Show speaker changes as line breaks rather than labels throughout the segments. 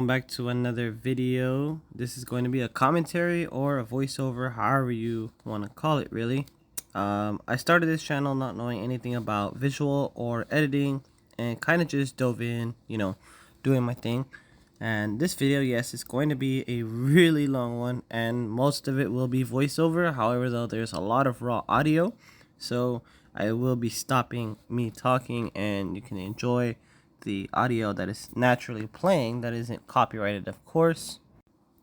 back to another video. This is going to be a commentary or a voiceover, however you want to call it, really. I started this channel not knowing anything about visual or editing and kind of just dove in, doing my thing. And this video, yes, it's going to be a really long one, and most of it will be voiceover. However, though, there's a lot of raw audio, so I will be stopping me talking and you can enjoy the audio that is naturally playing that isn't copyrighted, of course.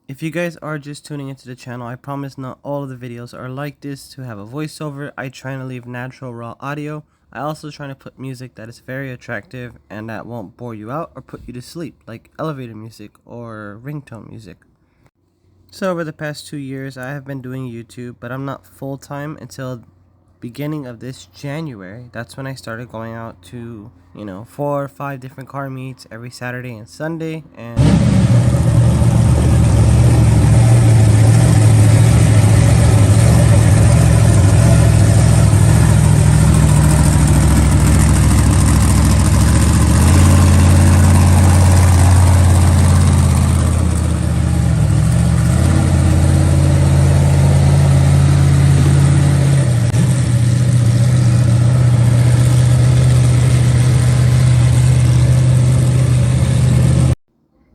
If you guys are just tuning into the channel, I promise not all of the videos are like this to have a voiceover. I try to leave natural raw audio. I also try to put music that is very attractive and that won't bore you out or put you to sleep, like elevator music or ringtone music. So over the past 2 years I have been doing YouTube, but I'm not full-time until beginning of this January. That's when I started going out to 4 or 5 different car meets every Saturday and Sunday, and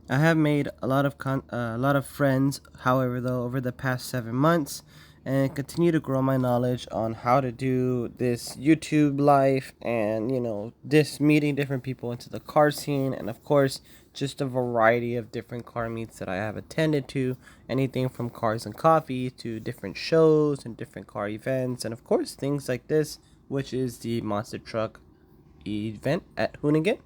I have made a lot of friends, however, though, over the past 7 months, and continue to grow my knowledge on how to do this YouTube life and, this meeting different people into the car scene, and of course, just a variety of different car meets that I have attended to, anything from cars and coffee to different shows and different car events, and of course, things like this, which is the monster truck event at Hoonigan.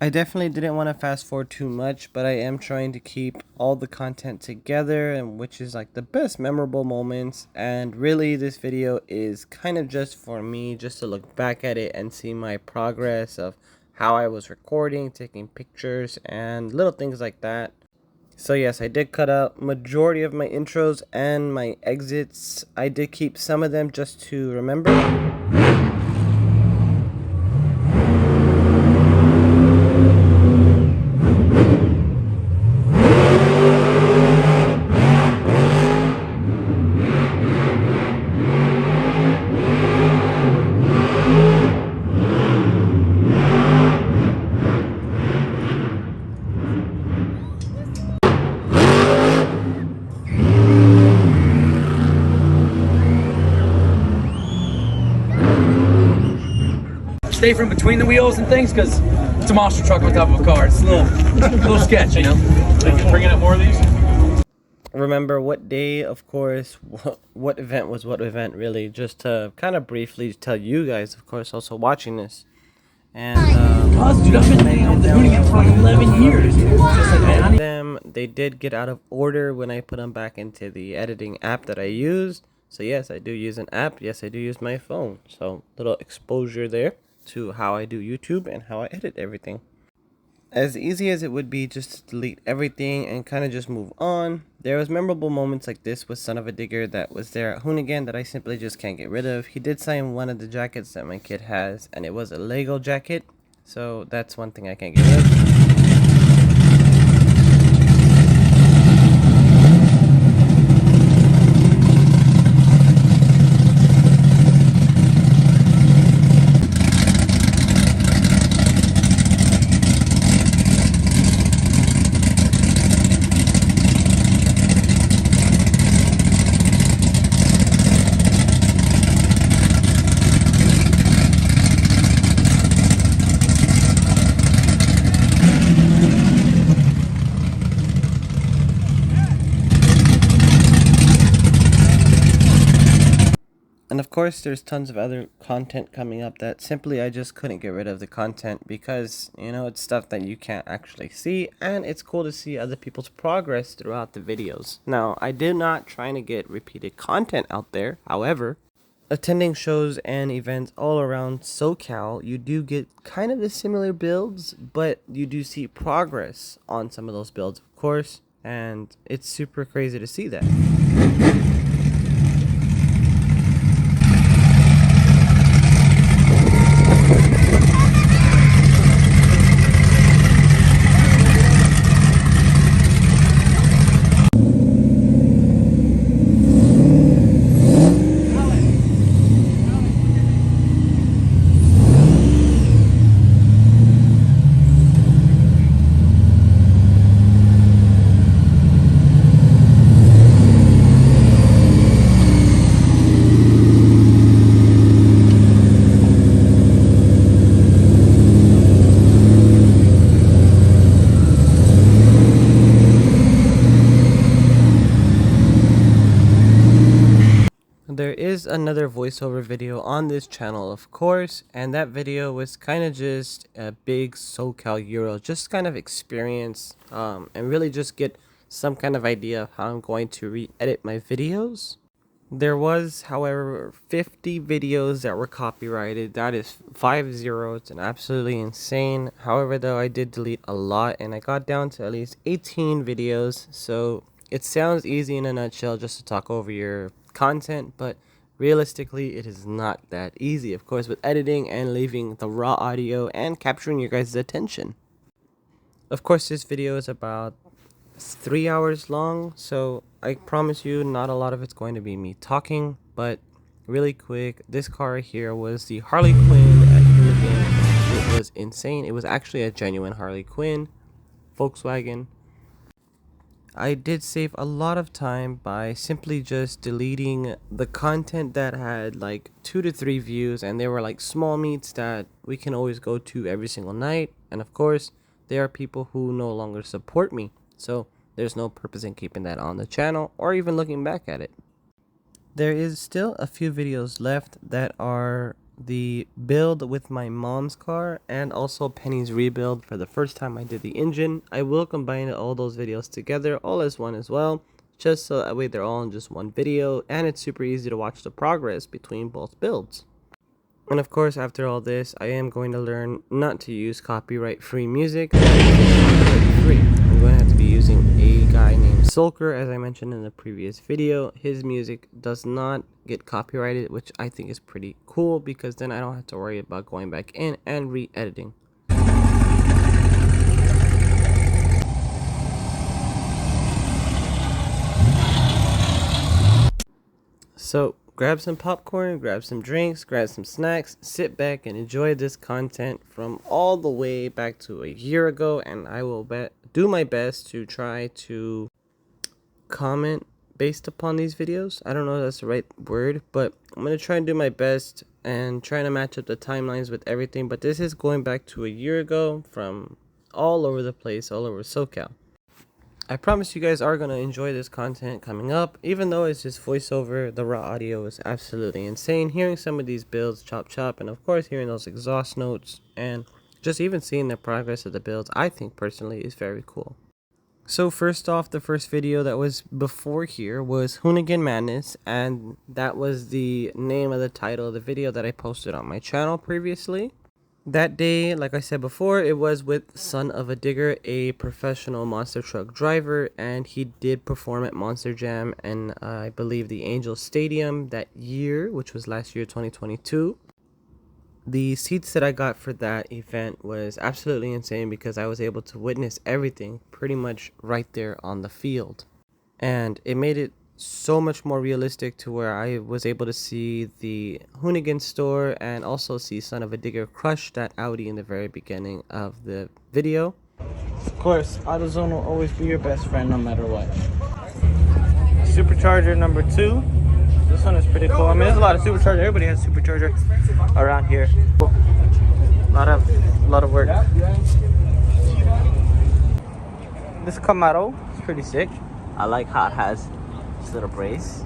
I definitely didn't want to fast forward too much, but I am trying to keep all the content together, and which is like the best memorable moments. And really this video is kind of just for me, just to look back at it and see my progress of how I was recording, taking pictures and little things like that. So yes, I did cut out majority of my intros and my exits. I did keep some of them just to remember.
Stay from between the wheels and things, because it's a monster truck on top of a car. It's a little sketch, Bringing up more of these.
Remember what day, of course, what event was what event, really, just to kind of briefly tell you guys, of course, also watching this. And
dude, I've been hanging out with the Hoonigan for like 11 years.
They did get out of order when I put them back into the editing app that I used. So yes, I do use an app. Yes, I do use my phone. So little exposure there to how I do YouTube and how I edit everything. As easy as it would be just to delete everything and kind of just move on, there was memorable moments like this with Son of a Digger that was there at Hoonigan that I simply just can't get rid of. He did sign one of the jackets that my kid has, and it was a Lego jacket, so that's one thing I can't get rid of. And of course, there's tons of other content coming up that simply I just couldn't get rid of the content because, it's stuff that you can't actually see, and it's cool to see other people's progress throughout the videos. Now, I did not try to get repeated content out there. However, attending shows and events all around SoCal, you do get kind of the similar builds, but you do see progress on some of those builds, of course, and it's super crazy to see that. There is another voiceover video on this channel, of course, and that video was kind of just a big SoCal Euro, just kind of experience and really just get some kind of idea of how I'm going to re-edit my videos. There was, however, 50 videos that were copyrighted. That is 50. It's an absolutely insane. However, though, I did delete a lot and I got down to at least 18 videos. So it sounds easy in a nutshell just to talk over your content, but realistically it is not that easy, of course, with editing and leaving the raw audio and capturing your guys' attention. Of course, this video is about 3 hours long, so I promise you not a lot of it's going to be me talking, but really quick, this car here was the Harley Quinn at Hooligan. It was insane. It was actually a genuine Harley Quinn Volkswagen. I did save a lot of time by simply just deleting the content that had like 2 to 3 views, and they were like small meets that we can always go to every single night. And of course, there are people who no longer support me, so there's no purpose in keeping that on the channel or even looking back at it. There is still a few videos left that are the build with my mom's car and also Penny's rebuild for the first time I did the engine. I will combine all those videos together all as one as well, just so that way they're all in just one video and it's super easy to watch the progress between both builds. And of course, after all this, I am going to learn not to use copyright free music. I'm going to have to be using a guy named Sulker, as I mentioned in the previous video. His music does not get copyrighted, which I think is pretty cool because then I don't have to worry about going back in and re-editing. So grab some popcorn, grab some drinks, grab some snacks, sit back and enjoy this content from all the way back to a year ago, and I will do my best to try to comment based upon these videos. I don't know if that's the right word, but I'm going to try and do my best and trying to match up the timelines with everything, but this is going back to a year ago from all over the place, all over SoCal. I promise you guys are going to enjoy this content coming up. Even though it's just voiceover, the raw audio is absolutely insane. Hearing some of these builds chop, and of course hearing those exhaust notes and just even seeing the progress of the builds, I think personally is very cool. So first off, the first video that was before here was Hoonigan Madness, and that was the name of the title of the video that I posted on my channel previously. That day, like I said before, it was with Son of a Digger, a professional monster truck driver, and he did perform at Monster Jam and I believe the Angel Stadium that year, which was last year, 2022. The seats that I got for that event was absolutely insane because I was able to witness everything pretty much right there on the field. And it made it so much more realistic to where I was able to see the Hoonigan store and also see Son of a Digger crush that Audi in the very beginning of the video.
Of course, AutoZone will always be your best friend no matter what. Supercharger number 2. This one is pretty cool. I mean, there's a lot of supercharger. Everybody has supercharger around here. A lot of work. This Camaro is pretty sick. I like how it has this little brace,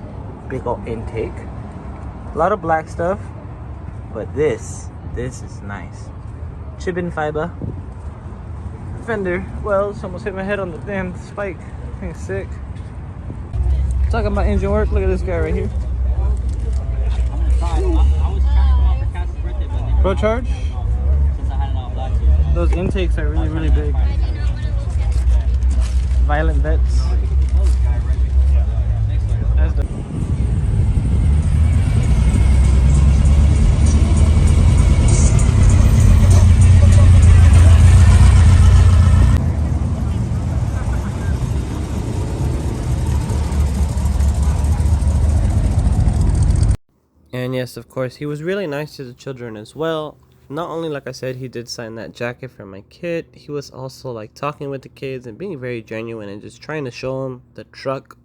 big old intake. A lot of black stuff, but this is nice. Chibbin fiber. Fender. Well, it's almost hit my head on the damn spike. I think it's sick. Talking about engine work. Look at this guy right here. Pro charge. Those intakes are really big. Violent vets. That's the
And yes, of course, he was really nice to the children as well. Not only, like I said, he did sign that jacket for my kid, he was also like talking with the kids and being very genuine and just trying to show them the truck.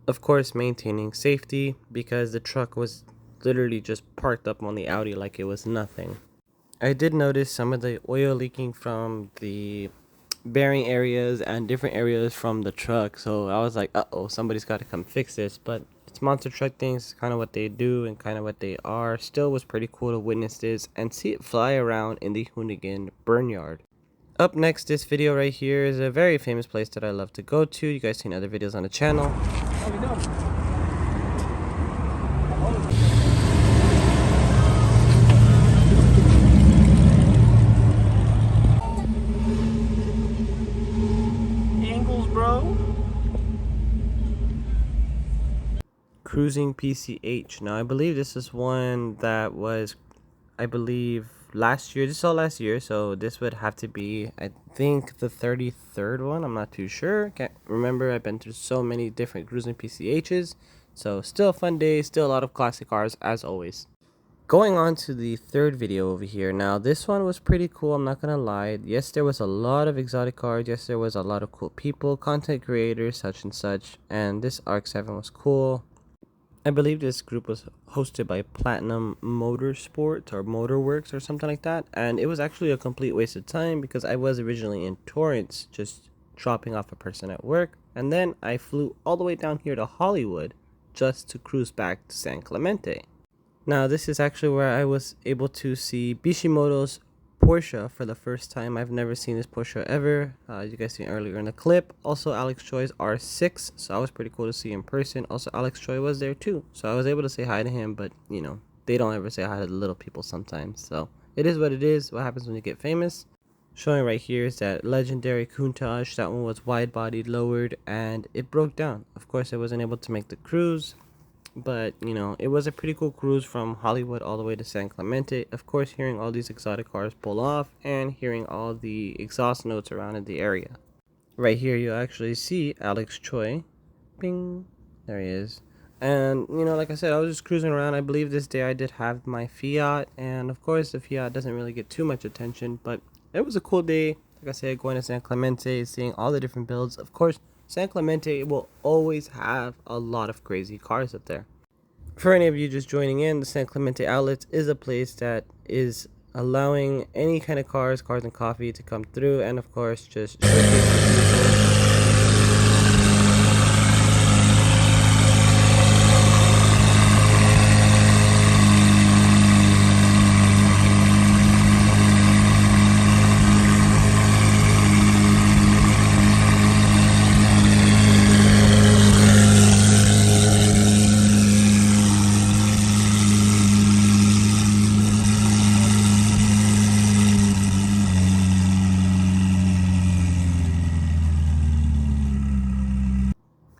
Of course, maintaining safety because the truck was literally just parked up on the Audi like it was nothing. I did notice some of the oil leaking from the bearing areas and different areas from the truck, so I was like, uh-oh, somebody's got to come fix this, but Monster truck things, kind of what they do and kind of what they are. Still was pretty cool to witness this and see it fly around in the Hoonigan Burnyard. Up next, this video right here is a very famous place that I love to go to. You guys seen other videos on the channel.
How we doing?
Angles, bro.
Cruising PCH. Now I believe this is one that was, I believe, last year. This is all last year, so this would have to be, I think, the 33rd one. I'm not too sure. Can't remember. I've been through so many different cruising PCHs. So still a fun day. Still a lot of classic cars as always. Going on to the third video over here. Now this one was pretty cool, I'm not gonna lie. Yes, there was a lot of exotic cars. Yes, there was a lot of cool people, content creators, such and such. And this RX-7 was cool. I believe this group was hosted by Platinum Motorsports or Motorworks or something like that. And it was actually a complete waste of time because I was originally in Torrance just dropping off a person at work. And then I flew all the way down here to Hollywood just to cruise back to San Clemente. Now this is actually where I was able to see Bishimoto's Porsche for the first time. I've never seen this Porsche ever. You guys seen earlier in the clip. Also Alex Choi's R6, so that was pretty cool to see in person. Also Alex Choi was there too, so I was able to say hi to him, but you know, they don't ever say hi to the little people sometimes, so it is what it is. What happens when you get famous. Showing right here is that legendary Countach. That one was wide bodied, lowered, and it broke down. Of course I wasn't able to make the cruise, but you know, it was a pretty cool cruise from Hollywood all the way to San Clemente. Of course, hearing all these exotic cars pull off and hearing all the exhaust notes around in the area. Right here you actually see Alex Choi. Bing, there he is. And you know, like I said, I was just cruising around. I believe this day I did have my Fiat, and of course the Fiat doesn't really get too much attention, but it was a cool day. Like I said, going to San Clemente, seeing all the different builds. Of course, San Clemente will always have a lot of crazy cars up there. For any of you just joining in, the San Clemente Outlets is a place that is allowing any kind of cars and coffee to come through, and of course just showcasing people.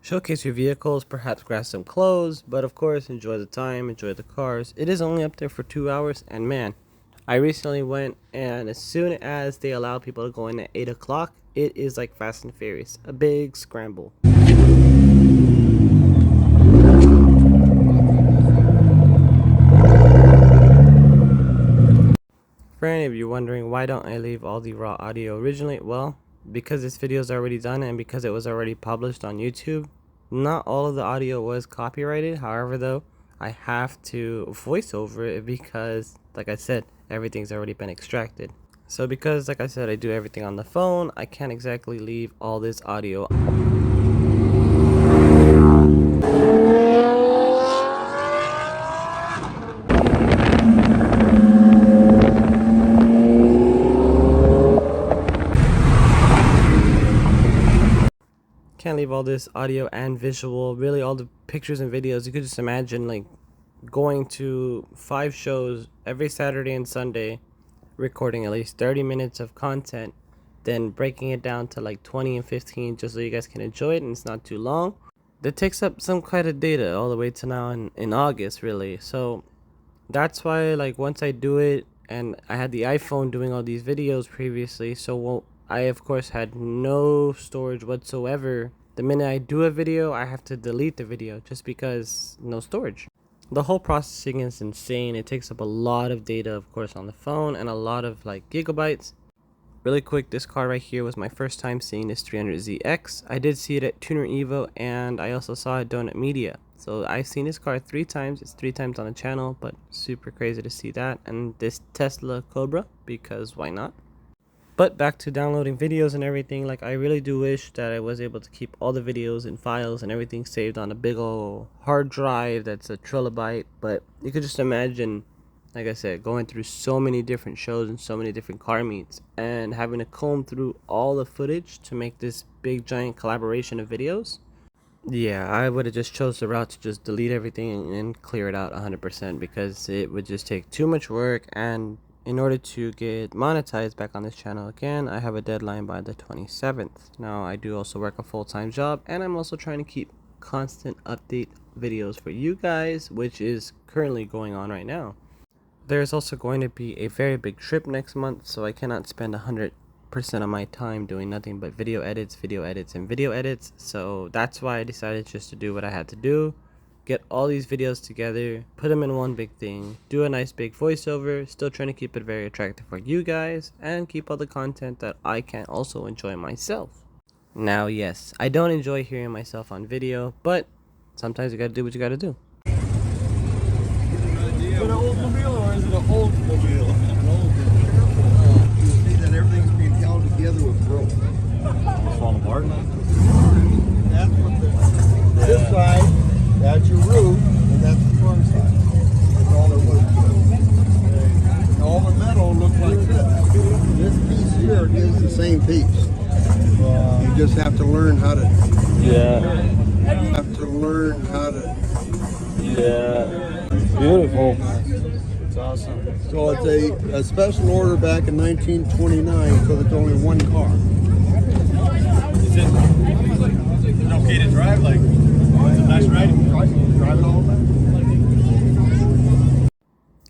Showcase your vehicles, perhaps grab some clothes, but of course enjoy the time, enjoy the cars. It is only up there for 2 hours, and man, I recently went, and as soon as they allow people to go in at 8 o'clock, it is like Fast and Furious, a big scramble. For any of you wondering why don't I leave all the raw audio originally, well, because this video is already done and because it was already published on YouTube. Not all of the audio was copyrighted. However, though, I have to voice over it because, like I said, everything's already been extracted. So because, like I said, I do everything on the phone, I can't exactly leave all this audio. Can't leave all this audio and visual, really all the pictures and videos. You could just imagine like going to 5 shows every Saturday and Sunday, recording at least 30 minutes of content, then breaking it down to like 20 and 15 just so you guys can enjoy it and it's not too long. That takes up some kind of data all the way to now in August, really. So that's why, like, once I do it, and I had the iPhone doing all these videos previously, so I of course had no storage whatsoever. The minute I do a video, I have to delete the video just because no storage. The whole processing is insane. It takes up a lot of data, of course, on the phone, and a lot of like gigabytes. Really quick, this car right here was my first time seeing this 300ZX. I did see it at Tuner Evo, and I also saw it Donut Media. So I've seen this car 3 times. It's 3 times on the channel, but super crazy to see that. And this Tesla Cobra, because why not? But back to downloading videos and everything, like I really do wish that I was able to keep all the videos and files and everything saved on a big old hard drive that's a trilobite. But you could just imagine, like I said, going through so many different shows and so many different car meets and having to comb through all the footage to make this big giant collaboration of videos. Yeah, I would have just chose the route to just delete everything and clear it out 100% because it would just take too much work. And in order to get monetized back on this channel again, I have a deadline by the 27th. Now, I do also work a full-time job, and I'm also trying to keep constant update videos for you guys, which is currently going on right now. There's also going to be a very big trip next month, so I cannot spend 100% of my time doing nothing but video edits, and video edits. So that's why I decided just to do what I had to do. Get all these videos together, put them in one big thing, do a nice big voiceover, still trying to keep it very attractive for you guys, and keep all the content that I can also enjoy myself. Now, yes, I don't enjoy hearing myself on video, but sometimes you gotta do what you gotta do.
Is it an Oldsmobile or is it an Oldsmobile? An Oldsmobile. You see that everything's being held together with rope.
It's falling apart.
That's what this side, that's your roof, and that's the front side. That's all there was to it. And all the metal looks like this. This piece here is the same piece. You just have to learn how to.
Yeah.
You have to learn how to.
Yeah. Beautiful.
It's awesome. So it's a special order back in 1929, so there's only one car.
Is it okay to drive? Like, is it nice riding?
Drive it all the time.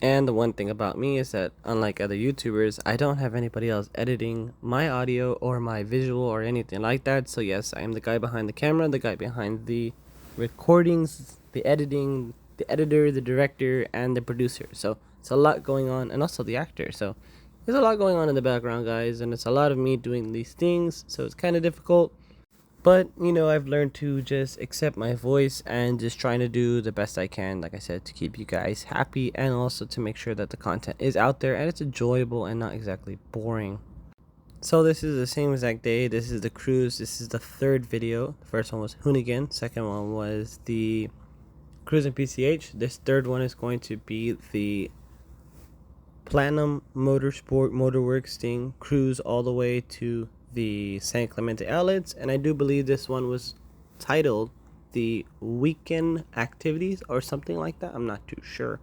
And the one thing about me is that, unlike other YouTubers, I don't have anybody else editing my audio or my visual or anything like that. So yes, I am the guy behind the camera, the guy behind the recordings, the editing, the editor, the director, and the producer. So it's a lot going on, and also the actor. So there's a lot going on in the background, guys, and it's a lot of me doing these things, so it's kind of difficult. But, you know, I've learned to just accept my voice and just trying to do the best I can, like I said, to keep you guys happy and also to make sure that the content is out there and it's enjoyable and not exactly boring. So this is the same exact day. This is the cruise. This is the third video. The first one was Hoonigan. Second one was the cruise and PCH. This third one is going to be the Platinum Motorsport Motorworks thing, cruise all the way to the San Clemente outlets, and I do believe this one was titled the Weekend Activities or something like that. I'm not too sure.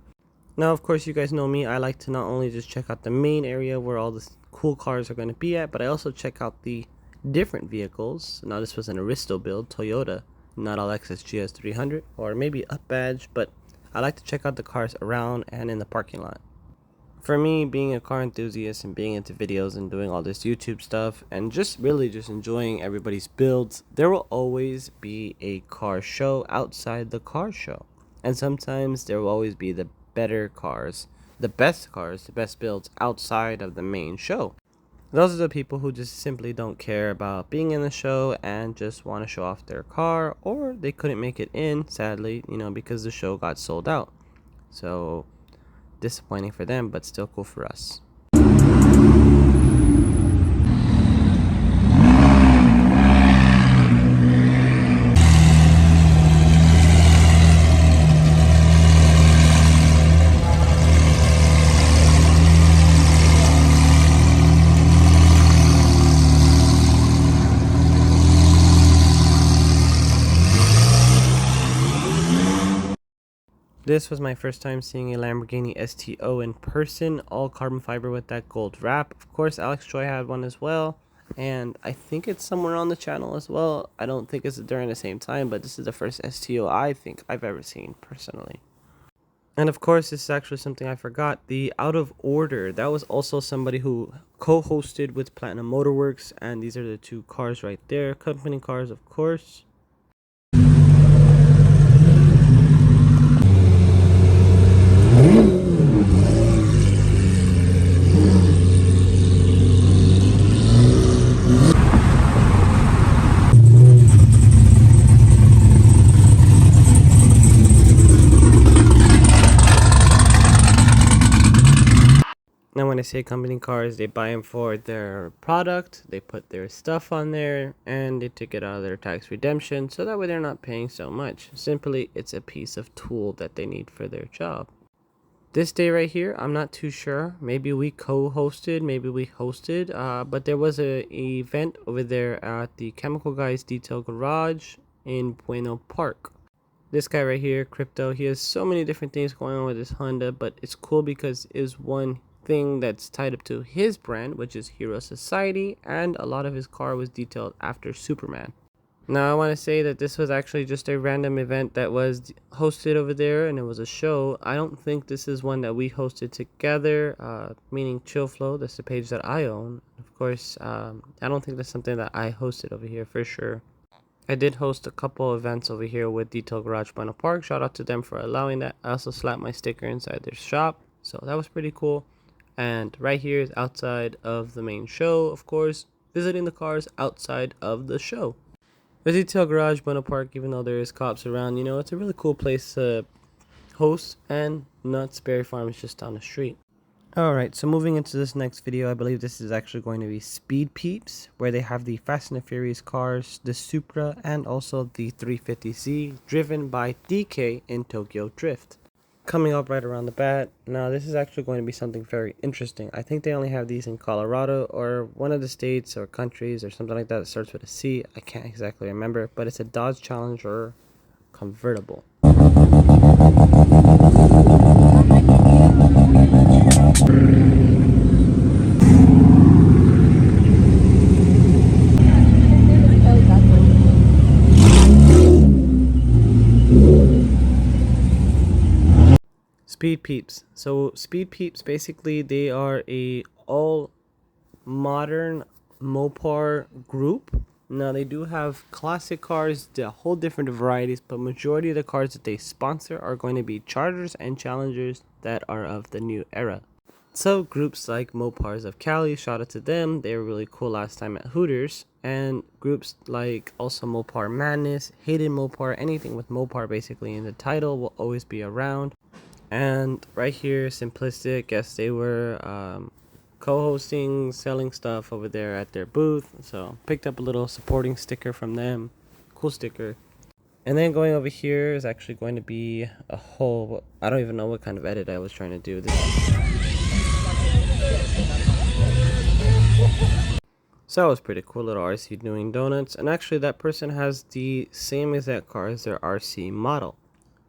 Now, of course, you guys know me. I like to not only just check out the main area where all the cool cars are going to be at, but I also check out the different vehicles. Now, this was an Aristo build, Toyota, not all Lexus GS300 or maybe up badge, but I like to check out the cars around and in the parking lot. For me, being a car enthusiast and being into videos and doing all this YouTube stuff and just really just enjoying everybody's builds, there will always be a car show outside the car show. And sometimes there will always be the better cars, the best builds outside of the main show. Those are the people who just simply don't care about being in the show and just want to show off their car, or they couldn't make it in, sadly, you know, because the show got sold out. So disappointing for them, but still cool for us. This was my first time seeing a Lamborghini STO in person, all carbon fiber with that gold wrap. Of course, Alex Troy had one as well, and I think it's somewhere on the channel as well. I don't think it's during the same time, but this is the first STO I think I've ever seen personally. And of course, this is actually something I forgot. The Out of Order, that was also somebody who co-hosted with Platinum Motorworks, and these are the two cars right there, company cars, of course. Now, when I say company cars, they buy them for their product, they put their stuff on there, and they take it out of their tax redemption, so that way they're not paying so much. Simply, it's a piece of tool that they need for their job. This day right here, I'm not too sure. Maybe we co-hosted, maybe we hosted, but there was a event over there at the Chemical Guys Detail Garage in Bueno Park. This guy right here, Crypto, he has so many different things going on with his Honda, but it's cool because it's one thing that's tied up to his brand, which is Hero Society, and a lot of his car was detailed after Superman. Now I want to say that this was actually just a random event that was hosted over there, and it was a show. I don't think this is one that we hosted together, meaning Chill Flow. That's the page that I own. Of course, I don't think that's something that I hosted over here for sure. I did host a couple events over here with Detail Garage Bueno Park. Shout out to them for allowing that. I also slapped my sticker inside their shop, so that was pretty cool. And right here is outside of the main show, of course, visiting the cars outside of the show. The Detail Garage Bueno Park, even though there is cops around, you know, it's a really cool place to host, and Nuts Berry Farm is just down the street. Alright, so moving into this next video, I believe this is actually going to be Speed Peeps, where they have the Fast and the Furious cars, the Supra, and also the 350Z, driven by DK in Tokyo Drift. Coming up right around the bat, now this is actually going to be something very interesting. I think they only have these in Colorado, or one of the states or countries or something like that starts with a C. I can't exactly remember, but it's a Dodge Challenger convertible. Speed Peeps. So Speed Peeps, basically they are a all modern Mopar group. Now they do have classic cars, a whole different varieties, but majority of the cars that they sponsor are going to be Chargers and Challengers that are of the new era. So groups like Mopars of Cali, shout out to them, they were really cool last time at Hooters. And groups like also Mopar Madness, Hayden Mopar, anything with Mopar basically in the title will always be around. And right here, Simplistic, yes, they were co-hosting, selling stuff over there at their booth. So picked up a little supporting sticker from them. Cool sticker. And then going over here is actually going to be a whole, I don't even know what kind of edit I was trying to do. So it was pretty cool, little RC doing donuts. And actually that person has the same exact car as their RC model.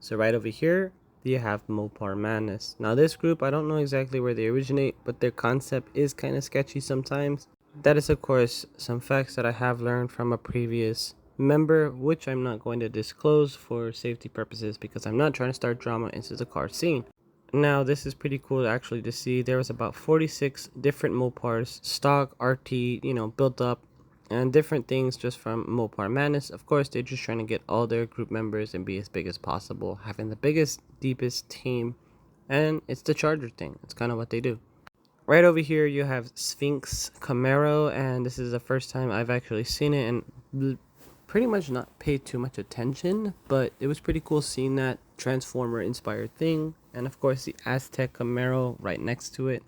So right over here, you have Mopar Madness. Now this group, I don't know exactly where they originate, but their concept is kind of sketchy sometimes. That is of course some facts that I have learned from a previous member, which I'm not going to disclose for safety purposes because I'm not trying to start drama into the car scene. Now this is pretty cool actually to see. There was about 46 different Mopars, stock, RT, you know, built up, and different things just from Mopar Madness. Of course, they're just trying to get all their group members and be as big as possible, having the biggest, deepest team, and it's the Charger thing. It's kind of what they do. Right over here, you have Sphinx Camaro, and this is the first time I've actually seen it, and pretty much not paid too much attention, but it was pretty cool seeing that Transformer-inspired thing, and of course, the Aztec Camaro right next to it.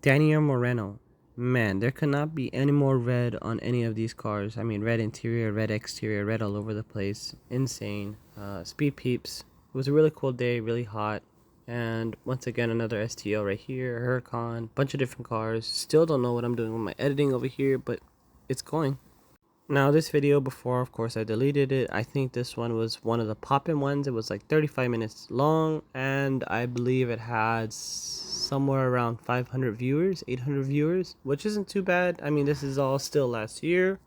Daniel Moreno. Man, there could not be any more red on any of these cars. I mean, red interior, red exterior, red all over the place. Insane. Speed Peeps. It was a really cool day, really hot. And once again, another STO right here. Huracan. Bunch of different cars. Still don't know what I'm doing with my editing over here, but it's going. Now, this video before, of course, I deleted it. I think this one was one of the poppin' ones. It was like 35 minutes long, and I believe it had somewhere around 500 viewers, 800 viewers, which isn't too bad. I mean, this is all still last year.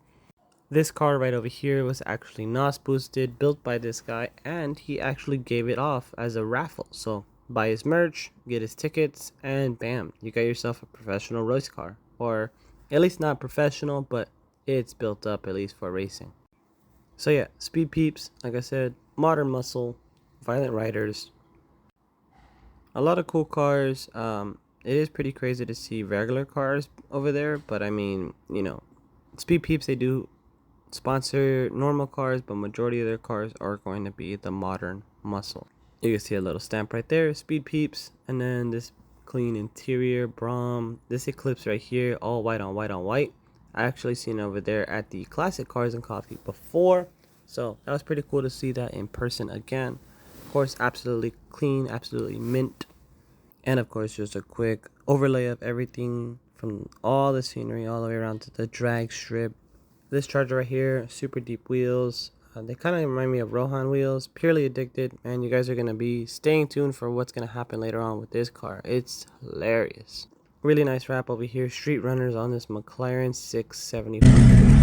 This car right over here was actually NOS boosted, built by this guy, and he actually gave it off as a raffle. So buy his merch, get his tickets, and bam, you got yourself a professional race car. Or at least not professional, but it's built up at least for racing. So yeah, Speed Peeps, like I said, modern muscle, violent riders, a lot of cool cars. It is pretty crazy to see regular cars over there, but I mean, you know, Speed Peeps, they do sponsor normal cars, but majority of their cars are going to be the modern muscle. You can see a little stamp right there, Speed Peeps, and then this clean interior. Brom. This Eclipse right here, all white on white on white. I actually seen it over there at the Classic Cars and Coffee before, so that was pretty cool to see that in person again. Of course, absolutely clean, absolutely mint. And of course, just a quick overlay of everything from all the scenery all the way around to the drag strip. This Charger right here, super deep wheels. They kind of remind me of Rohan wheels. Purely addicted, and you guys are going to be staying tuned for what's going to happen later on with this car. It's hilarious. Really nice wrap over here. Street runners on this McLaren 675.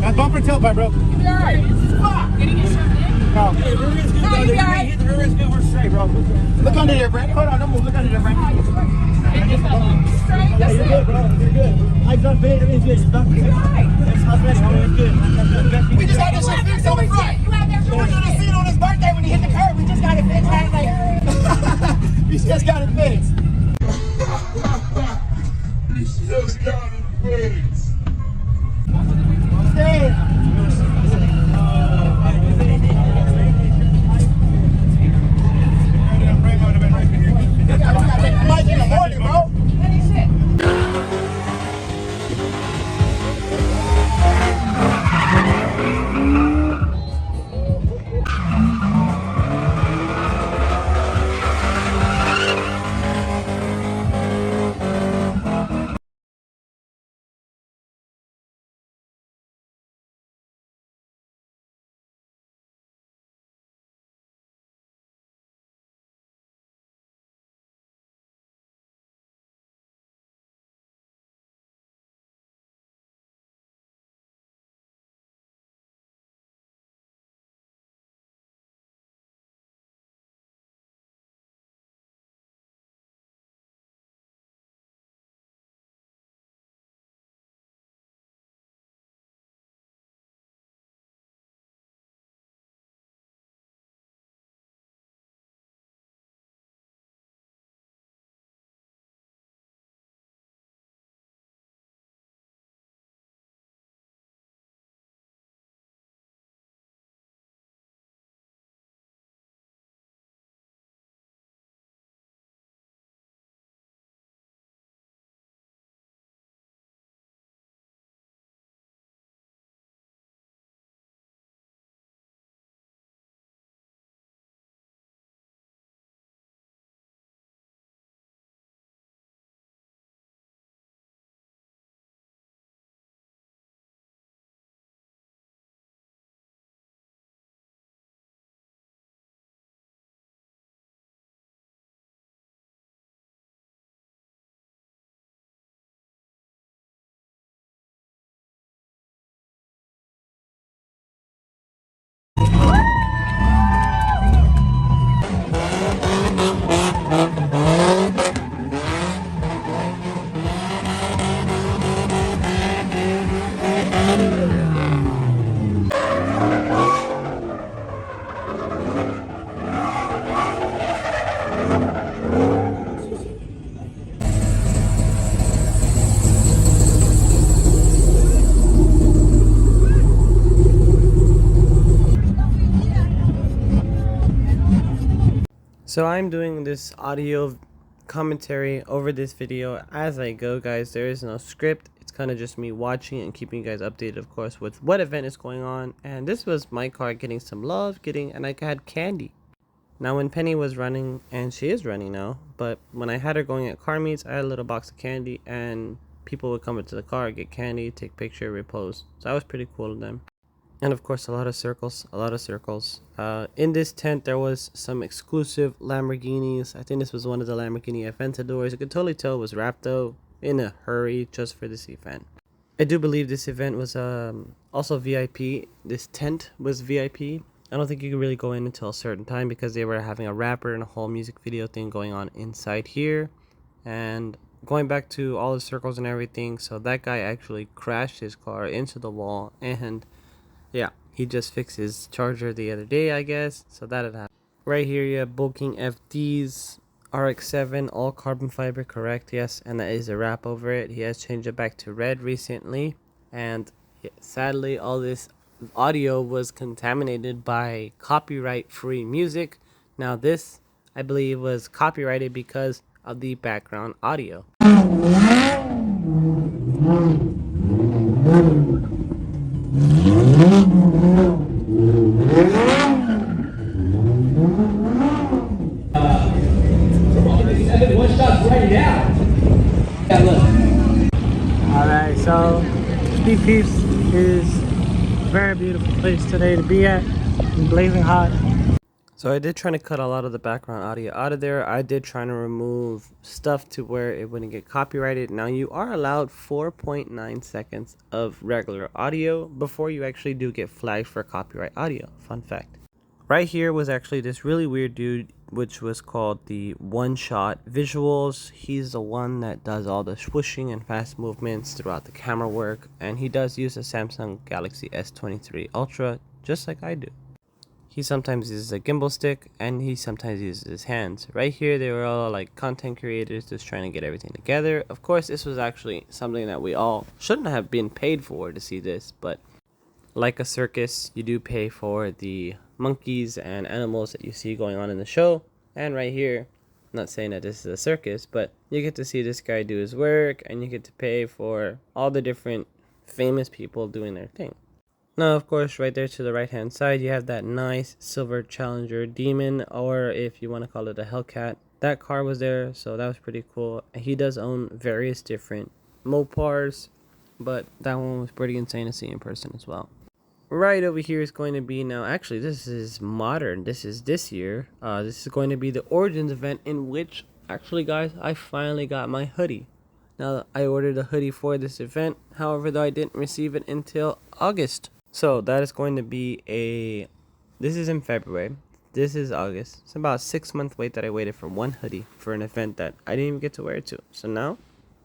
That's bumper tailpipe, bro.
Alright. Fuck! Did he get something in?
No. Hey, rear end's good.
No, you got it.
Hit the rear end's good. We're straight, bro. Look under there, Brandon. Hold on, don't move. Look under there, Brandon. Yeah, you're good, bro. You're good. I got big. Everything's good. It's not good. It's not bad. It's good. We just had this shit fixed on the front. You were gonna see it on his birthday when he hit the curb. We just got it fixed. Like, we just got it fixed. We just got it fixed. Stay. Mike in the morning, bro.
So I'm doing this audio commentary over this video as I go, guys. There is no script. It's kind of just me watching and keeping you guys updated, of course, with what event is going on. And this was my car getting some love, and I had candy. Now when Penny was running, and she is running now, but when I had her going at car meets, I had a little box of candy, and people would come into the car, get candy, take picture, repose. So that was pretty cool of them. And of course, a lot of circles. In this tent, there was some exclusive Lamborghinis. I think this was one of the Lamborghini Aventadors. You could totally tell it was wrapped though, in a hurry just for this event. I do believe this event was also VIP. This tent was VIP. I don't think you could really go in until a certain time because they were having a rapper and a whole music video thing going on inside here. And going back to all the circles and everything, so that guy actually crashed his car into the wall, and yeah, he just fixed his charger the other day, I guess. So that had happened. Right here you have Bulking FD's RX-7, all carbon fiber, correct? Yes, and that is a wrap over it. He has changed it back to red recently, and sadly all this audio was contaminated by copyright-free music. Now this, I believe, was copyrighted because of the background audio.
One shot's right now. Yeah, look.
Alright, so Steve Peeps is a very beautiful place today to be at. It's blazing hot.
So I did try to cut a lot of the background audio out of there. I did try to remove stuff to where it wouldn't get copyrighted. Now you are allowed 4.9 seconds of regular audio before you actually do get flagged for copyright audio. Fun fact. Right here was actually this really weird dude, which was called the One Shot Visuals. He's the one that does all the swooshing and fast movements throughout the camera work, and he does use a Samsung Galaxy S23 Ultra, just like I do. He sometimes uses a gimbal stick, and he sometimes uses his hands. Right here, they were all like content creators just trying to get everything together. Of course, this was actually something that we all shouldn't have been paid for to see this, but like a circus, you do pay for the monkeys and animals that you see going on in the show. And right here, I'm not saying that this is a circus, but you get to see this guy do his work, and you get to pay for all the different famous people doing their thing. Now, of course, right there to the right hand side, you have that nice silver Challenger Demon, or if you want to call it a Hellcat. That car was there, so that was pretty cool. He does own various different Mopars, but that one was pretty insane to see in person as well. Right over here is going to be, now actually this is modern, this is this year. This is going to be the Origins event, in which actually, guys, I finally got my hoodie. Now, I ordered a hoodie for this event, however, though I didn't receive it until August. So that is going to be this is in February, this is August. It's about a 6-month wait that I waited for one hoodie for an event that I didn't even get to wear it to. So now,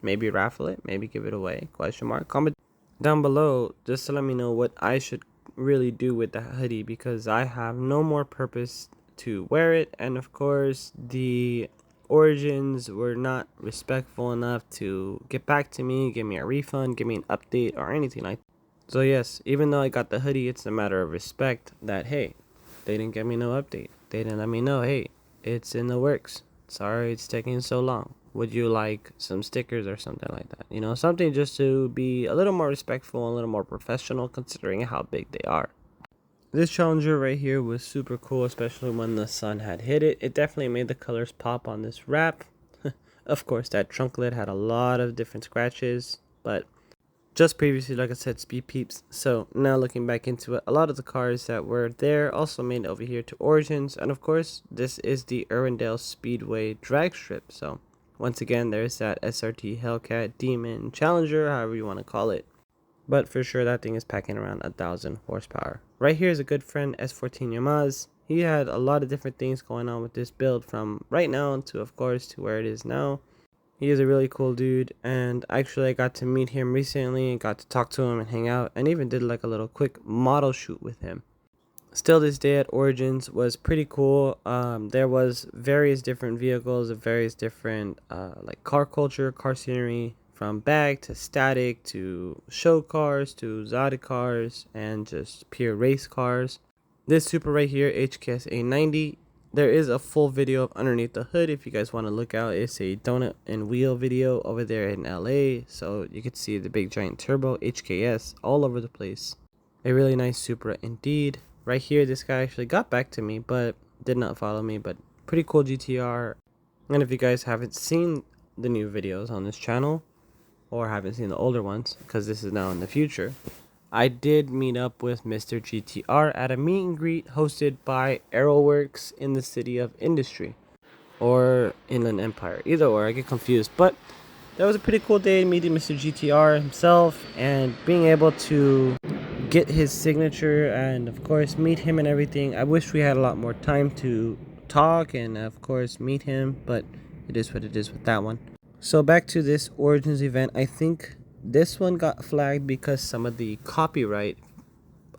maybe raffle it, maybe give it away, question mark. Comment down below just to let me know what I should really do with the hoodie, because I have no more purpose to wear it. And of course, the Origins were not respectful enough to get back to me, give me a refund, give me an update, or anything like that. So yes, even though I got the hoodie, it's a matter of respect that, hey, they didn't give me no update. They didn't let me know, hey, it's in the works. Sorry it's taking so long. Would you like some stickers or something like that? You know, something just to be a little more respectful, a little more professional, considering how big they are. This Challenger right here was super cool, especially when the sun had hit it. It definitely made the colors pop on this wrap. Of course, that trunk lid had a lot of different scratches, but just previously, like I said, speed peeps. So now looking back into it, a lot of the cars that were there also made it over here to Origins. And of course, this is the Irwindale Speedway drag strip. So once again, there's that SRT Hellcat Demon Challenger, however you want to call it. But for sure, that thing is packing around 1,000 horsepower. Right here is a good friend, S14 Yamaz. He had a lot of different things going on with this build, from right now to, of course, to where it is now. He is a really cool dude, and actually I got to meet him recently and got to talk to him and hang out, and even did like a little quick model shoot with him. Still, this day at Origins was pretty cool. There was various different vehicles of various different like car culture, car scenery, from bag to static to show cars to exotic cars and just pure race cars. This Supra right here, HKS A90, there is a full video of underneath the hood if you guys want to look out. It's a donut and wheel video over there in LA, so you can see the big giant turbo HKS all over the place. A really nice Supra indeed. Right here, this guy actually got back to me but did not follow me, but pretty cool GTR. And if you guys haven't seen the new videos on this channel, or haven't seen the older ones, because this is now in the future, I did meet up with Mr. GTR at a meet and greet hosted by Aeroworks in the City of Industry, or Inland Empire, either or, I get confused. But that was a pretty cool day meeting Mr. GTR himself and being able to get his signature and of course meet him and everything. I wish we had a lot more time to talk and of course meet him, but it is what it is with that one. So back to this Origins event, I think this one got flagged because some of the copyright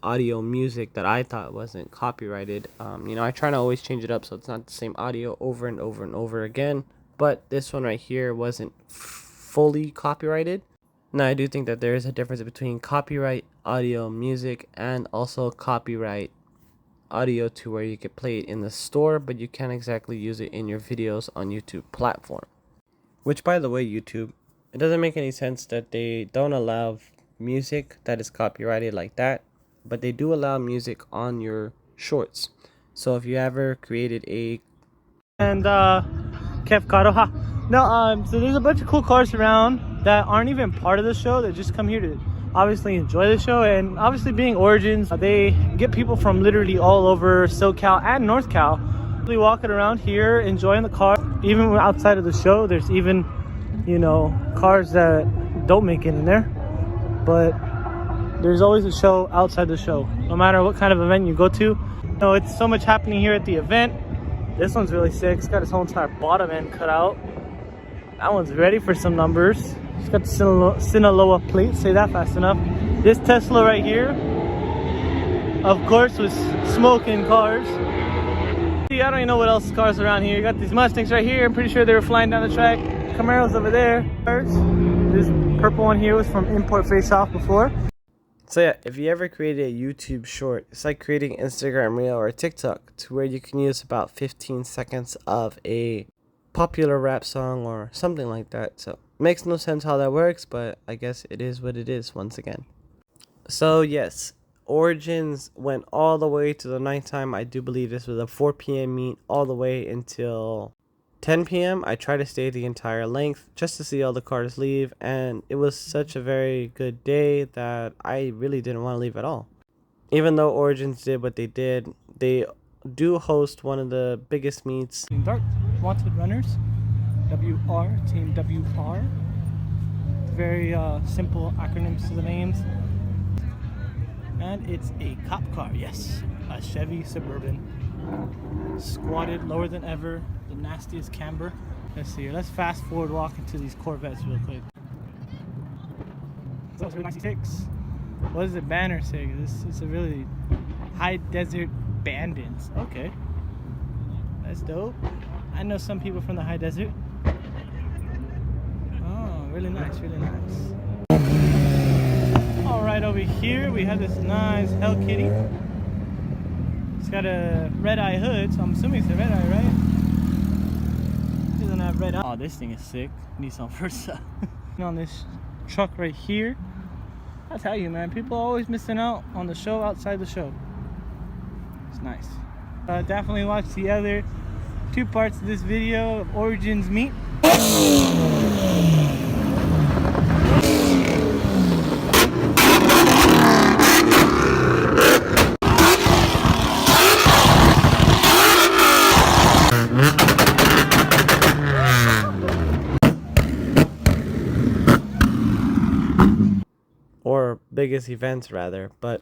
audio music that I thought wasn't copyrighted. You know, I try to always change it up so it's not the same audio over and over and over again. But this one right here wasn't fully copyrighted. Now, I do think that there is a difference between copyright audio music and also copyright audio to where you can play it in the store, but you can't exactly use it in your videos on YouTube platform. Which, by the way, YouTube, it doesn't make any sense that they don't allow music that is copyrighted like that, but they do allow music on your shorts. So if you ever created a
Kev Caro, ha. No, so there's a bunch of cool cars around that aren't even part of the show, that just come here to obviously enjoy the show. And obviously being Origins, they get people from literally all over SoCal and NorthCal Really walking around here, enjoying the car. Even outside of the show, there's even, you know, cars that don't make it in there. But there's always a show outside the show, no matter what kind of event you go to. You know, it's so much happening here at the event. This one's really sick. It's got its whole entire bottom end cut out. That one's ready for some numbers. It's got the Sinaloa plate. Say that fast enough. This Tesla right here, of course, was smoking cars. See, I don't even know what else cars around here. You got these Mustangs right here. I'm pretty sure they were flying down the track. Camaros over there. This purple one here was from Import Face Off before.
So yeah, if you ever created a YouTube short, it's like creating Instagram Reel or TikTok, to where you can use about 15 seconds of a popular rap song or something like that. So makes no sense how that works, but I guess it is what it is once again. So yes, Origins went all the way to the nighttime. I do believe this was a 4 p.m. meet all the way until 10 p.m. I tried to stay the entire length just to see all the cars leave, and it was such a very good day that I really didn't want to leave at all. Even though Origins did what they did, they do host one of the biggest meets.
Dark Wanted Runners, WR, Team WR. Very simple acronyms to the names. And it's a cop car, yes, a Chevy Suburban. Squatted lower than ever, the nastiest camber. Let's see here, let's fast forward walk into these Corvettes real quick. Those are 96. What does the banner say? This is a really high desert bandits. Okay, that's dope. I know some people from the high desert. Oh, really nice, really nice. All right, over here we have this nice Hell Kitty. It's got a red eye hood, so I'm assuming it's a red eye, right? It doesn't have red eye. Oh, this thing is sick. Nissan Versa. On this truck right here. I'll tell you, man, people are always missing out on the show outside the show. It's nice. Definitely watch the other 2 parts of this video of Origins meet.
Or biggest events rather, but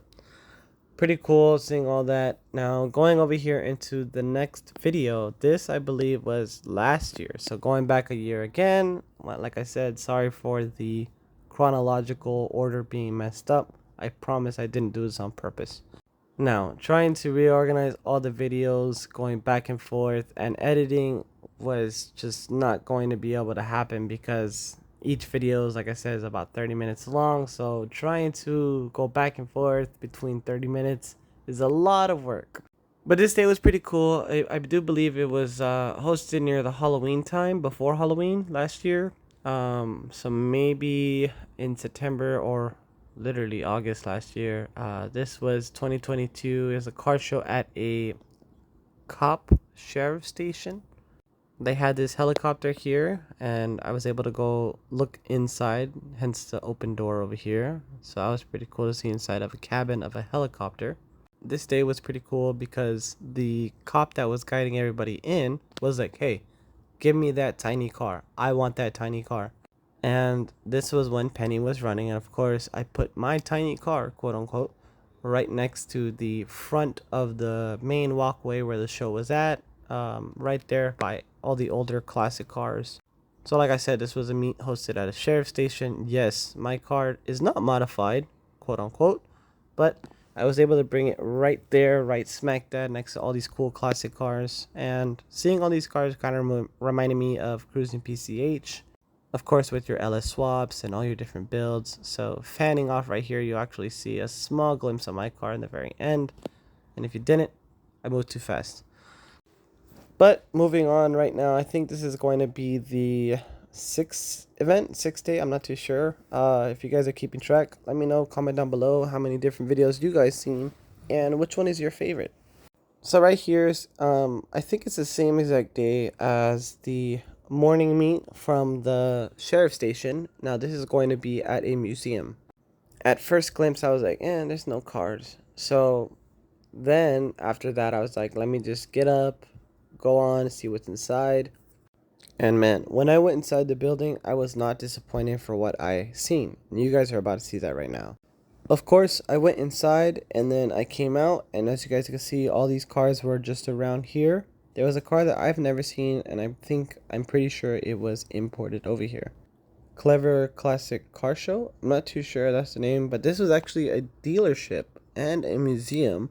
pretty cool seeing all that. Now going over here into the next video, this I believe was last year, so going back a year again. Well, like I said, sorry for the chronological order being messed up. I promise I didn't do this on purpose. Now trying to reorganize all the videos, going back and forth, and editing was just not going to be able to happen because each video is, like I said, is about 30 minutes long, so trying to go back and forth between 30 minutes is a lot of work. But this day was pretty cool. I do believe it was hosted near the Halloween time, before Halloween last year. So maybe in September or literally August last year. This was 2022. It was a car show at a cop sheriff station. They had this helicopter here, and I was able to go look inside, hence the open door over here. So that was pretty cool to see inside of a cabin of a helicopter. This day was pretty cool because the cop that was guiding everybody in was like, hey, give me that tiny car. I want that tiny car. And this was when Penny was running, and of course I put my tiny car, quote unquote, right next to the front of the main walkway where the show was at, right there by all the older classic cars. So like I said, this was a meet hosted at a sheriff station. Yes, my car is not modified, quote unquote, but I was able to bring it right there, right smack dab next to all these cool classic cars. And seeing all these cars kind of reminded me of cruising PCH, of course, with your LS swaps and all your different builds. So fanning off right here, you actually see a small glimpse of my car in the very end. And if you didn't, I moved too fast. But moving on right now, I think this is going to be the sixth day. I'm not too sure. If you guys are keeping track, let me know. Comment down below how many different videos you guys seen and which one is your favorite. So right here is, I think it's the same exact day as the morning meet from the sheriff station. Now this is going to be at a museum. At first glimpse, I was like, there's no cars. So then after that, I was like, let me just get up, go on, see what's inside. And man, when I went inside the building, I was not disappointed for what I seen. And you guys are about to see that right now. Of course, I went inside and then I came out, and as you guys can see, all these cars were just around here. There was a car that I've never seen, and I'm pretty sure it was imported over here. Clever Classic Car Show. I'm not too sure that's the name, but this was actually a dealership and a museum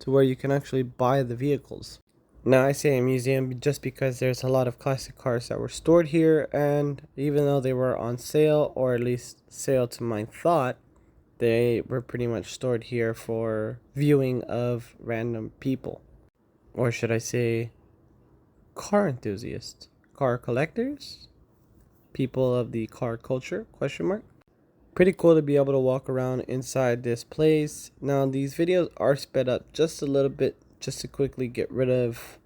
to where you can actually buy the vehicles. Now I say a museum just because there's a lot of classic cars that were stored here, and even though they were on sale, or at least sale to my thought, they were pretty much stored here for viewing of random people. Or should I say car enthusiasts, car collectors, people of the car culture, question mark. Pretty cool to be able to walk around inside this place. Now these videos are sped up just a little bit just to quickly get rid of,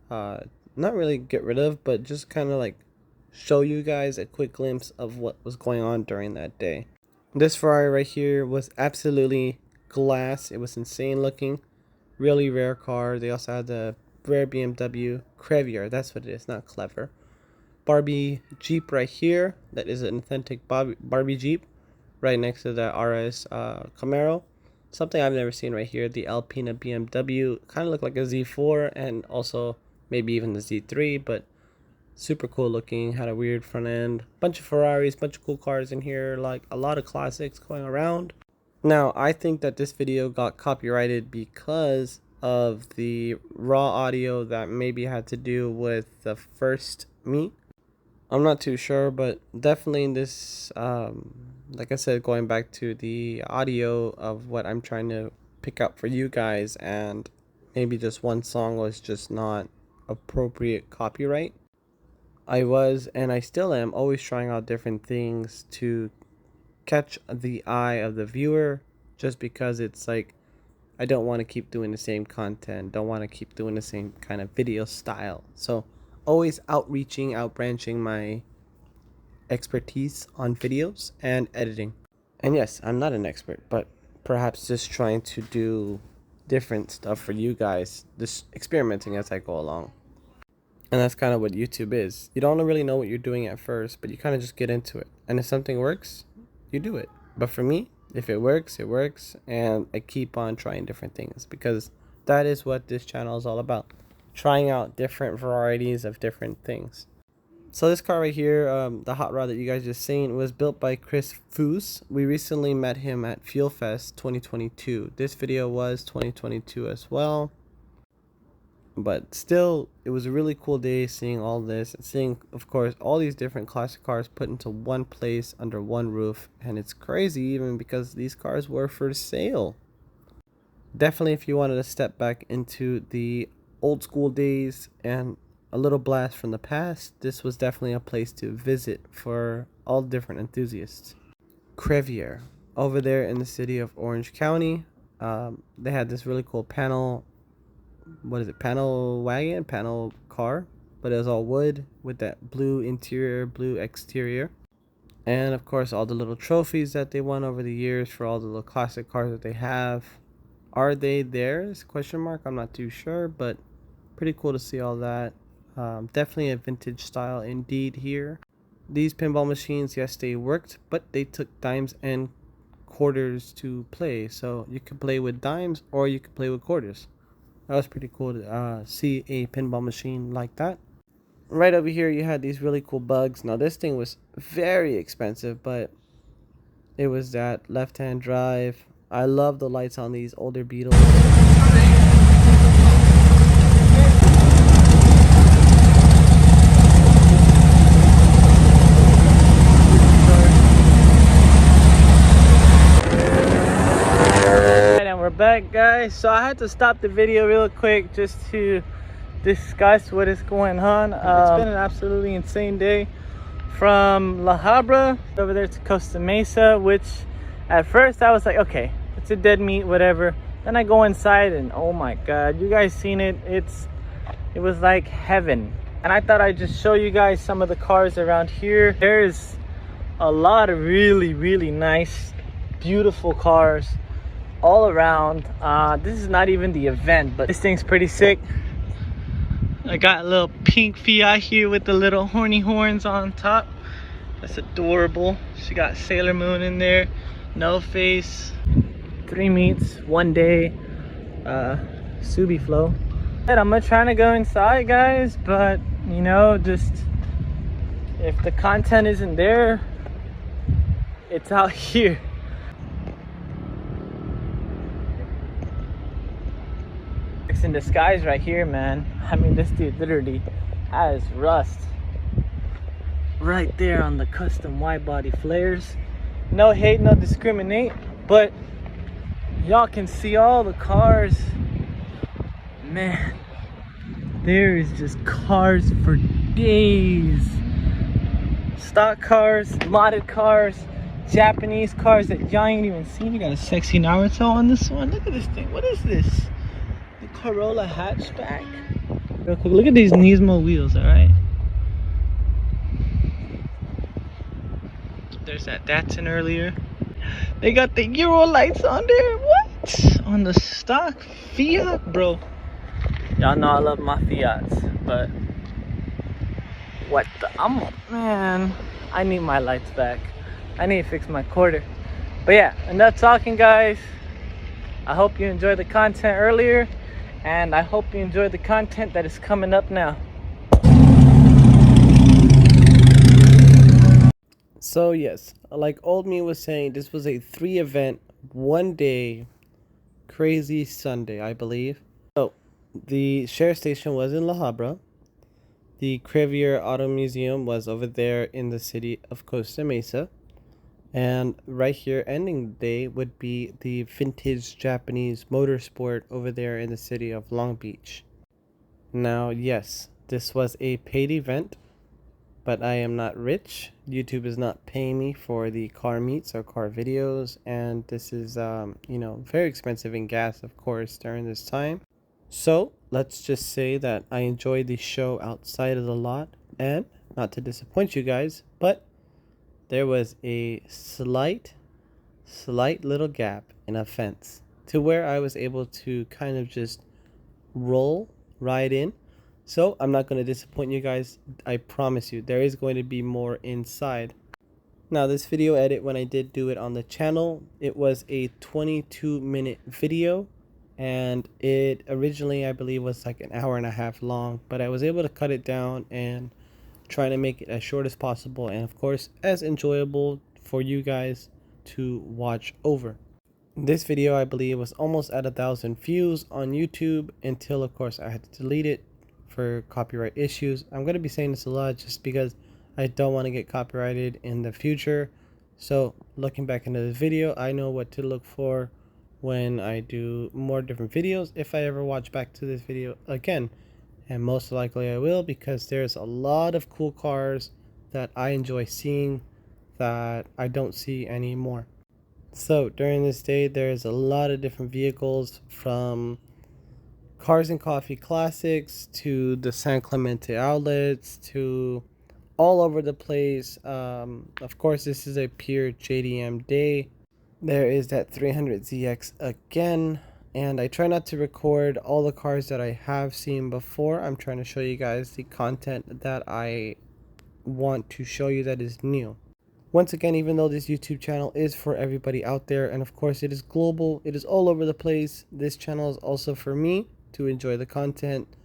not really get rid of, but just kind of like show you guys a quick glimpse of what was going on during that day. This Ferrari right here was absolutely glass. It was insane looking, really rare car. They also had the rare BMW Crevier, that's what it is, not clever. Barbie Jeep right here, that is an authentic Barbie Jeep, right next to the RS Camaro. Something I've never seen right here, the Alpina BMW, kind of looked like a Z4 and also maybe even the Z3, but super cool looking, had a weird front end. Bunch of Ferraris, bunch of cool cars in here, like a lot of classics going around. Now, I think that this video got copyrighted because of the raw audio that maybe had to do with the first meet. I'm not too sure, but definitely in this, like I said, going back to the audio of what I'm trying to pick up for you guys, and maybe just one song was just not appropriate copyright. I was, and I still am, always trying out different things to catch the eye of the viewer, just because it's like, I don't want to keep doing the same content, don't want to keep doing the same kind of video style. So always outreaching, outbranching my expertise on videos and editing. And yes, I'm not an expert, but perhaps just trying to do different stuff for you guys, just experimenting as I go along. And that's kind of what YouTube is. You don't really know what you're doing at first, but you kind of just get into it. And if something works, you do it. But for me, if it works, it works. And I keep on trying different things, because that is what this channel is all about. Trying out different varieties of different things. So this car right here, the hot rod that you guys just seen, was built by Chris Foose. We recently met him at Fuel Fest 2022. This video was 2022 as well. But still, it was a really cool day seeing all this, and seeing, of course, all these different classic cars put into one place under one roof. And it's crazy even because these cars were for sale. Definitely, if you wanted to step back into the old school days and a little blast from the past, this was definitely a place to visit for all different enthusiasts. Crevier, over there in the city of Orange County, they had this really cool panel, panel wagon, panel car, but it was all wood with that blue interior, blue exterior. And of course, all the little trophies that they won over the years for all the little classic cars that they have. Are they theirs? Question mark. I'm not too sure, but pretty cool to see all that. Definitely a vintage style indeed here. These pinball machines, yes, they worked, but they took dimes and quarters to play. So you could play with dimes or you could play with quarters. That was pretty cool to see a pinball machine like that. Right over here, you had these really cool bugs. Now, this thing was very expensive, but it was that left-hand drive. I love the lights on these older Beetles.
Back, guys. So I had to stop the video real quick just to discuss what is going on. It's been an absolutely insane day from La Habra over there to Costa Mesa, which at first I was like, okay, it's a dead meat, whatever. Then I go inside and oh my god, you guys seen it? It was like heaven. And I thought I'd just show you guys some of the cars around here. There's a lot of really nice, beautiful cars all around. This is not even the event, but this thing's pretty sick. I got a little pink Fiat here with the little horny horns on top. That's adorable. She got Sailor Moon in there. No face. 3 meets, 1 day. Subi flow. I'm not trying to go inside, guys, but you know, just if the content isn't there, it's out here. It's in disguise right here, man. I mean, this dude literally has rust right there on the custom wide body flares. No hate, no discriminate, but y'all can see all the cars. Man, there is just cars for days. Stock cars, modded cars, Japanese cars that y'all ain't even seen. We got a sexy Naruto on this one. Look at this thing. What is this? The Corolla hatchback. Real quick, look at these Nismo wheels, alright? There's that Datsun earlier. They got the Euro lights on there. What? On the stock Fiat, bro. Y'all know I love my Fiats, but what the, man, I need my lights back. I need to fix my quarter. But yeah, enough talking, guys. I hope you enjoyed the content earlier, and I hope you enjoyed the content that is coming up now.
So yes, like old me was saying, this was a 3 event, 1 day, crazy Sunday, I believe. So the share station was in La Habra. The Crevier Auto Museum was over there in the city of Costa Mesa. And right here, ending the day, would be the Vintage Japanese Motorsport over there in the city of Long Beach. Now, yes, this was a paid event, but I am not rich. YouTube is not paying me for the car meets or car videos, and this is, you know, very expensive in gas, of course, during this time. So let's just say that I enjoyed the show outside of the lot, and not to disappoint you guys, but there was a slight little gap in a fence to where I was able to kind of just roll right in. So I'm not going to disappoint you guys. I promise you there is going to be more inside. Now this video edit, when I did do it on the channel, it was a 22-minute video. And it originally, I believe, was like an hour and a half long, but I was able to cut it down and try to make it as short as possible, and of course as enjoyable for you guys to watch over. This video, I believe, was almost at 1,000 views on YouTube until, of course, I had to delete it for copyright issues. I'm going to be saying this a lot just because I don't want to get copyrighted in the future. So looking back into the video, I know what to look for when I do more different videos, if I ever watch back to this video again. And most likely I will, because there's a lot of cool cars that I enjoy seeing that I don't see anymore. So during this day, there's a lot of different vehicles, from Cars and Coffee Classics to the San Clemente outlets to all over the place. Of course, this is a pure JDM day. There is that 300ZX again, and I try not to record all the cars that I have seen before. I'm trying to show you guys the content that I want to show you that is new. Once again, even though this YouTube channel is for everybody out there, and of course it is global, it is all over the place, this channel is also for me to enjoy the content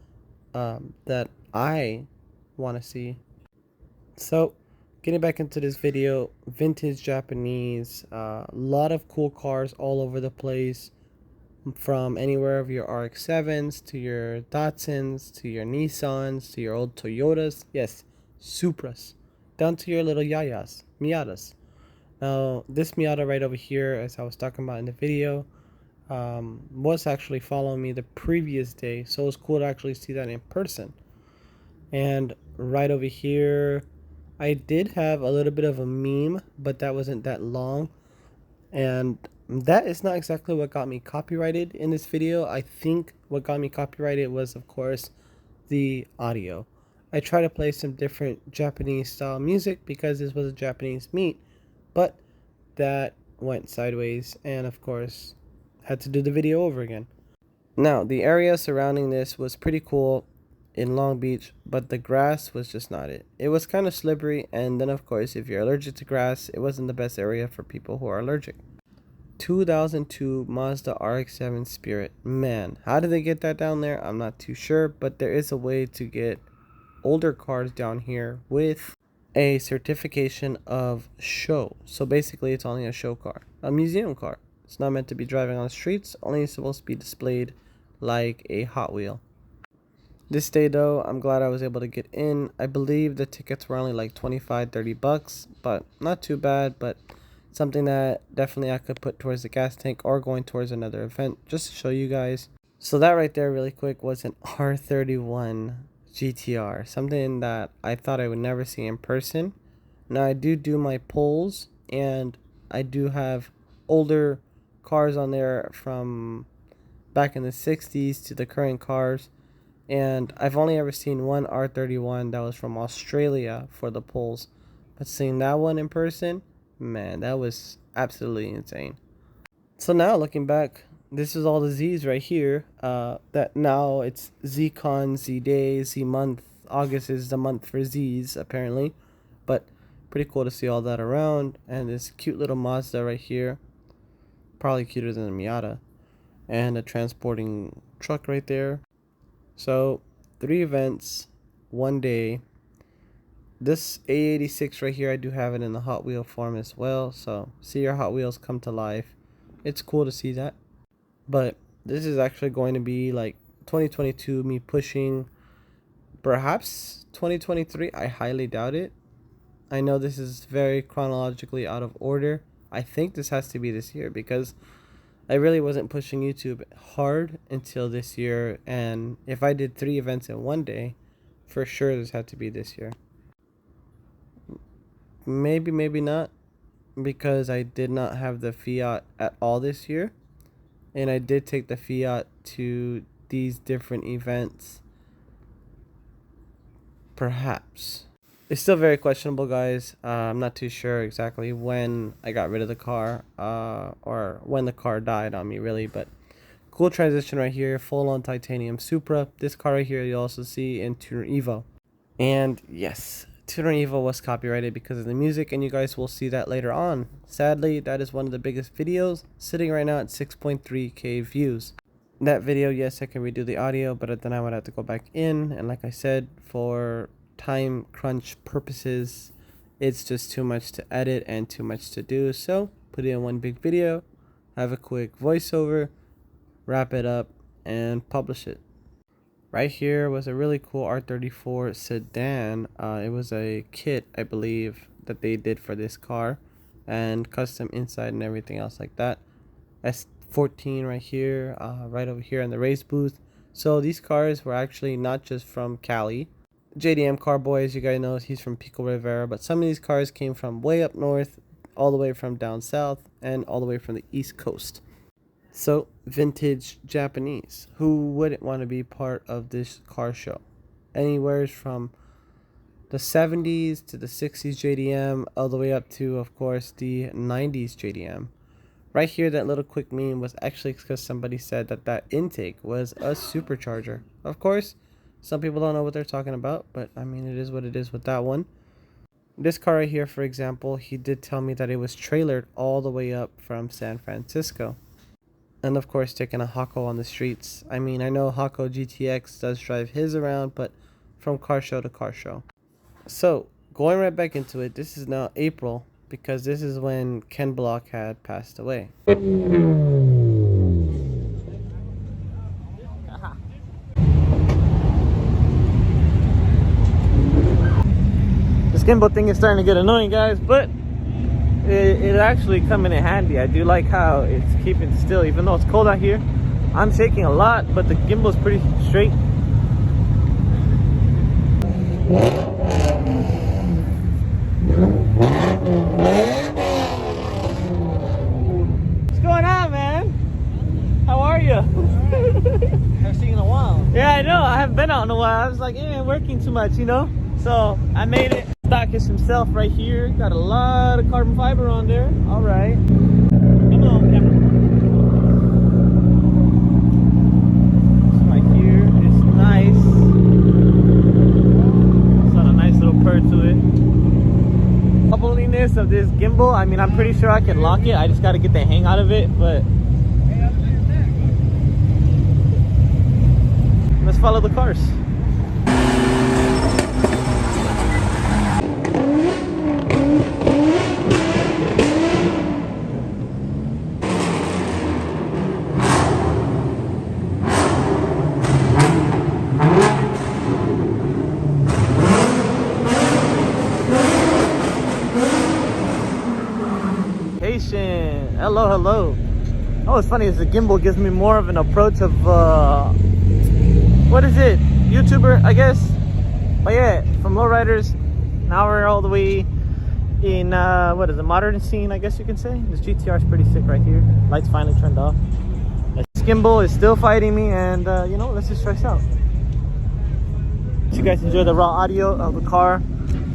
that I want to see. So getting back into this video, vintage Japanese, a lot of cool cars all over the place, from anywhere of your RX-7s to your Datsuns to your Nissans to your old Toyotas, yes, Supras, down to your little Yayas, Miatas. Now this Miata right over here, as I was talking about in the video, was actually following me the previous day, so it was cool to actually see that in person. And right over here, I did have a little bit of a meme, but that wasn't that long, and that is not exactly what got me copyrighted in this video. I think what got me copyrighted was, of course, the audio. I tried to play some different Japanese style music because this was a Japanese meet, but that went sideways, and of course had to do the video over again. Now the area surrounding this was pretty cool. in Long Beach, but the grass was just not it. It was kind of slippery, and then of course if you're allergic to grass, it wasn't the best area for people who are allergic. 2002 Mazda RX-7 Spirit. Man, how did they get that down there? I'm not too sure, but there is a way to get older cars down here with a certification of show. So basically it's only a show car, a museum car. It's not meant to be driving on the streets, only supposed to be displayed like a Hot Wheel. This day though, I'm glad I was able to get in. I believe the tickets were only like 25-30 bucks, but not too bad, but something that definitely I could put towards the gas tank or going towards another event just to show you guys. So that right there really quick was an R31 GTR, something that I thought I would never see in person. Now I do my polls, and I do have older cars on there from back in the 60s to the current cars, and I've only ever seen one R31 that was from Australia for the polls, but seeing that one in person, man, that was absolutely insane. So now looking back, this is all the Z's right here. That now it's ZCon, Z Day, Z Month. August is the month for Z's apparently, but pretty cool to see all that around. And this cute little Mazda right here, probably cuter than the Miata, and a transporting truck right there. So 3 events, 1 day. This A86 right here, I do have it in the Hot Wheel form as well. So see your Hot Wheels come to life. It's cool to see that. But this is actually going to be like 2022, me pushing perhaps 2023. I highly doubt it. I know this is very chronologically out of order. I think this has to be this year because I really wasn't pushing YouTube hard until this year. And if I did 3 events in 1 day, for sure this had to be this year. Maybe not, because I did not have the Fiat at all this year, and I did take the Fiat to these different events. Perhaps it's still very questionable, guys. I'm not too sure exactly when I got rid of the car, or when the car died on me really, but cool transition right here. Full on titanium Supra. This car right here you also see in Tuner Evo, and yes, Tuner Evo was copyrighted because of the music, and you guys will see that later on. Sadly, that is one of the biggest videos, sitting right now at 6.3k views. That video, yes, I can redo the audio, but then I would have to go back in, and like I said, for time crunch purposes, it's just too much to edit and too much to do. So put it in one big video, have a quick voiceover, wrap it up, and publish it. Right here was a really cool R34 sedan. It was a kit, I believe, that they did for this car, and custom inside and everything else like that. S14 right here, right over here in the race booth. So these cars were actually not just from Cali. JDM Carboy, as you guys know, he's from Pico Rivera, but some of these cars came from way up north, all the way from down south, and all the way from the East Coast. So, vintage Japanese. Who wouldn't want to be part of this car show? Anywhere from the 70s to the 60s JDM, all the way up to, of course, the 90s JDM. Right here, that little quick meme was actually because somebody said that intake was a supercharger. Of course, some people don't know what they're talking about, but I mean, it is what it is with that one. This car right here, for example, he did tell me that it was trailered all the way up from San Francisco. And of course, taking a Hako on the streets. I mean, I know Hako GTX does drive his around, but from car show to car show. So, going right back into it, this is now April, because this is when Ken Block had passed away.
This gimbal thing is starting to get annoying, guys, but it actually come in handy. I do like how it's keeping still, even though it's cold out here. I'm shaking a lot, but the gimbal's pretty straight. What's going on, man? How are you?
Haven't seen you in a while.
Yeah, I know. I haven't been out in a while. I was like, working too much, you know? So I made it. Stockist himself right here. Got a lot of carbon fiber on there. All right. Come on, camera. This right here is nice.
gimbal. I mean, I'm pretty sure I can lock it. I just got to get the hang out of it, but let's follow the cars. Hello, hello. Oh, it's funny is the gimbal gives me more of an approach of what is it, YouTuber, I guess. But yeah, from lowriders, now we're all the way in what is the modern scene, I guess you can say. This GTR is pretty sick right here. Lights finally turned off. This gimbal is still fighting me, and you know, let's just try this out. Hope you guys enjoy the raw audio of the car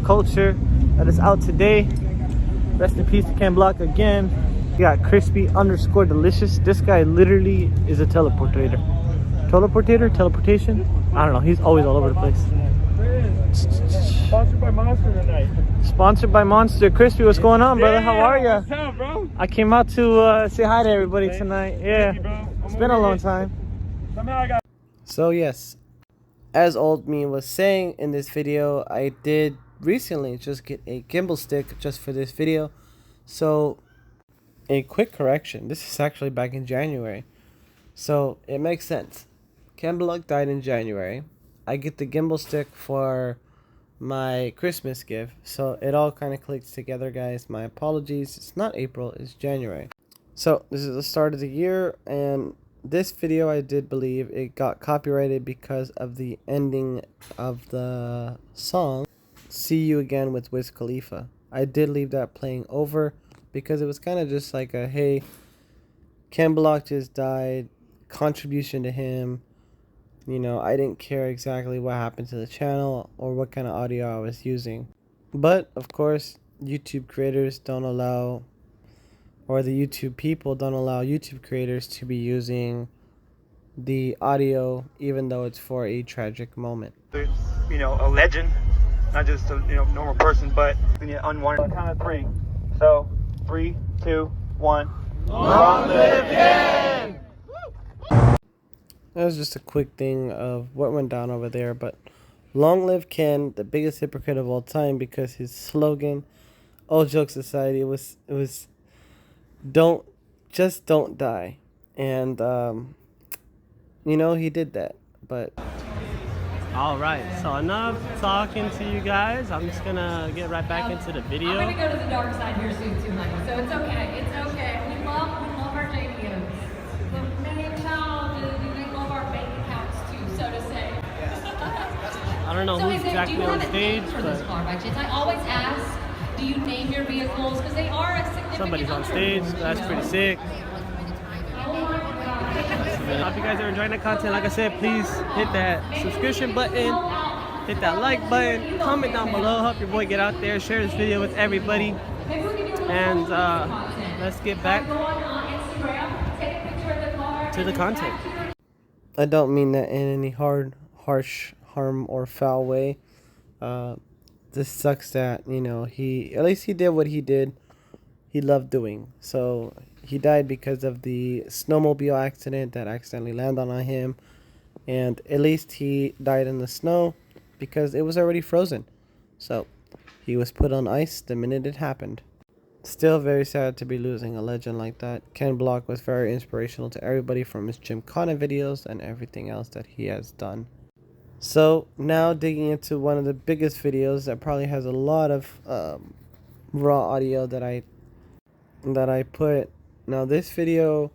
culture that is out today. Rest in peace to Ken Block again. We got crispy_delicious. This guy literally is a teleportator. Teleportation? I don't know. He's always all over the place.
Sponsored by Monster tonight.
Sponsored by Monster. Crispy, what's going on, brother? How are ya?
What's up, bro?
I came out to say hi to everybody tonight. Yeah.
You, bro.
It's been a long time.
Somehow I got.
So yes, as old me was saying in this video, I did recently just get a gimbal stick just for this video. So a quick correction, this is actually back in January, so it makes sense. Ken Block died in January. I get the gimbal stick for my Christmas gift, so it all kind of clicks together, guys. My apologies, it's not April, it's January. So this is the start of the year, and this video, I did believe it got copyrighted because of the ending of the song See You Again with Wiz Khalifa. I did leave that playing over because it was kind of just like a, hey, Ken Block just died, contribution to him. You know, I didn't care exactly what happened to the channel or what kind of audio I was using. But, of course, YouTube creators don't allow, or the YouTube people don't allow YouTube creators to be using the audio even though it's for a tragic moment.
You know, a legend, not just a normal person, but unwanted. On count of three. So 3, 2, 1.
Long live Ken!
That was just a quick thing of what went down over there, but long live Ken, the biggest hypocrite of all time, because his slogan, all jokes aside, it was don't die. And you know, he did that, but
Alright, so enough talking to you guys. I'm just gonna get right back into the video.
I'm gonna go to the dark side here soon too, honey. So it's okay. It's okay. We love our JDMs. But many challenges, we love our bank accounts too, so to say.
I don't know
So
who's
do
exactly
you
on
have a name
stage,
for this
but
car by chance? I always ask, do you name your vehicles? Because they are a significant
somebody's on stage. That's pretty sick. I hope you guys are enjoying the content. Like I said, please hit that subscription button, hit that like button, comment down below, help your boy get out there, share this video with everybody, and let's get back to the content.
I don't mean that in any harsh, harm, or foul way. This sucks that, you know, at least he did what he did. He loved doing. So he died because of the snowmobile accident that accidentally landed on him. And at least he died in the snow because it was already frozen. So he was put on ice the minute it happened. Still very sad to be losing a legend like that. Ken Block was very inspirational to everybody from his Gymkhana videos and everything else that he has done. So now digging into one of the biggest videos that probably has a lot of raw audio that I put. Now this video,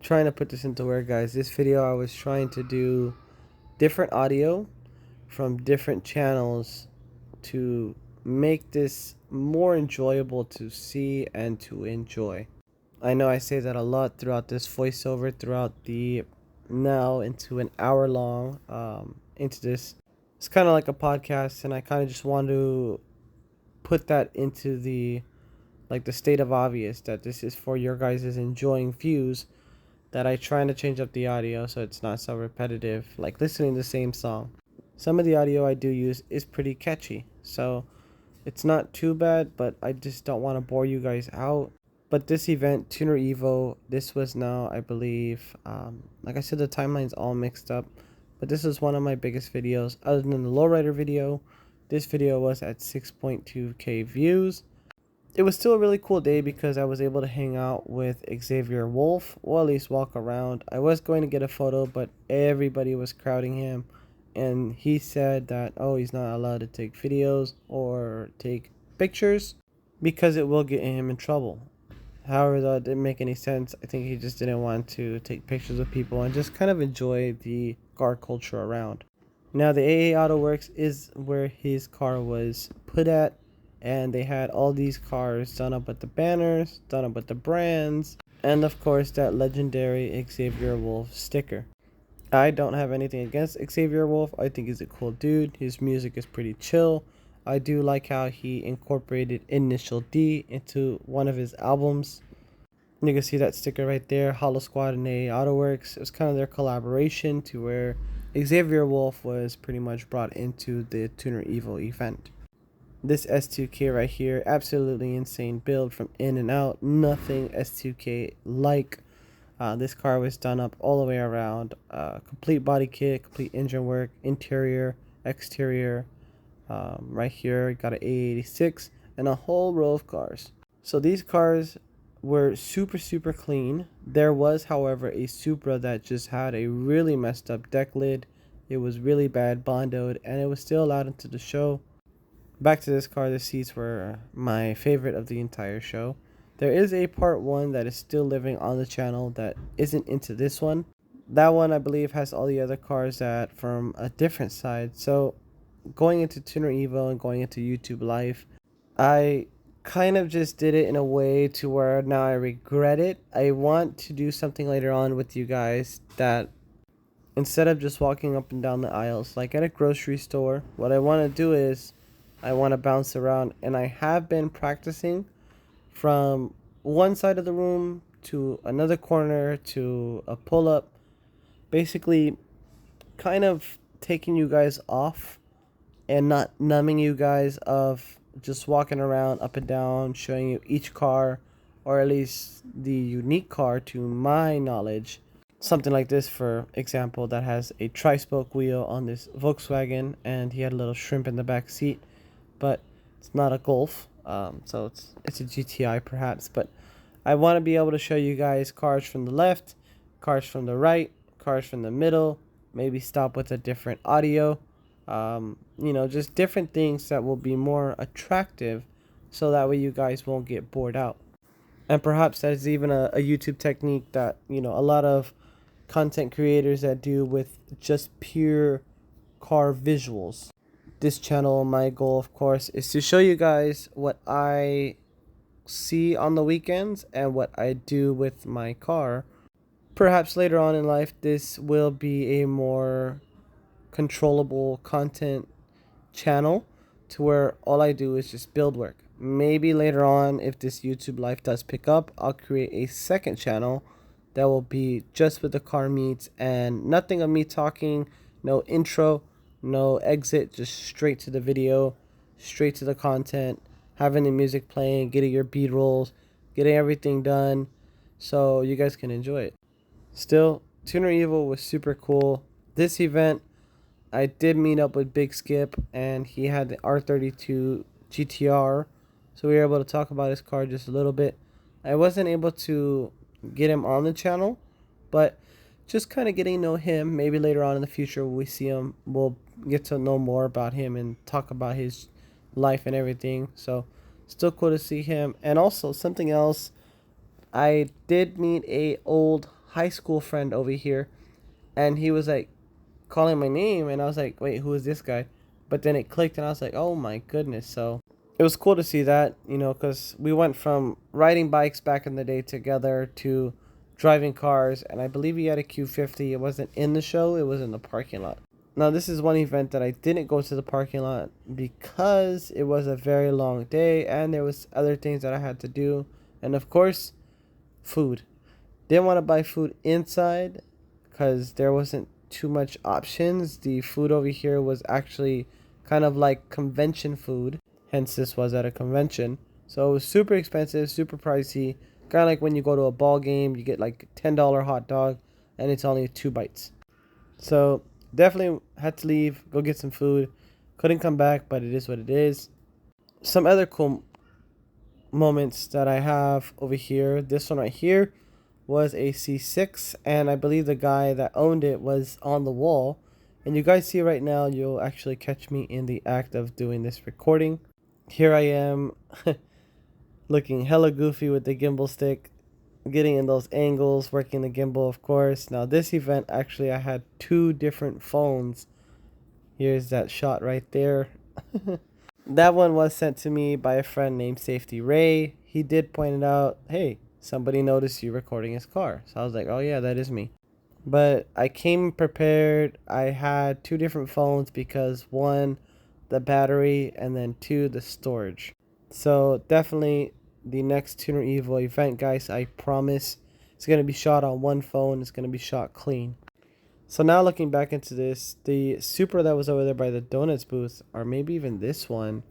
trying to put this into word, guys, this video I was trying to do different audio from different channels to make this more enjoyable to see and to enjoy. I know I say that a lot throughout this voiceover, throughout the now into an hour long into this. It's kind of like a podcast, and I kind of just want to put that into the state of obvious that this is for your guys' enjoying views, that I trying to change up the audio so it's not so repetitive, like listening to the same song. Some of the audio I do use is pretty catchy, so It's not too bad, but I just don't want to bore you guys out. But this event, Tuner Evo, this was now, I believe, like I said, the timeline's all mixed up. But this is one of my biggest videos. Other than the lowrider video, this video was at 6.2k views. It was still a really cool day because I was able to hang out with Xavier Wolf, or at least walk around. I was going to get a photo, but everybody was crowding him. And he said that, oh, he's not allowed to take videos or take pictures because it will get him in trouble. However, that didn't make any sense. I think he just didn't want to take pictures of people and just kind of enjoy the car culture around. Now, the AA Auto Works is where his car was put at, and they had all these cars done up with the banners, done up with the brands, and of course that legendary Xavier Wolf sticker. I don't have anything against Xavier Wolf. I think he's a cool dude. His music is pretty chill. I do like how he incorporated Initial D into one of his albums. You can see that sticker right there, Hollow Squad and AA Auto Works. It was kind of their collaboration to where Xavier Wolf was pretty much brought into the Tuner Evo event. This S2K right here, absolutely insane build from in and out. Nothing S2K like. This car was done up all the way around. Complete body kit, complete engine work, interior, exterior. Right here, got an A86 and a whole row of cars. So these cars were super clean. There was, however, a Supra that just had a really messed up deck lid. It was really bad bondoed, and it was still allowed into the show. Back to this car, the seats were my favorite of the entire show. There is a part 1 that is still living on the channel that isn't into this one. That one, I believe, has all the other cars that from a different side. So going into Tuner Evo and going into YouTube Live, I kind of just did it in a way to where now I regret it. I want to do something later on with you guys that instead of just walking up and down the aisles like at a grocery store, what I want to do is I want to bounce around, and I have been practicing from one side of the room to another corner to a pull-up, basically kind of taking you guys off and not numbing you guys of just walking around up and down, showing you each car, or at least the unique car to my knowledge. Something like this, for example, that has a tri-spoke wheel on this Volkswagen, and he had a little shrimp in the back seat, but it's not a Golf, so it's a GTI perhaps. But I want to be able to show you guys cars from the left, cars from the right, cars from the middle, maybe stop with a different audio, you know, just different things that will be more attractive, so that way you guys won't get bored out. And perhaps that's even a YouTube technique that, you know, a lot of content creators that do with just pure car visuals. This channel, my goal, of course, is to show you guys what I see on the weekends and what I do with my car. Perhaps later on in life, this will be a more controllable content channel to where all I do is just build work. Maybe later on, if this YouTube life does pick up, I'll create a second channel that will be just with the car meets and nothing of me talking, no intro, no exit, just straight to the video, straight to the content, having the music playing, getting your B-rolls, getting everything done so you guys can enjoy it. Still, Tuner Evo was super cool. This event, I did meet up with Big Skip, and he had the R32 GTR, so we were able to talk about his car just a little bit. I wasn't able to get him on the channel, but just kind of getting to know him. Maybe later on in the future when we see him, we'll get to know more about him and talk about his life and everything. So still cool to see him. And also something else, I did meet a old high school friend over here, and he was like calling my name, and I was like, wait, who is this guy? But then it clicked, and I was like, oh my goodness. So it was cool to see that, you know, because we went from riding bikes back in the day together to driving cars, and I believe he had a Q50. It wasn't in the show, it was in the parking lot. Now, this is one event that I didn't go to the parking lot because it was a very long day, and there was other things that I had to do, and of course, food. Didn't want to buy food inside because there wasn't too much options. The food over here was actually kind of like convention food. Hence, this was at a convention. So it was super expensive, super pricey. Kind of like when you go to a ball game, you get like $10 hot dog, and it's only 2 bites. So definitely had to leave, go get some food. Couldn't come back, but it is what it is. Some other cool moments that I have over here. This one right here was a C6, and I believe the guy that owned it was on the wall. And you guys see right now, you'll actually catch me in the act of doing this recording. Here I am looking hella goofy with the gimbal stick, getting in those angles, working the gimbal, of course. Now this event, actually, I had 2 different phones. Here's that shot right there. That one was sent to me by a friend named Safety Ray. He did point it out, hey, somebody noticed you recording his car. So I was like, oh yeah, that is me. But I came prepared. I had 2 different phones because 1, the battery, and then 2, the storage. So definitely the next Tuner Evo event, guys, I promise it's going to be shot on 1 phone. It's going to be shot clean. So now looking back into this, the Supra that was over there by the donuts booth, or maybe even this one,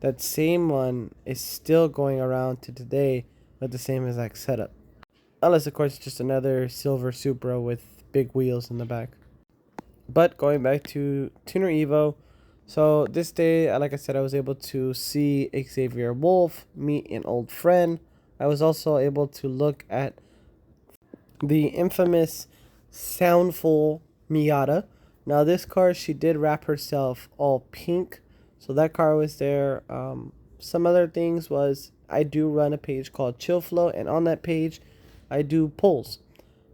that same one is still going around to today with the same exact setup. Unless, of course, it's just another silver Supra with big wheels in the back. But going back to Tuner Evo, so this day, like I said, I was able to see Xavier Wolf, meet an old friend. I was also able to look at the infamous Soundful Miata. Now this car, she did wrap herself all pink, so that car was there. Some other things was, I do run a page called Chill Flow, and on that page I do polls.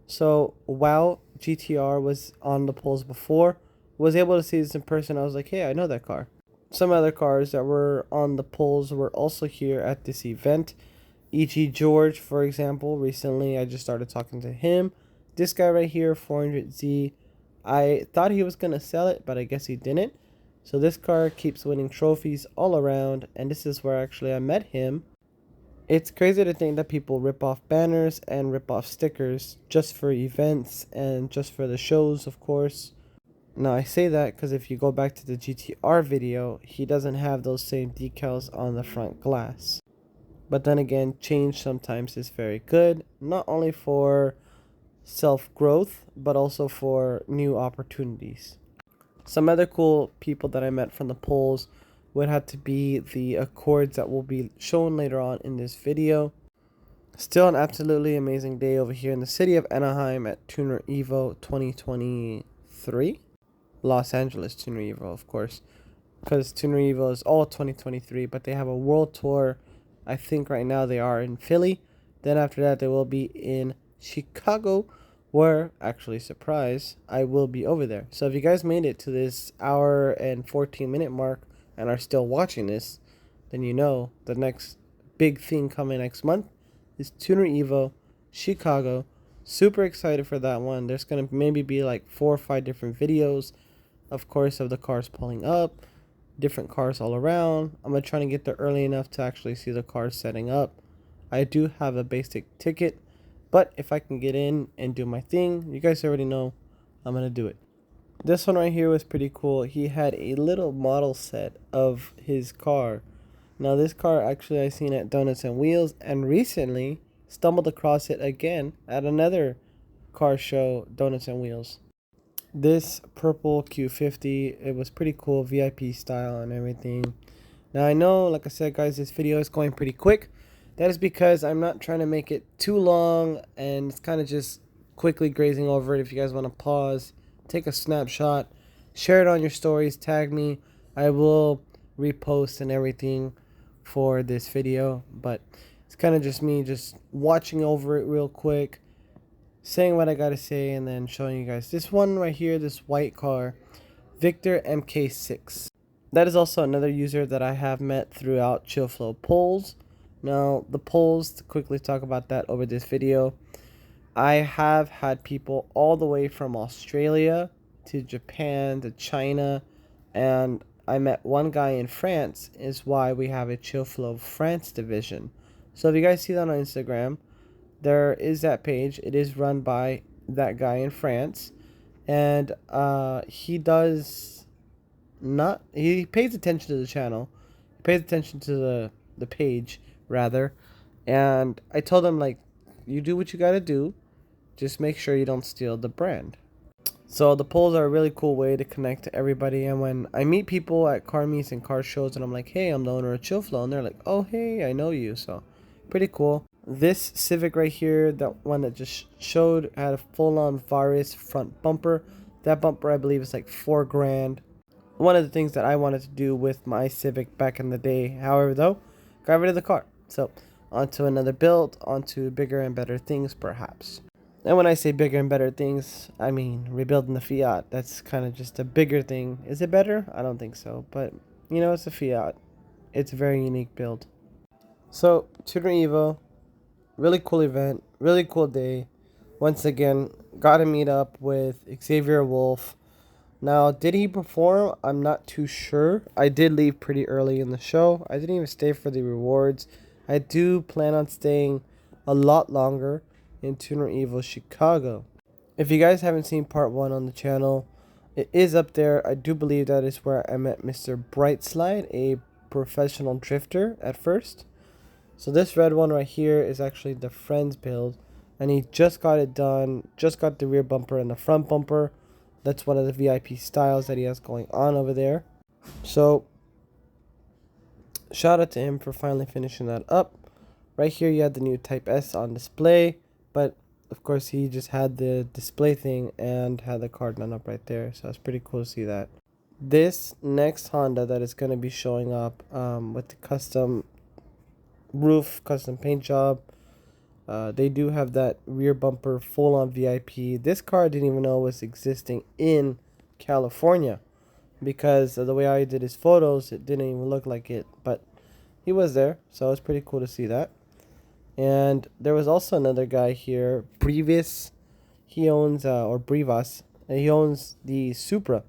So while GTR was on the polls before, was able to see this in person. I was like, hey, I know that car. Some other cars that were on the polls were also here at this event. E.G. George, for example, recently I just started talking to him. This guy right here, 400Z, I thought he was going to sell it, but I guess he didn't. So this car keeps winning trophies all around, and this is where actually I met him. It's crazy to think that people rip off banners and rip off stickers just for events and just for the shows, of course. Now I say that because if you go back to the GTR video, he doesn't have those same decals on the front glass. But then again, change sometimes is very good, not only for self-growth, but also for new opportunities. Some other cool people that I met from the polls would have to be the Accords that will be shown later on in this video. Still an absolutely amazing day over here in the city of Anaheim at Tuner Evo 2023. Los Angeles Tuner Evo, of course, because Tuner Evo is all 2023, but they have a world tour. I think right now they are in Philly. Then after that, they will be in Chicago, where, actually, surprise, I will be over there. So if you guys made it to this hour and 14-minute mark and are still watching this, then you know the next big thing coming next month is Tuner Evo, Chicago. Super excited for that one. There's going to maybe be like 4 or 5 different videos, of course, of the cars pulling up, different cars all around. I'm going to try to get there early enough to actually see the cars setting up. I do have a basic ticket, but if I can get in and do my thing, you guys already know I'm going to do it. This one right here was pretty cool. He had a little model set of his car. Now this car actually I seen at Donuts and Wheels, and recently stumbled across it again at another car show, Donuts and Wheels. This purple Q50, it was pretty cool, VIP style and everything. Now I know, like I said, guys, this video is going pretty quick. That is because I'm not trying to make it too long, and it's kind of just quickly grazing over it. If you guys want to pause, take a snapshot, share it on your stories, tag me. I will repost and everything for this video, but it's kind of just me just watching over it real quick, saying what I gotta say, and then showing you guys this one right here, this white car, Victor MK6. That is also another user that I have met throughout Chillflow polls. Now the polls, to quickly talk about that over this video, I have had people all the way from Australia to Japan to China, and I met one guy in France, is why we have a Chillflow France division. So if you guys see that on Instagram, there is that page. It is run by that guy in France, and he pays attention to the channel. He pays attention to the page rather, and I told him like, you do what you gotta do, just make sure you don't steal the brand. So the polls are a really cool way to connect to everybody. And when I meet people at car meets and car shows and I'm like, hey, I'm the owner of Chill Flow, and they're like, oh, hey, I know you. So pretty cool. This Civic right here, that one that just showed, had a full-on Virus front bumper. That bumper I believe is like $4,000. One of the things that I wanted to do with my Civic back in the day, however though, got rid of the car. So onto another build, onto bigger and better things perhaps. And when I say bigger and better things, I mean rebuilding the Fiat. That's kind of just a bigger thing. Is it better? I don't think so. But, you know, it's a Fiat. It's a very unique build. So, Tuner Evo, really cool event, really cool day. Once again, got to meet up with Xavier Wolf. Now, did he perform? I'm not too sure. I did leave pretty early in the show. I didn't even stay for the rewards. I do plan on staying a lot longer in Tuner Evo Chicago. If you guys haven't seen part 1 on the channel, it is up there. I do believe that is where I met Mr. Brightslide, a professional drifter at first. So this red one right here is actually the Friends build, and he just got it done, just got the rear bumper and the front bumper. That's one of the VIP styles that he has going on over there. So shout out to him for finally finishing that up. Right here you had the new Type S on display, but of course he just had the display thing and had the card done up right there. So it's pretty cool to see that. This next Honda that is going to be showing up with the custom roof, custom paint job. They do have that rear bumper full on VIP. This car I didn't even know was existing in California because of the way I did his photos, it didn't even look like it, but he was there, so it's pretty cool to see that. And there was also another guy here, Brevis. He owns, or Brivas, and he owns the Supra.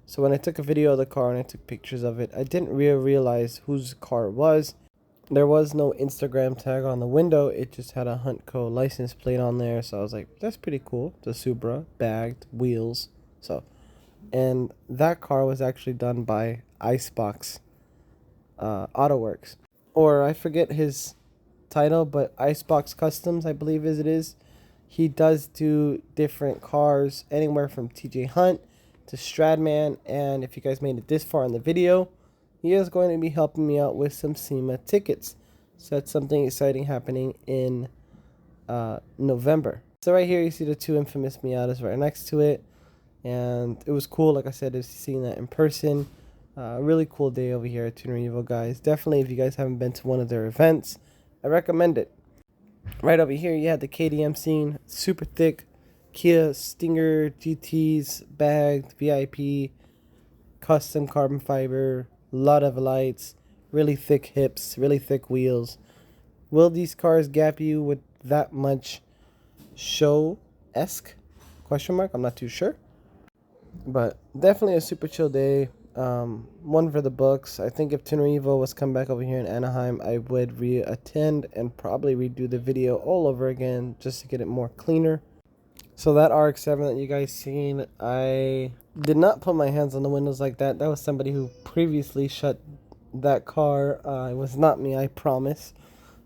So when I took a video of the car and I took pictures of it, I didn't realize whose car it was. There was no Instagram tag on the window. It just had a Huntco license plate on there. So I was like, that's pretty cool. The Supra, bagged, wheels. So, and that car was actually done by Icebox Autoworks. Or I forget his title, but Icebox Customs, I believe it is. He does do different cars, anywhere from TJ Hunt to Stradman. And if you guys made it this far in the video, he is going to be helping me out with some SEMA tickets. So that's something exciting happening in November. So right here you see the two infamous Miatas right next to it. And it was cool, like I said, seeing that in person. Really cool day over here at Tuner Evo, guys. Definitely, if you guys haven't been to one of their events, I recommend it. Right over here you had the KDM scene. Super thick Kia Stinger GTs, bagged, VIP, custom carbon fiber, lot of lights, really thick hips, really thick wheels. Will these cars gap you with that much show-esque? Question mark, I'm not too sure. But definitely a super chill day. One for the books. I think if Tuner Evo was come back over here in Anaheim, I would re-attend and probably redo the video all over again just to get it more cleaner. So that RX-7 that you guys seen, I did not put my hands on the windows like that. That was somebody who previously shut that car. It was not me, I promise.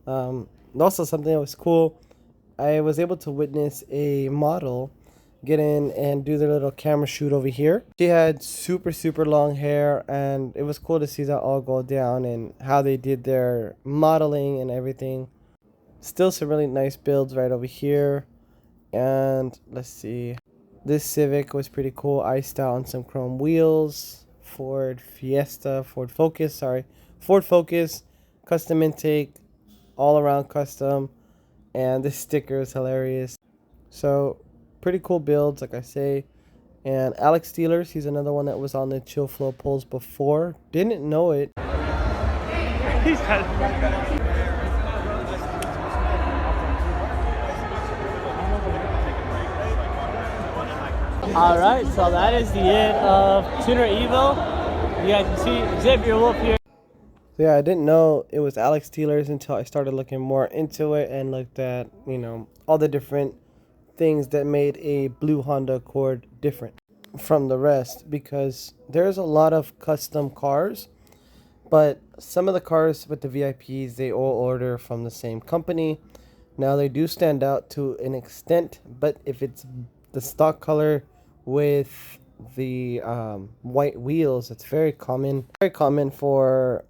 Also something that was cool, I was able to witness a model get in and do their little camera shoot over here. She had super long hair, and it was cool to see that all go down and how they did their modeling and everything. Still some really nice builds right over here. And let's see, this Civic was pretty cool, iced out on some chrome wheels. Ford Focus, custom intake, all around custom, and this sticker is hilarious. So pretty cool builds, like I say. And Alex Steelers, he's another one that was on the Chill Flow polls before. Didn't know it.
Alright, so that is the end of Tuner Evo. You guys can see Xavier Wolf here.
So yeah, I didn't know it was Alex Steelers until I started looking more into it and looked at, you know, all the different things that made a blue Honda Accord different from the rest, because there's a lot of custom cars But some of the cars with the VIPs, they all order from the same company. Now they do stand out to an extent, but if it's the stock color with the white wheels, it's very common. Very common for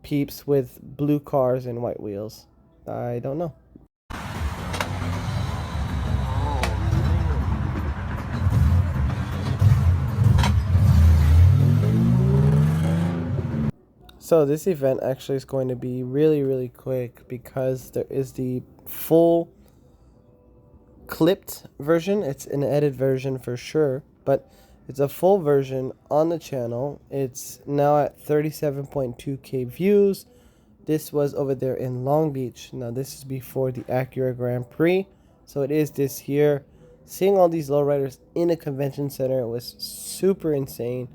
peeps with blue cars and white wheels. I don't know. So this event actually is going to be really quick because there is the full clipped version. It's an edited version for sure, but it's a full version on the channel. It's now at 37.2k views. This was over there in Long Beach. Now this is before the Acura Grand Prix, so it is this year. Seeing all these lowriders in a convention center was super insane.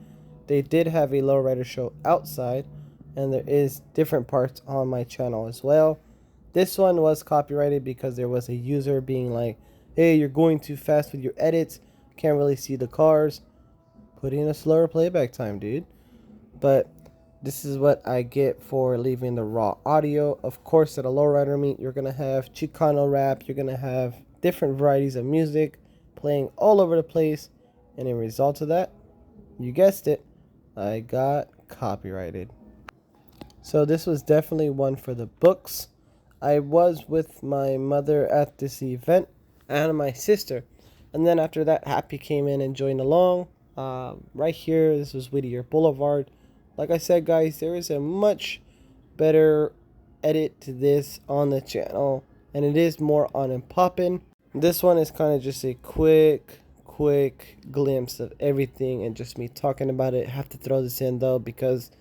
They did have a lowrider show outside, and there is different parts on my channel as well. This one was copyrighted because there was a user being like, hey, you're going too fast with your edits, can't really see the cars. Put in a slower playback time, dude. But this is what I get for leaving the raw audio. Of course, at a lowrider meet, you're gonna have Chicano rap, you're gonna have different varieties of music playing all over the place, and in result of that, you guessed it, I got copyrighted. So this was definitely one for the books. I was with my mother at this event and my sister, and then after that, Happy came in and joined along. Right here, this was Whittier Boulevard. Like I said, guys, there is a much better edit to this on the channel, and it is more on and poppin'. This one is kind of just a quick glimpse of everything and just me talking about it. Have to throw this in though because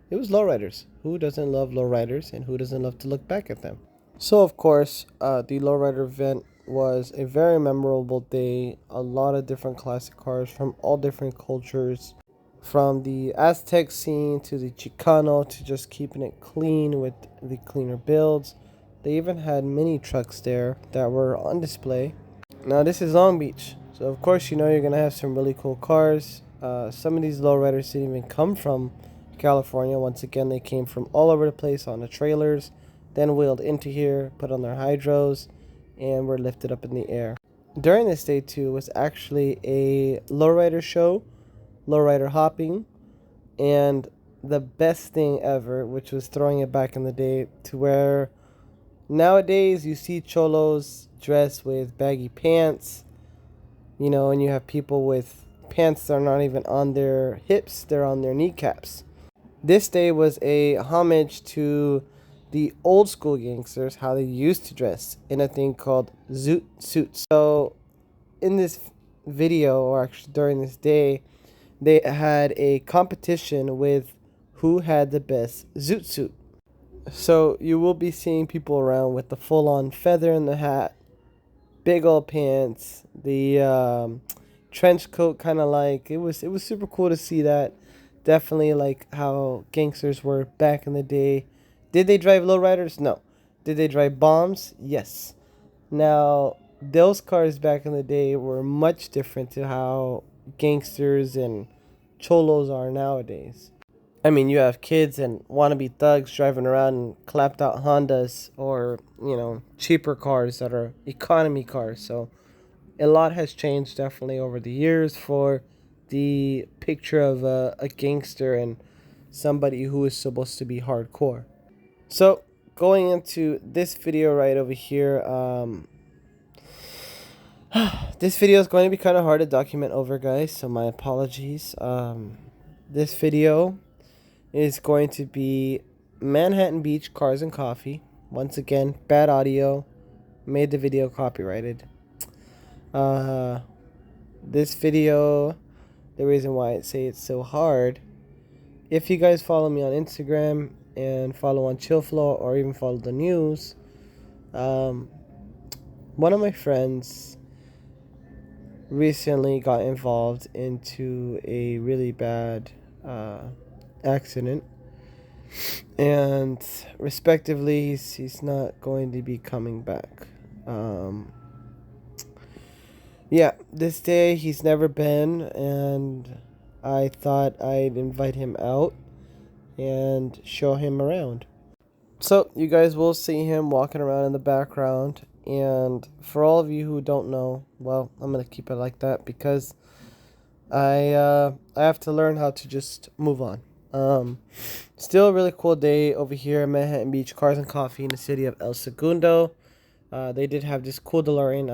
it was lowriders. Who doesn't love lowriders, and who doesn't love to look back at them? So of course, the lowrider event was a very memorable day. A lot of different classic cars from all different cultures, from the Aztec scene to the Chicano to just keeping it clean with the cleaner builds. They even had mini trucks there that were on display. Now this is Long Beach, so of course you know you're gonna have some really cool cars. Some of these lowriders didn't even come from California. Once again, they came from all over the place on the trailers, then wheeled into here, put on their hydros, and were lifted up in the air. During this day too was actually a lowrider show, lowrider hopping, and the best thing ever, which was throwing it back in the day to where nowadays you see cholos dressed with baggy pants, you know, and you have people with pants that are not even on their hips, they're on their kneecaps. This day was a homage to the old school gangsters, how they used to dress in a thing called zoot suits. So in this video, or actually during this day, they had a competition with who had the best zoot suit. So you will be seeing people around with the full-on feather in the hat, big old pants, the trench coat, kind of like it was super cool to see that. Definitely like how gangsters were back in the day. Did they drive lowriders? No. Did they drive bombs? Yes. Now those cars back in the day were much different to how gangsters and cholos are nowadays. I mean, you have kids and wannabe thugs driving around in clapped out Hondas, or, you know, cheaper cars that are economy cars. So a lot has changed definitely over the years for the picture of a gangster and somebody who is supposed to be hardcore. So going into this video right over here, this video is going to be kind of hard to document over, guys, so my apologies. This video is going to be Manhattan Beach Cars and Coffee. Once again, bad audio, made the video copyrighted. This video, the reason why I say it's so hard, if you guys follow me on Instagram and follow on Chillflow or even follow the news, one of my friends recently got involved into a really bad accident, and respectively he's not going to be coming back. Yeah, this day he's never been, and I thought I'd invite him out and show him around. So you guys will see him walking around in the background. And for all of you who don't know, well, I'm gonna keep it like that because I have to learn how to just move on. Still a really cool day over here at Manhattan Beach Cars and Coffee in the city of El Segundo. They did have this cool DeLorean.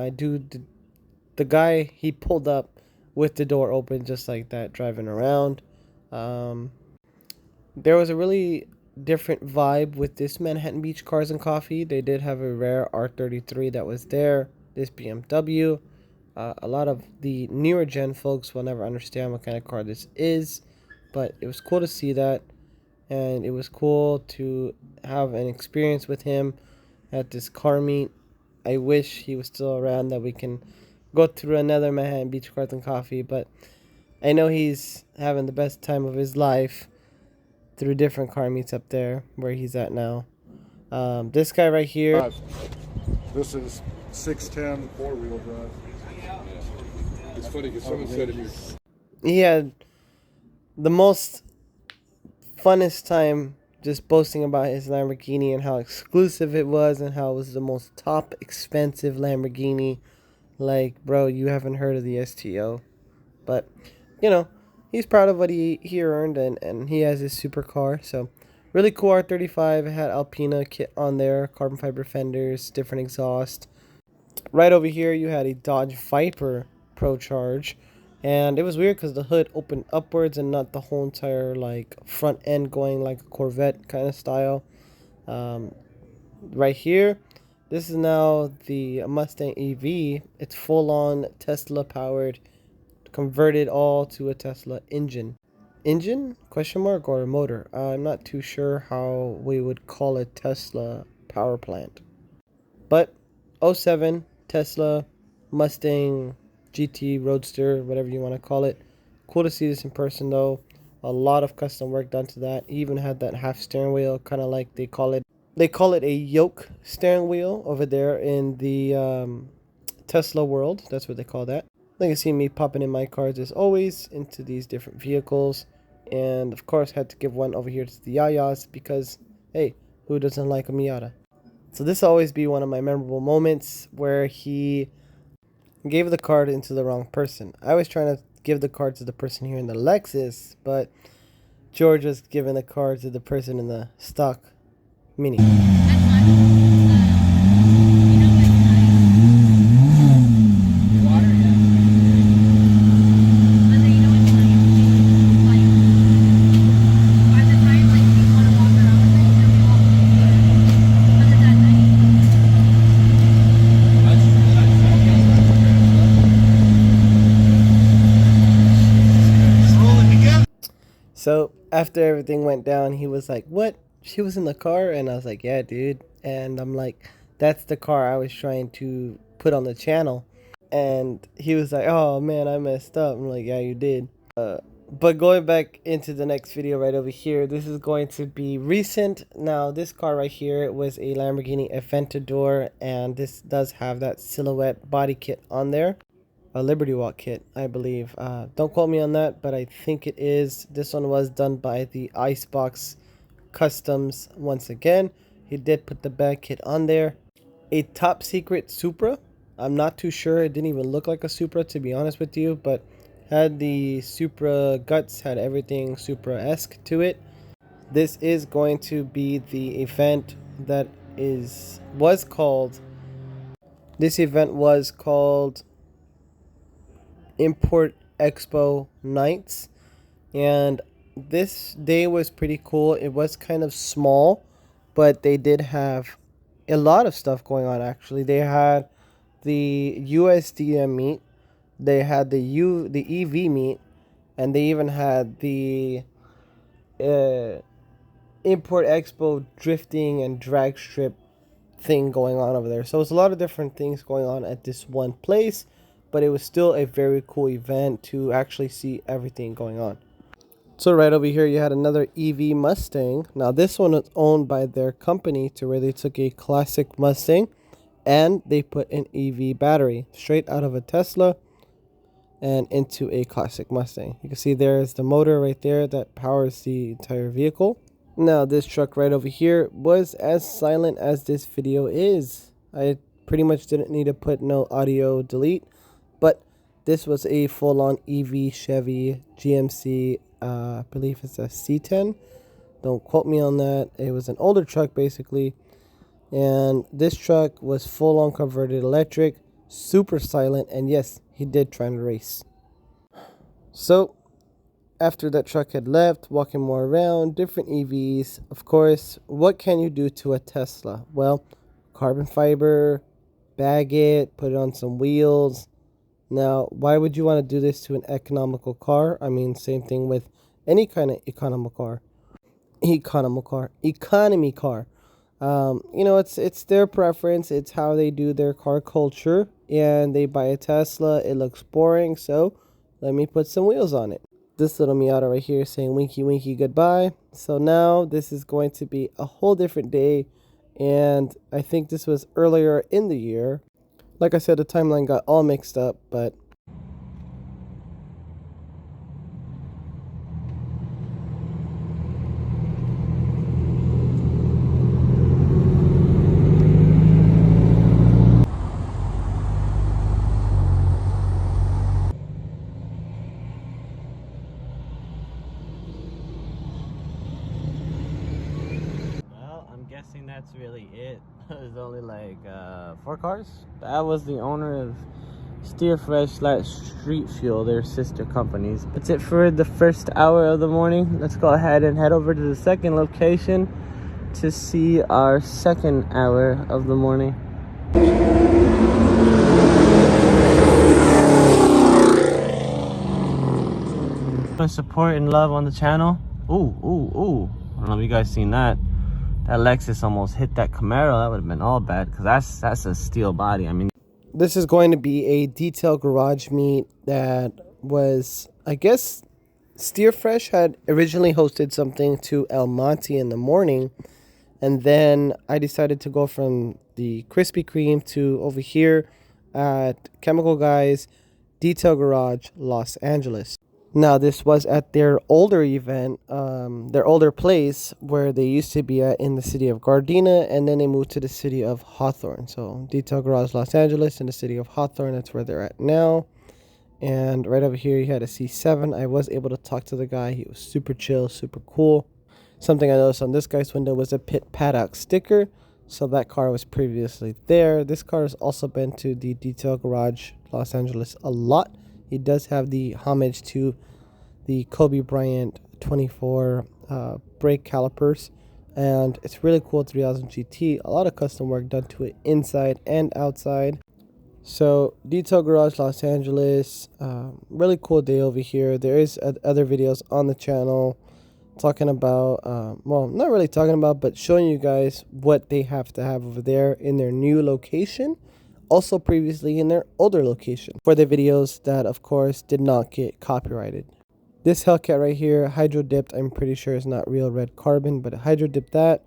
The guy, he pulled up with the door open just like that, driving around. There was a really different vibe with this Manhattan Beach Cars and Coffee. They did have a rare R33 that was there. This BMW. A lot of the newer gen folks will never understand what kind of car this is, but it was cool to see that, and it was cool to have an experience with him at this car meet. I wish he was still around that we can go through another Manhattan Beach Cars and Coffee, but I know he's having the best time of his life through different car meets up there where he's at now. This guy right here.
This is 610 four-wheel drive.
It's funny because someone said if you
He had the most funnest time just boasting about his Lamborghini and how exclusive it was and how it was the most top expensive Lamborghini. Like, bro, you haven't heard of the STO. But, you know, he's proud of what he earned, and he has his supercar. So, really cool R35. It had Alpina kit on there, carbon fiber fenders, different exhaust. Right over here, you had a Dodge Viper Pro Charge. And it was weird because the hood opened upwards and not the whole entire like front end going like a Corvette kind of style. Right here, this is now the Mustang EV. It's full on Tesla powered, converted all to a Tesla engine. Engine? Question mark or motor? I'm not too sure how we would call a Tesla power plant. But 07 Tesla Mustang GT Roadster, whatever you want to call it. Cool to see this in person though. A lot of custom work done to that. Even had that half steering wheel, kind of like they call it a yoke steering wheel over there in the Tesla world. That's what they call that. You can see me popping in my cars as always into these different vehicles. And of course had to give one over here to the Yayas because, hey, who doesn't like a Miata? So this will always be one of my memorable moments where he gave the card into the wrong person. I was trying to give the card to the person here in the Lexus, but George was giving the card to the person in the stock Mini. So after everything went down, he was like, "What? She was in the car?" And I was like, "Yeah, dude." And I'm like, "That's the car I was trying to put on the channel." And he was like, "Oh man, I messed up." I'm like, "Yeah, you did." But going back into the next video right over here, this is going to be recent. Now, this car right here was a Lamborghini Aventador, and this does have that silhouette body kit on there. A Liberty Walk kit, I believe. Don't quote me on that, but I think it is. This one was done by the Icebox Customs once again. He did put the bag kit on there. A top secret Supra. I'm not too sure. It didn't even look like a Supra, to be honest with you, but had the Supra guts, had everything Supra-esque to it. This is going to be the event that was called Import Expo Nights, and this day was pretty cool. It was kind of small, but they did have a lot of stuff going on. Actually, they had the USDM meet, they had the EV meet, and they even had the Import Expo drifting and drag strip thing going on over there. So it's a lot of different things going on at this one place, but it was still a very cool event to actually see everything going on. So right over here, you had another EV Mustang. Now this one was owned by their company to where they took a classic Mustang and they put an EV battery straight out of a Tesla and into a classic Mustang. You can see there's the motor right there that powers the entire vehicle. Now this truck right over here was as silent as this video is. I pretty much didn't need to put no audio delete, but this was a full-on EV Chevy GMC, I believe it's a C10. Don't quote me on that. It was an older truck basically, and this truck was full-on converted electric, super silent, and yes, he did try to race. So after that truck had left, walking more around, different EVs, of course, what can you do to a Tesla? Well, carbon fiber, bag it, put it on some wheels. Now, why would you want to do this to an economical car? I mean, same thing with any kind of economy car. You know, it's their preference. It's how they do their car culture. And they buy a Tesla. It looks boring, so let me put some wheels on it. This little Miata right here saying winky winky goodbye. So now this is going to be a whole different day, and I think this was earlier in the year. Like I said, the timeline got all mixed up, but
guessing that's really it. There's only like 4 cars. That was the owner of Steer Fresh / Street Fuel, their sister companies. That's it for the first hour of the morning. Let's go ahead and head over to the second location to see our second hour of the morning. Support and love on the channel. Ooh. I don't know if you guys seen that. That Lexus almost hit that Camaro. That would have been all bad, because that's a steel body. I mean,
this is going to be a detail garage meet that was, I guess, Steer Fresh had originally hosted something to El Monte in the morning, and then I decided to go from the Krispy Kreme to over here at Chemical Guys Detail Garage Los Angeles. Now, this was at their older event, their older place where they used to be at in the city of Gardena, and then they moved to the city of Hawthorne. So, Detail Garage Los Angeles in the city of Hawthorne, that's where they're at now. And right over here, you had a C7. I was able to talk to the guy. He was super chill, super cool. Something I noticed on this guy's window was a pit paddock sticker. So, that car was previously there. This car has also been to the Detail Garage Los Angeles a lot. He does have the homage to the Kobe Bryant 24 brake calipers, and it's really cool. 3000 GT, a lot of custom work done to it inside and outside. So Detail Garage Los Angeles, really cool day over here. There is other videos on the channel talking about, well, not really talking about, but showing you guys what they have to have over there in their new location. Also previously in their older location for the videos that, of course, did not get copyrighted. This Hellcat right here, hydro dipped. I'm pretty sure it's not real red carbon, but hydro dipped that.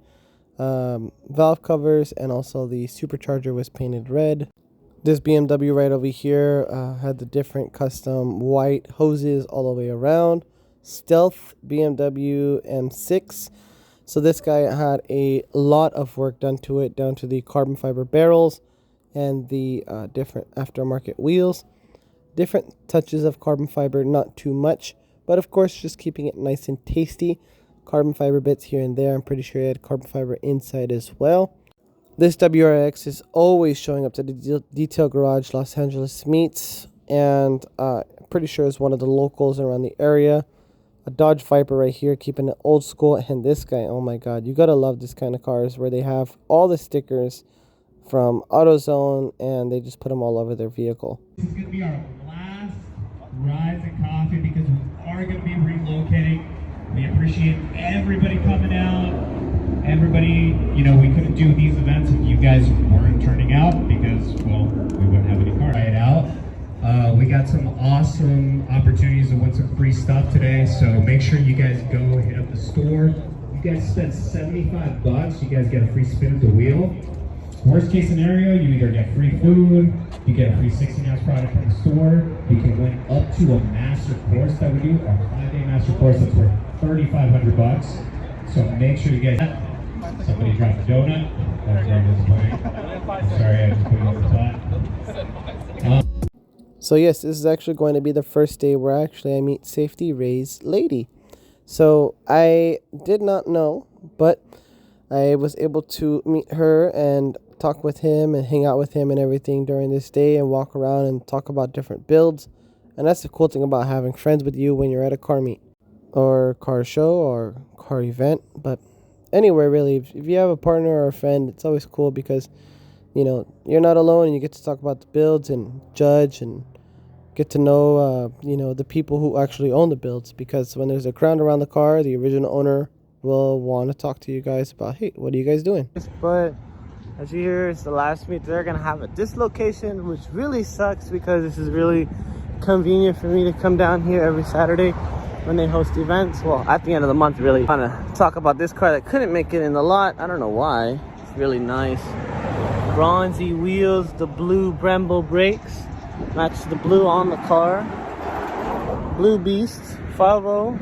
Valve covers, and also the supercharger was painted red. This BMW right over here had the different custom white hoses all the way around. Stealth BMW M6. So this guy had a lot of work done to it, down to the carbon fiber barrels and the different aftermarket wheels. Different touches of carbon fiber, not too much, but of course just keeping it nice and tasty. Carbon fiber bits here and there. I'm pretty sure it had carbon fiber inside as well. This WRX is always showing up to the Detail Garage Los Angeles meets, and pretty sure is one of the locals around the area. A Dodge Viper right here, keeping it old school. And this guy, oh my god, you gotta love this kind of cars where they have all the stickers from AutoZone, and they just put them all over their vehicle.
This is going to be our last Rise and Coffee because we are going to be relocating. We appreciate everybody coming out. Everybody, you know, we couldn't do these events if you guys weren't turning out because, well, we wouldn't have any cars. Try it out. We got some awesome opportunities to win some free stuff today, so make sure you guys go hit up the store. You guys spend $75. You guys get a free spin at the wheel. Worst case scenario, you either get free food, you get a free 16-ounce product from the store, you can win up to a master course that we do, our 5-day master course that's worth $3,500.
So make sure you get somebody drop a donut. That's very disappointing. Sorry, I just put it on the spot.
So yes, this is actually going to be the first day where I meet Safety Ray's lady. So I did not know, but I was able to meet her and talk with him and hang out with him and everything during this day and walk around and talk about different builds. And that's the cool thing about having friends with you when you're at a car meet or car show or car event. But anywhere really, if you have a partner or a friend, it's always cool because, you know, you're not alone and you get to talk about the builds and judge and get to know, you know, the people who actually own the builds. Because when there's a crowd around the car, the original owner will want to talk to you guys about, hey, what are you guys doing?
But as you hear, it's the last meet. They're gonna have at this location, which really sucks because this is really convenient for me to come down here every Saturday when they host events. Well, at the end of the month, really. Want to talk about this car that couldn't make it in the lot. I don't know why. It's really nice. Bronzy wheels, the blue Brembo brakes, match the blue on the car. Blue Beast 5.0.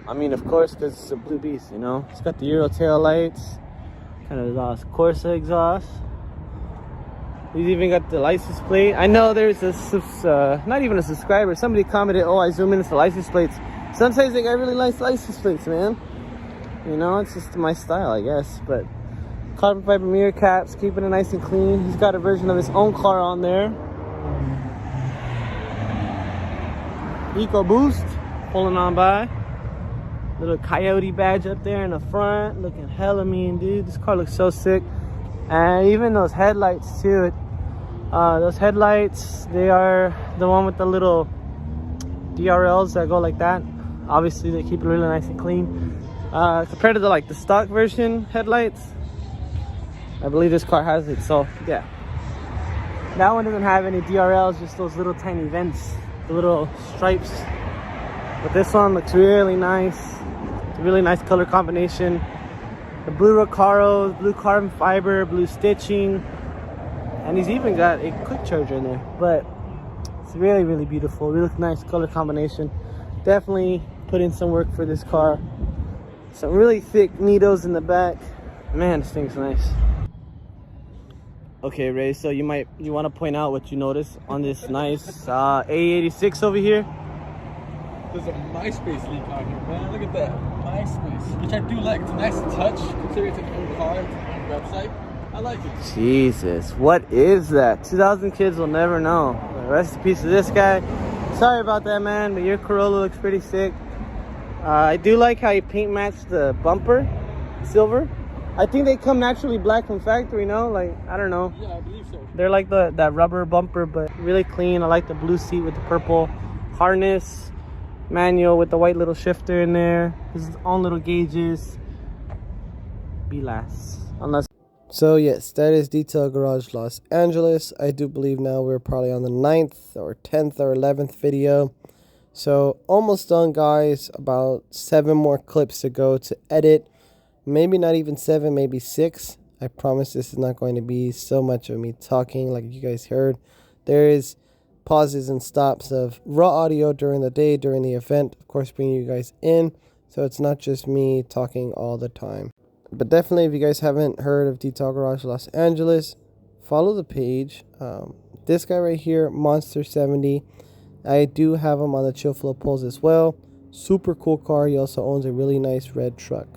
I mean, of course, because it's a Blue Beast, you know. It's got the Euro tail lights, kind of exhaust, Corsa exhaust. He's even got the license plate. I know there's a, not even a subscriber. Somebody commented, oh, I zoom in, it's the license plates. Sometimes they got really nice license plates, man. You know, it's just my style, I guess. But carbon fiber mirror caps, keeping it nice and clean. He's got a version of his own car on there. Eco Boost, pulling on by. Little coyote badge up there in the front, looking hella mean, dude. This car looks so sick. And even those headlights too. Those headlights, they are the one with the little DRLs that go like that. Obviously, they keep it really nice and clean. Compared to the stock version headlights, I believe this car has it. So yeah, that one doesn't have any DRLs, just those little tiny vents, the little stripes. But this one looks really nice. It's a really nice color combination. The blue Recaro, blue carbon fiber, blue stitching, and he's even got a quick charger in there. But it's really, really beautiful. Really nice color combination. Definitely put in some work for this car. Some really thick needles in the back. Man, this thing's nice. Okay, Ray. So you want to point out what you notice on this nice A86 over here.
There's a MySpace leak on here, man. Look at that. MySpace. Which I do like. It's a nice touch, considering it's an own car, it's an own website. I like it.
Jesus, what is that? 2,000 kids will never know. But rest in peace to this guy. Sorry about that, man, but your Corolla looks pretty sick. I do like how you paint matched the bumper, silver. I think they come naturally black from factory, no? Like, I don't know.
Yeah, I believe so.
They're like that rubber bumper, but really clean. I like the blue seat with the purple harness. Manual with the white little shifter in there. His own little gauges. Be last. Unless.
So yes, that is Detail Garage Los Angeles. I do believe now we're probably on the 9th or 10th or 11th video. So almost done, guys. About 7 more clips to go to edit. Maybe not even 7, maybe 6. I promise this is not going to be so much of me talking like you guys heard. There is pauses and stops of raw audio during the day, during the event, of course, bringing you guys in, so it's not just me talking all the time. But definitely, if you guys haven't heard of Detail Garage Los Angeles, follow the page. This guy right here, Monster 70, I do have him on the Chill Flow polls as well. Super cool car. He also owns a really nice red truck.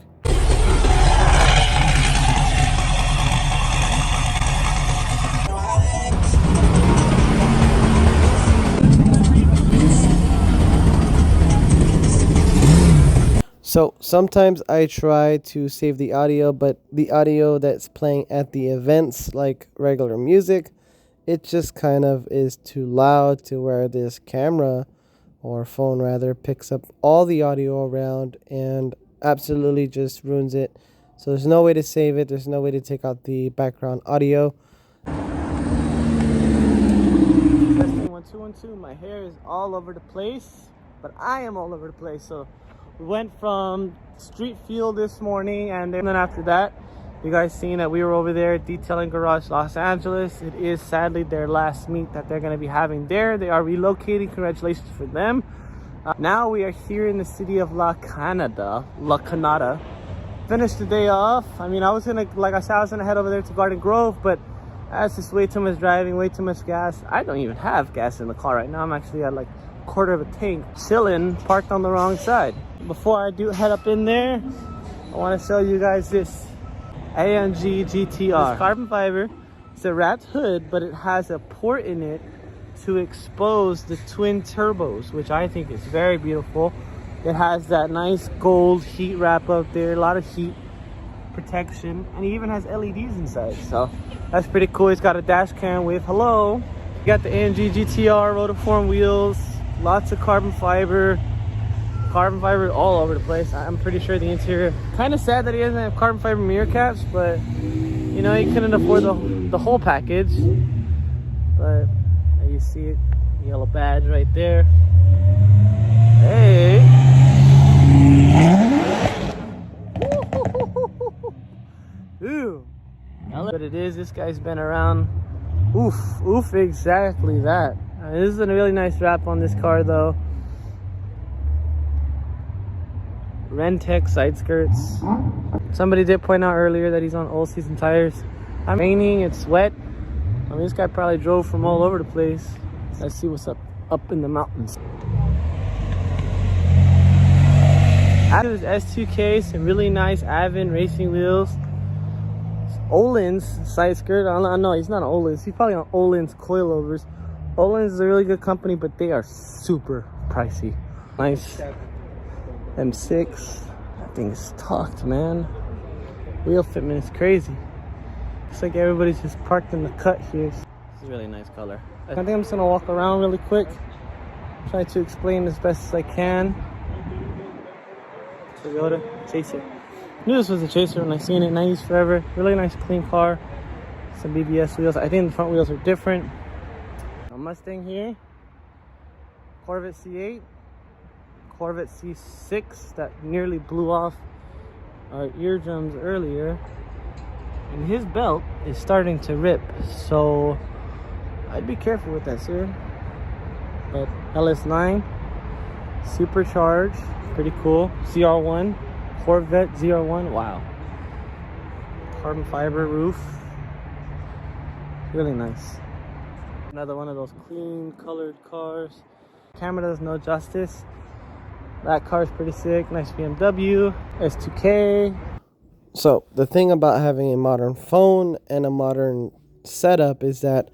So sometimes I try to save the audio, but the audio that's playing at the events, like regular music, it just kind of is too loud to where this camera, or phone rather, picks up all the audio around and absolutely just ruins it. So there's no way to save it. There's no way to take out the background audio.
Testing 1 2 1 2. My hair is all over the place, but I am all over the place. So we went from Street Field this morning, and then after that, you guys seen that we were over there detailing Garage Los Angeles. It is sadly their last meet that they're going to be having there. They are relocating. Congratulations for them. Now we are here in the city of La Canada,
Finished the day off. I mean, I was gonna, like I said, I was gonna head over there to Garden Grove, but that's just way too much driving, way too much gas. I don't even have gas in the car right now. I'm actually at like a quarter of a tank, chilling, parked on the wrong side. Before I do head up in there, I want to show you guys this AMG GTR. It's carbon fiber. It's a wrapped hood, but it has a port in it to expose the twin turbos, which I think is very beautiful. It has that nice gold heat wrap up there, a lot of heat protection, and it even has LEDs inside, so that's pretty cool. It's got a dash cam with hello. You got the AMG GTR rotiform wheels, lots of carbon fiber all over the place. I'm pretty sure the interior, kind of sad that he doesn't have carbon fiber mirror caps, but you know, he couldn't afford the whole package. But you see it, yellow badge right there. Hey. Ooh. But it is, this guy's been around. Oof, exactly that. This is a really nice wrap on this car though. Rentec side skirts. Somebody did point out earlier that he's on all season tires. I'm raining, it's wet. I mean, this guy probably drove from all over the place. Let's see what's up in the mountains. After this S2K, some really nice Avon racing wheels. Olin's side skirt. I don't know, he's not on Olin's. He's probably on Olin's coilovers. Olin's is a really good company, but they are super pricey. Nice M6. That thing's tucked, man. Wheel fitment is crazy. Looks like everybody's just parked in the cut here. This is a really nice color. I think I'm just gonna walk around really quick, try to explain as best as I can. Toyota Chaser. I knew this was a Chaser when I seen it. 90s forever. Really nice clean car. Some BBS wheels. I think the front wheels are different. A Mustang here. Corvette C8. Corvette C6 that nearly blew off our eardrums earlier. And his belt is starting to rip. So I'd be careful with that, sir. But LS9. Supercharged. Pretty cool. ZR1. Corvette ZR1. Wow. Carbon fiber roof. Really nice. Another one of those clean colored cars. Camera does no justice. That car's pretty sick. Nice BMW. S2K.
So the thing about having a modern phone and a modern setup is that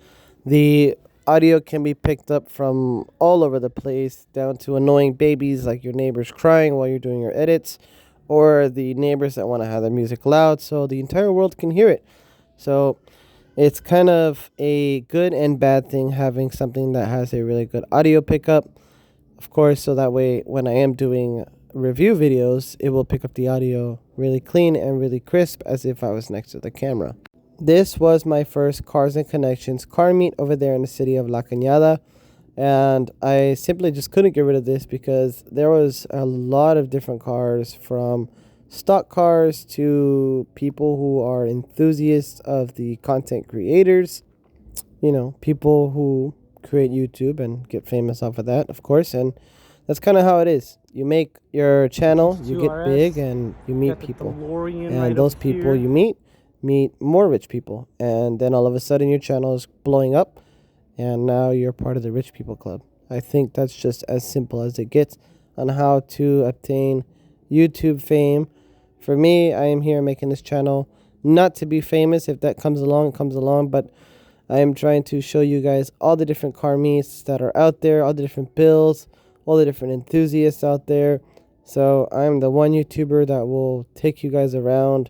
the audio can be picked up from all over the place, down to annoying babies like your neighbors crying while you're doing your edits, or the neighbors that want to have their music loud so the entire world can hear it. So it's kind of a good and bad thing having something that has a really good audio pickup, of course, so that way when I am doing review videos, it will pick up the audio really clean and really crisp as if I was next to the camera. This was my first Cars and Connections car meet over there in the city of La Cañada, and I simply just couldn't get rid of this because there was a lot of different cars, from stock cars to people who are enthusiasts of the content creators, you know, people who create YouTube and get famous off of that, of course. And that's kind of how it is. You make your channel, you get big, and you meet people, and those people you meet more rich people, and then all of a sudden your channel is blowing up and now you're part of the rich people club. I think that's just as simple as it gets on how to obtain YouTube fame. For me, I am here making this channel not to be famous. If that comes along, but I am trying to show you guys all the different car meets that are out there, all the different builds, all the different enthusiasts out there. So I'm the one YouTuber that will take you guys around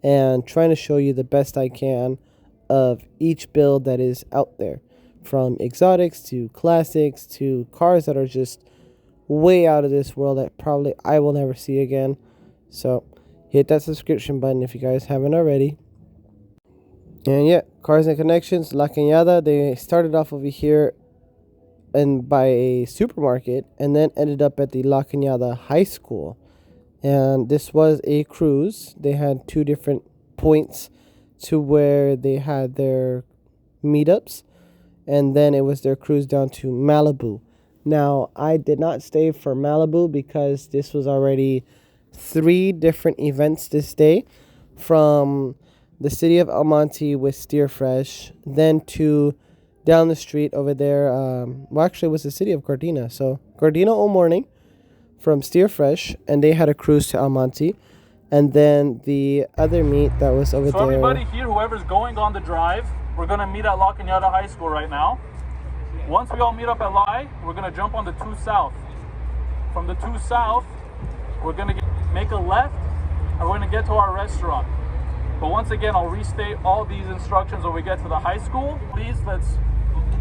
and trying to show you the best I can of each build that is out there, from exotics to classics to cars that are just way out of this world that probably I will never see again. So hit that subscription button if you guys haven't already. And yeah, Cars and Connections, La Cañada, they started off over here and by a supermarket and then ended up at the La Cañada High School. And this was a cruise. They had two different points to where they had their meetups, and then it was their cruise down to Malibu. Now, I did not stay for Malibu because this was already 3 different events this day, from the city of El Monte with Steer Fresh, then to down the street over there. Well, actually, it was the city of Gardena. So Gardena all morning from Steer Fresh, and they had a cruise to El Monte. And then the other meet that was over there.
So everybody here, whoever's going on the drive, we're going to meet at La Cañada High School right now. Once we all meet up at La, we're going to jump on the 2 South. From the 2 South, we're going to make a left, and we're going to get to our restaurant. But once again, I'll restate all these instructions when we get to the high school. Please, let's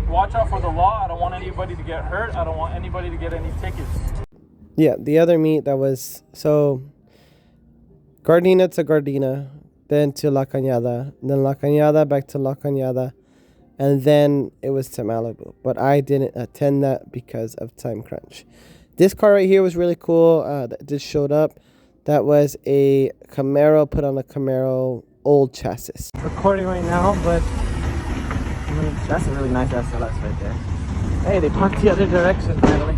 watch out for the law. I don't want anybody to get hurt. I don't want anybody to get any tickets.
Yeah, the other meet that was, so Gardena to Gardena, then to La Cañada, then La Cañada back to La Cañada, and then it was to Malibu. But I didn't attend that because of time crunch. This car right here was really cool. That just showed up. That was a Camaro put on a Camaro old chassis.
Recording right now, but that's a really nice SLS right there. Hey, they parked the other direction finally.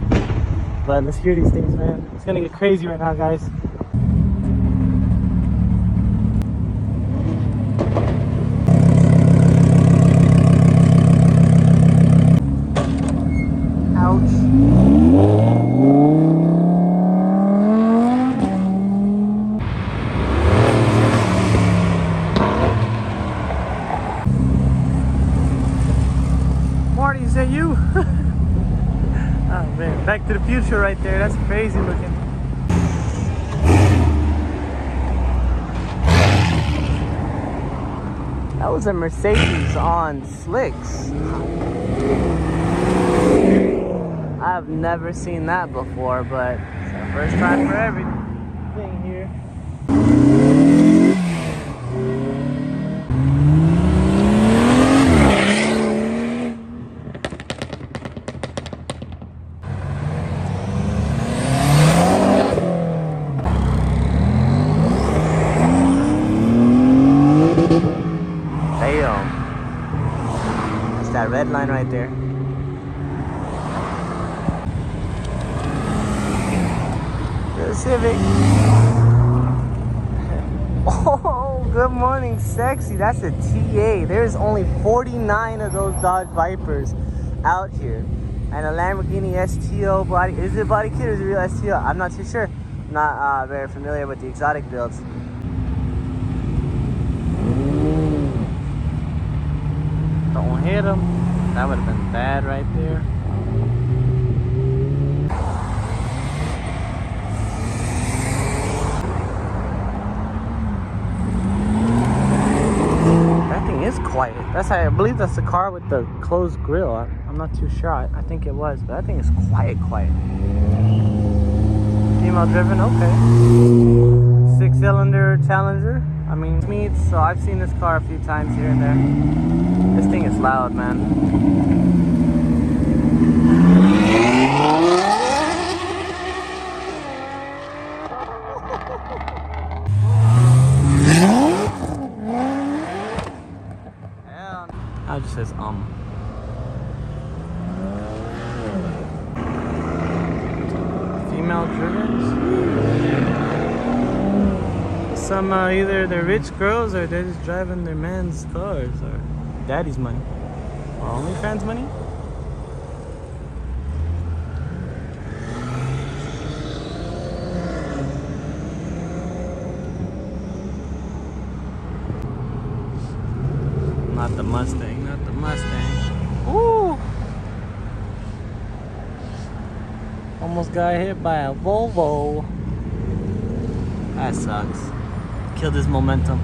But let's hear these things, man. It's gonna get crazy right now, guys. Marty, is that you? Oh man, Back to the Future right there. That's crazy looking. That was a Mercedes on slicks. I've never seen that before, but it's the first time for everything here. Damn. That's that red line right there. The Civic. Oh, good morning, sexy. That's a TA. There's only 49 of those Dodge Vipers out here. And a Lamborghini STO body. Is it body kit or is it real STO? I'm not too sure. I'm not very familiar with the exotic builds. Don't hit him. That would have been bad right there. That thing is quiet. I believe that's the car with the closed grill. I'm not too sure. I think it was, but that thing is quiet. Female driven, okay. 6-cylinder Challenger. I mean, meets, so I've seen this car a few times here and there. This thing is loud, man. I just says female driven. Some either they're rich girls or they're just driving their man's cars or daddy's money or OnlyFans money. Not the Mustang, not the Mustang. Ooh! Almost got hit by a Volvo. That sucks. Killed his momentum.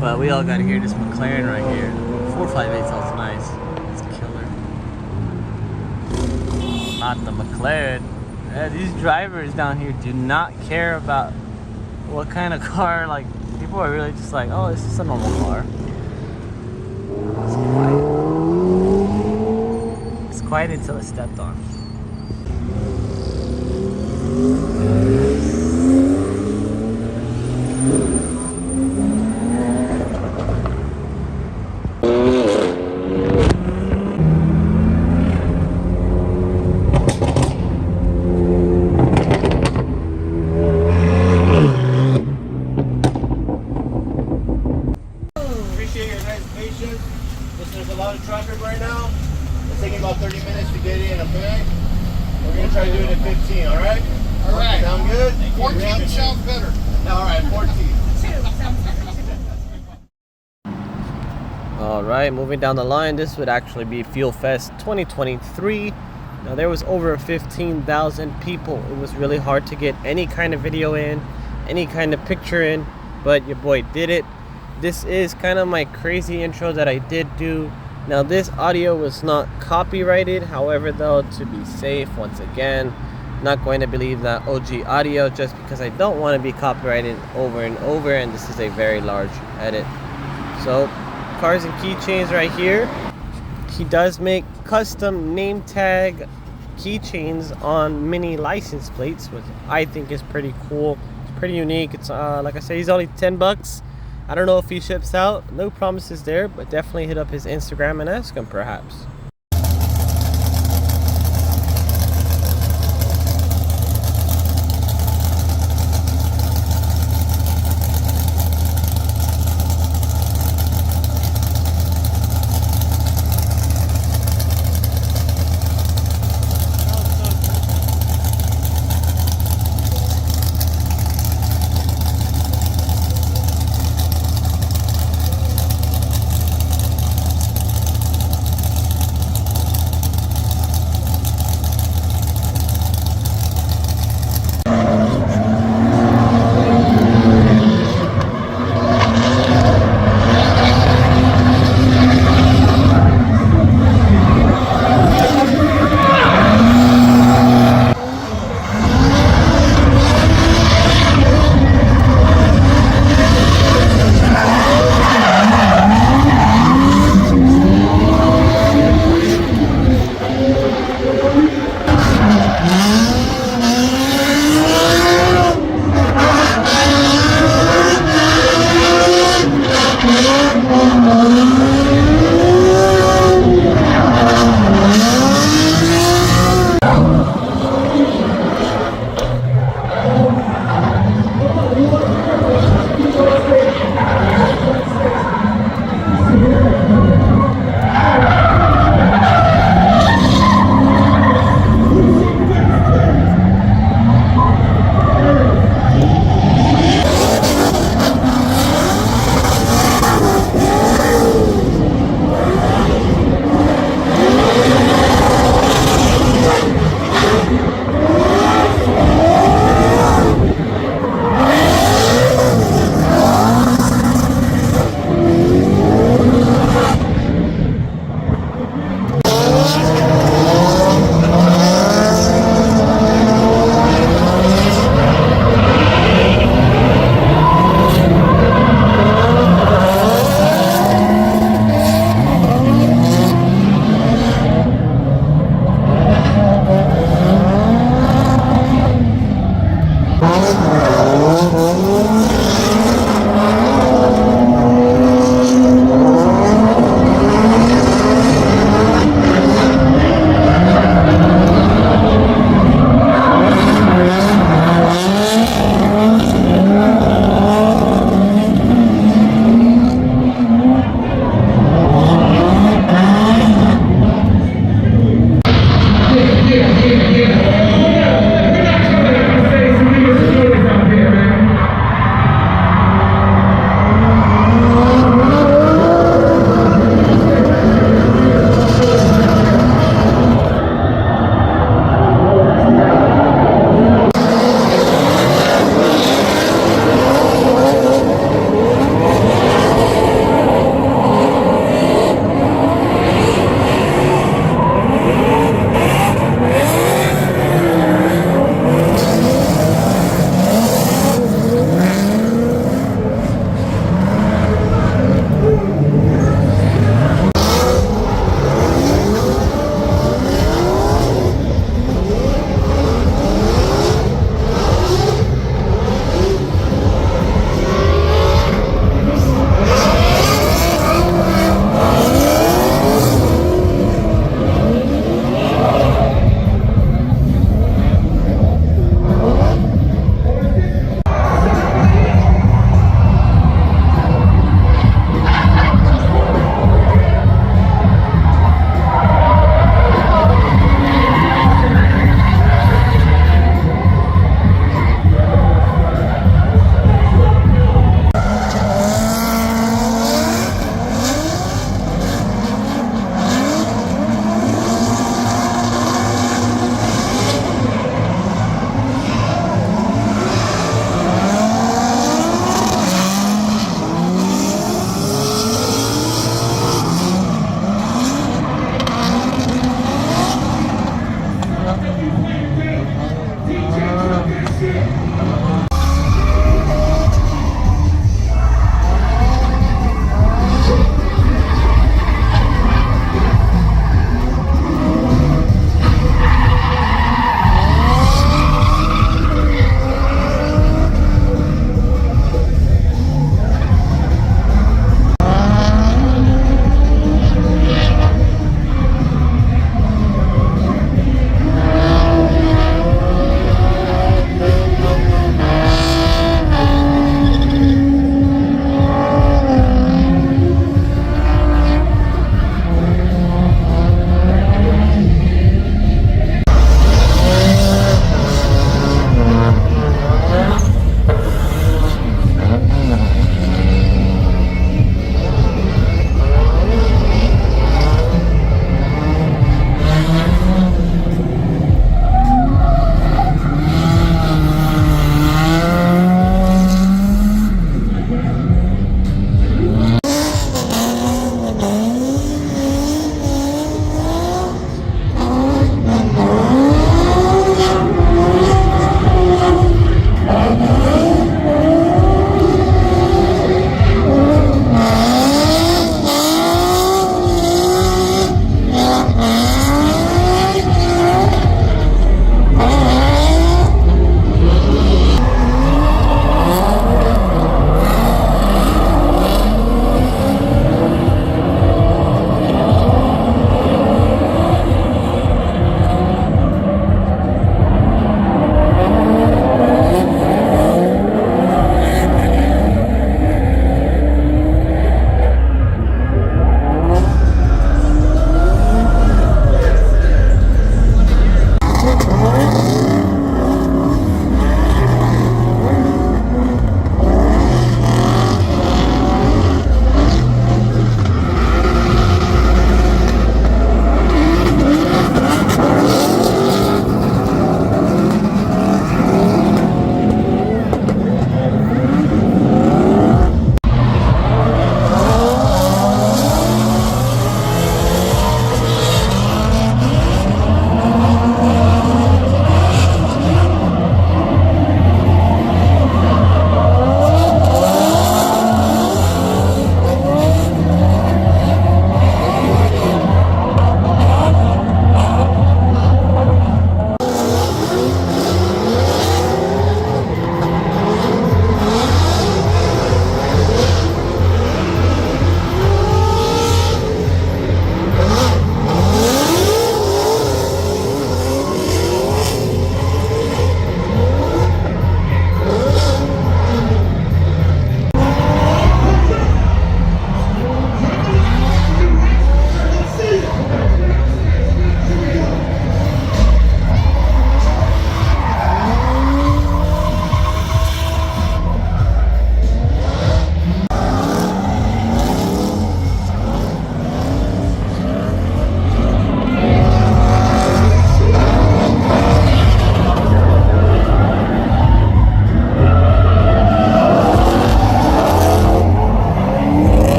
But we all gotta hear this McLaren right here. 458 sounds nice. It's a killer. Not the McLaren. These drivers down here do not care about what kind of car. Like, people are really just like, oh, it's just a normal car. It's quiet. It's quiet until it's stepped on.
It's taking about 30 minutes to get in, okay? We're gonna try to do it at 15, all right? All right. Sound good? 14 sounds better. All right, 14.
All right, moving down the line, this would actually be Fuel Fest 2023. Now there was over 15,000 people. It was really hard to get any kind of video in, any kind of picture in, but your boy did it. This is kind of my crazy intro that I did do. Now this audio was not copyrighted, however though, to be safe, once again, not going to believe that OG audio just because I don't want to be copyrighted over and over, and this is a very large edit. So cars and keychains right here. He does make custom name tag keychains on mini license plates, which I think is pretty cool. It's pretty unique. It's like I said, he's only 10 bucks. I don't know if he ships out, no promises there, but definitely hit up his Instagram and ask him perhaps.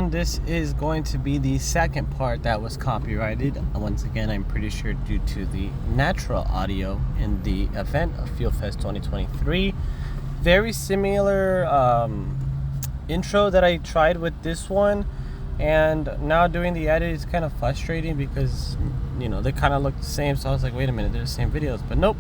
everyone, this is going to be the second part that was copyrighted. Once again, I'm pretty sure due to the natural audio in the event of Fuel Fest 2023. Very similar intro that I tried with this one, and now doing the edit is kind of frustrating because, you know, they kind of look the same. So I was like, wait a minute, they're the same videos, but nope,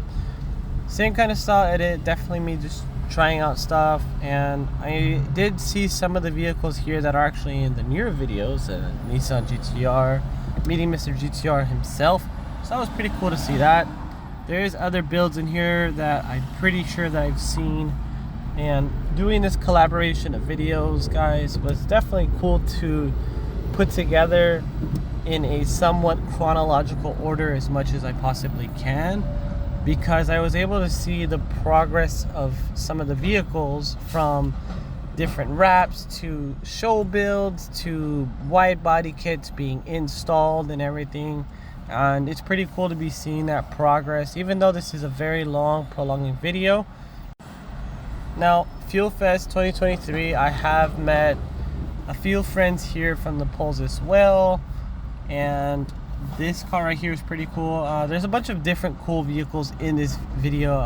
same kind of style edit. Definitely me just trying out stuff. And I did see some of the vehicles here that are actually in the newer videos, Nissan GTR, meeting Mr. GTR himself, so that was pretty cool to see that. There's other builds in here that I'm pretty sure that I've seen, and doing this collaboration of videos, guys, was definitely cool to put together in a somewhat chronological order as much as I possibly can, because I was able to see the progress of some of the vehicles from different wraps to show builds to wide body kits being installed and everything. And it's pretty cool to be seeing that progress, even though this is a very long prolonging video. Now, Fuel Fest 2023, I have met a few friends here from the polls as well, and this car right here is pretty cool. There's a bunch of different cool vehicles in this video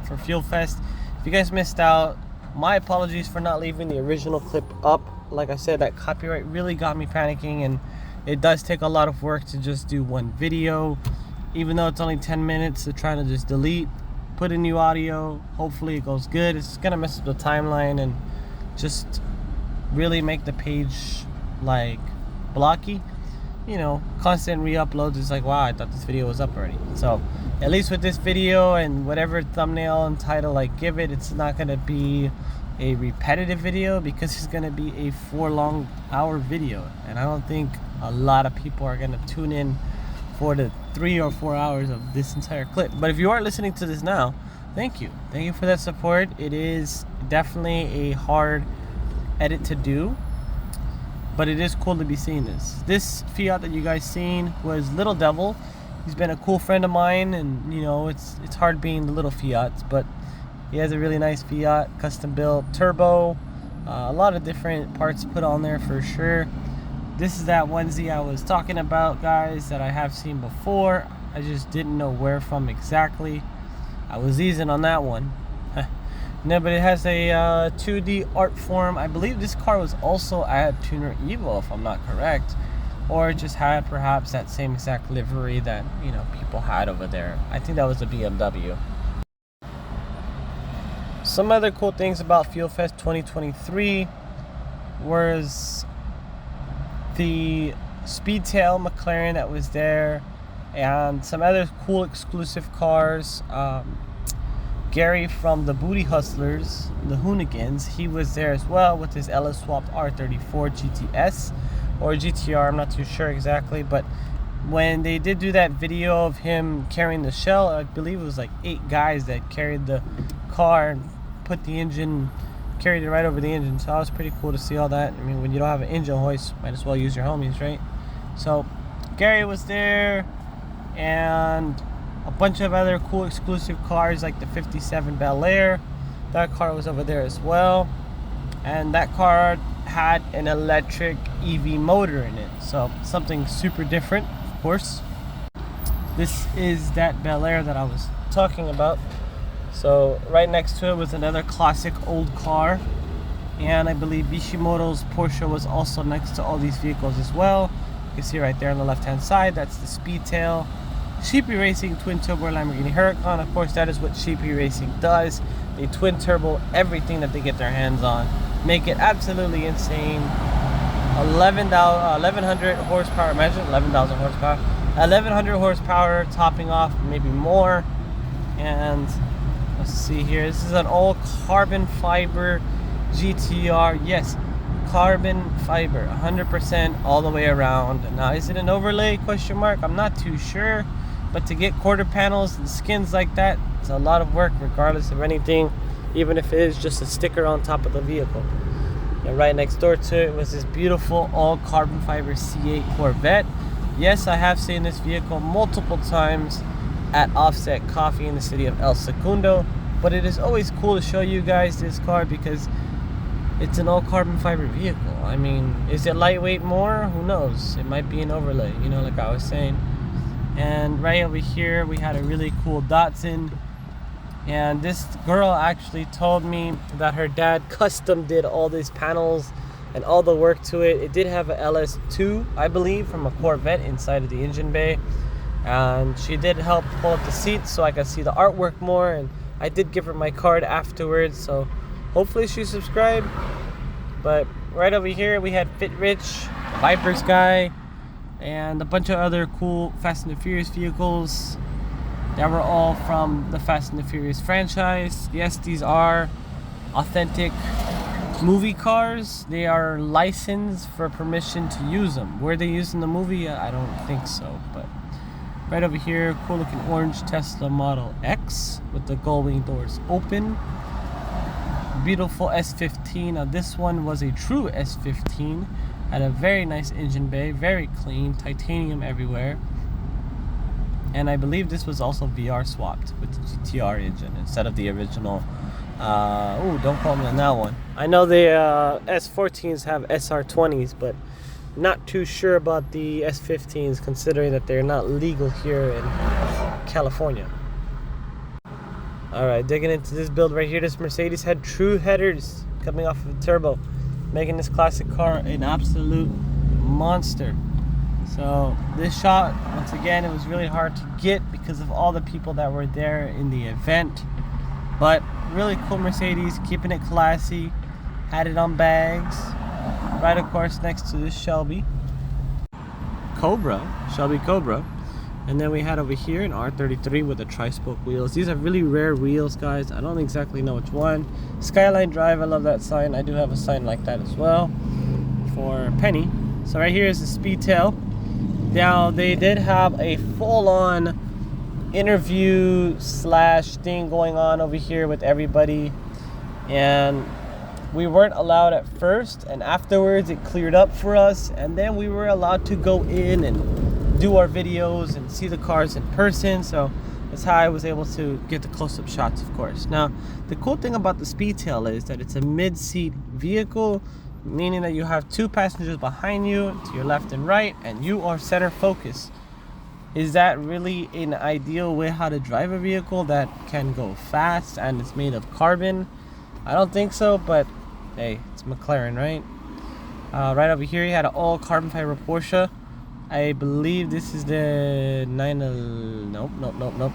for Fuel Fest. If you guys missed out, my apologies for not leaving the original clip up. Like I said, that copyright really got me panicking, and it does take a lot of work to just do one video, even though it's only 10 minutes to try to just delete, put in new audio. Hopefully it goes good. It's gonna mess up the timeline and just really make the page like blocky. You know, constant re-uploads. It's like, wow, I thought this video was up already. So at least with this video and whatever thumbnail and title I give it, it's not gonna be a repetitive video, because it's gonna be a 4-hour video, and I don't think a lot of people are gonna tune in for the 3 or 4 hours of this entire clip. But if you are listening to this now, thank you for that support. It is definitely a hard edit to do, but it is cool to be seeing this Fiat that you guys seen was Little Devil. He's been a cool friend of mine, and you know, it's hard being the little Fiats, but he has a really nice Fiat, custom built, turbo, a lot of different parts put on there for sure. This is that onesie I was talking about, guys, that I have seen before. I just didn't know where from exactly. I was easing on that one. No, but it has a 2D art form. I believe this car was also at Tuner Evo, if I'm not correct, or it just had perhaps that same exact livery that, you know, people had over there. I think that was a BMW. Some other cool things about Fuel Fest 2023 was the Speedtail McLaren that was there, and some other cool exclusive cars. Gary from the Booty Hustlers, the Hoonigans, he was there as well with his LS swapped R34 GTS or GTR, I'm not too sure exactly, but when they did do that video of him carrying the shell, I believe it was like 8 guys that carried the car and put the engine, carried it right over the engine. So that was pretty cool to see all that. I mean, when you don't have an engine hoist, might as well use your homies, right? So Gary was there, and a bunch of other cool exclusive cars like the 57 Bel Air. That car was over there as well, and that car had an electric EV motor in it, so something super different, of course. This is that Bel Air that I was talking about. So right next to it was another classic old car, and I believe Bishimoto's Porsche was also next to all these vehicles as well. You can see right there on the left hand side, that's the Speedtail Sheepy Racing twin turbo Lamborghini Huracan. Of course, that is what Sheepy Racing does. They twin turbo everything that they get their hands on, make it absolutely insane. 1100 horsepower, imagine 11,000 horsepower, 1100 horsepower, topping off maybe more. And let's see here, this is an all carbon fiber GTR. Yes, carbon fiber, 100% all the way around. Now, is it an overlay, question mark? I'm not too sure, but to get quarter panels and skins like that, it's a lot of work regardless of anything, even if it is just a sticker on top of the vehicle. And right next door to it was this beautiful all carbon fiber C8 Corvette. Yes, I have seen this vehicle multiple times at Offset Coffee in the city of El Segundo, but it is always cool to show you guys this car because it's an all carbon fiber vehicle. I mean, is it lightweight more? Who knows? It might be an overlay, you know, like I was saying. And right over here we had a really cool Datsun, and this girl actually told me that her dad custom did all these panels and all the work to it. It did have a LS2, I believe, from a Corvette inside of the engine bay, and she did help pull up the seats so I could see the artwork more, and I did give her my card afterwards, so hopefully she subscribed. But right over here we had Fit Rich, Viper's guy, and a bunch of other cool Fast and the Furious vehicles that were all from the Fast and the Furious franchise. Yes, these are authentic movie cars. They are licensed for permission to use them. Were they used in the movie? I don't think so. But right over here, cool looking orange Tesla Model X with the gull-wing doors open. Beautiful S15. Now this one was a true S15. Had a very nice engine bay, very clean, titanium everywhere. And I believe this was also VR swapped with the GTR engine instead of the original. Oh, don't call me on that one. I know the S14s have SR20s, but not too sure about the S15s considering that they're not legal here in California. Alright, digging into this build right here. This Mercedes had true headers coming off of a turbo, making this classic car an absolute monster. So this shot, once again, it was really hard to get because of all the people that were there in the event. But really cool Mercedes, keeping it classy. Had it on bags. Right, of course, next to this Shelby Cobra. And then we had over here an R33 with the tri-spoke wheels. These are really rare wheels, guys. I don't exactly know which one. Skyline Drive, I love that sign. I do have a sign like that as well for a penny. So right here is the Speedtail. Now, they did have a full-on interview slash thing going on over here with everybody. And we weren't allowed at first. And afterwards, it cleared up for us. And then we were allowed to go in and do our videos and see the cars in person. So that's how I was able to get the close-up shots, of course. Now, the cool thing about the Speedtail is that it's a mid-seat vehicle, meaning that you have two passengers behind you to your left and right, and you are center focus. Is that really an ideal way how to drive a vehicle that can go fast and it's made of carbon? I don't think so, but hey, it's McLaren, right? Right over here, you had an all carbon fiber Porsche. I believe this is the nope,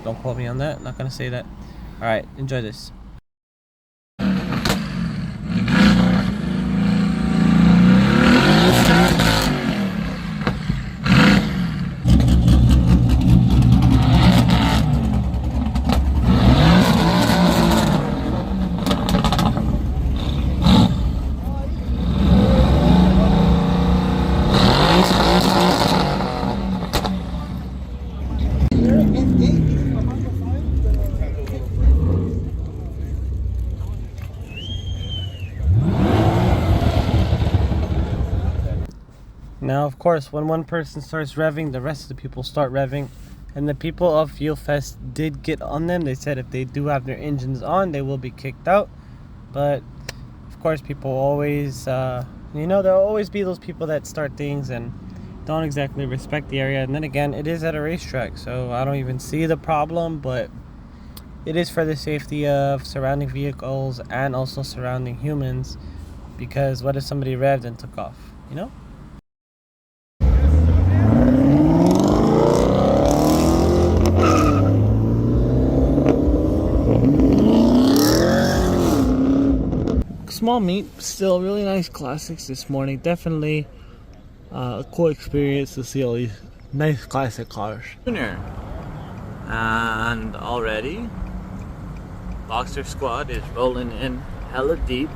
don't quote me on that. Not gonna say that. All right, enjoy this. Now, of course, when one person starts revving, the rest of the people start revving. And the people of Fuel Fest did get on them. They said if they do have their engines on, they will be kicked out. But, of course, people always, you know, there'll always be those people that start things and don't exactly respect the area. And then again, it is at a racetrack, so I don't even see the problem. But it is for the safety of surrounding vehicles and also surrounding humans. Because what if somebody revved and took off, you know? Small meet, still really nice classics this morning. Definitely a cool experience to see all these nice classic cars. And already Boxer Squad is rolling in hella deep.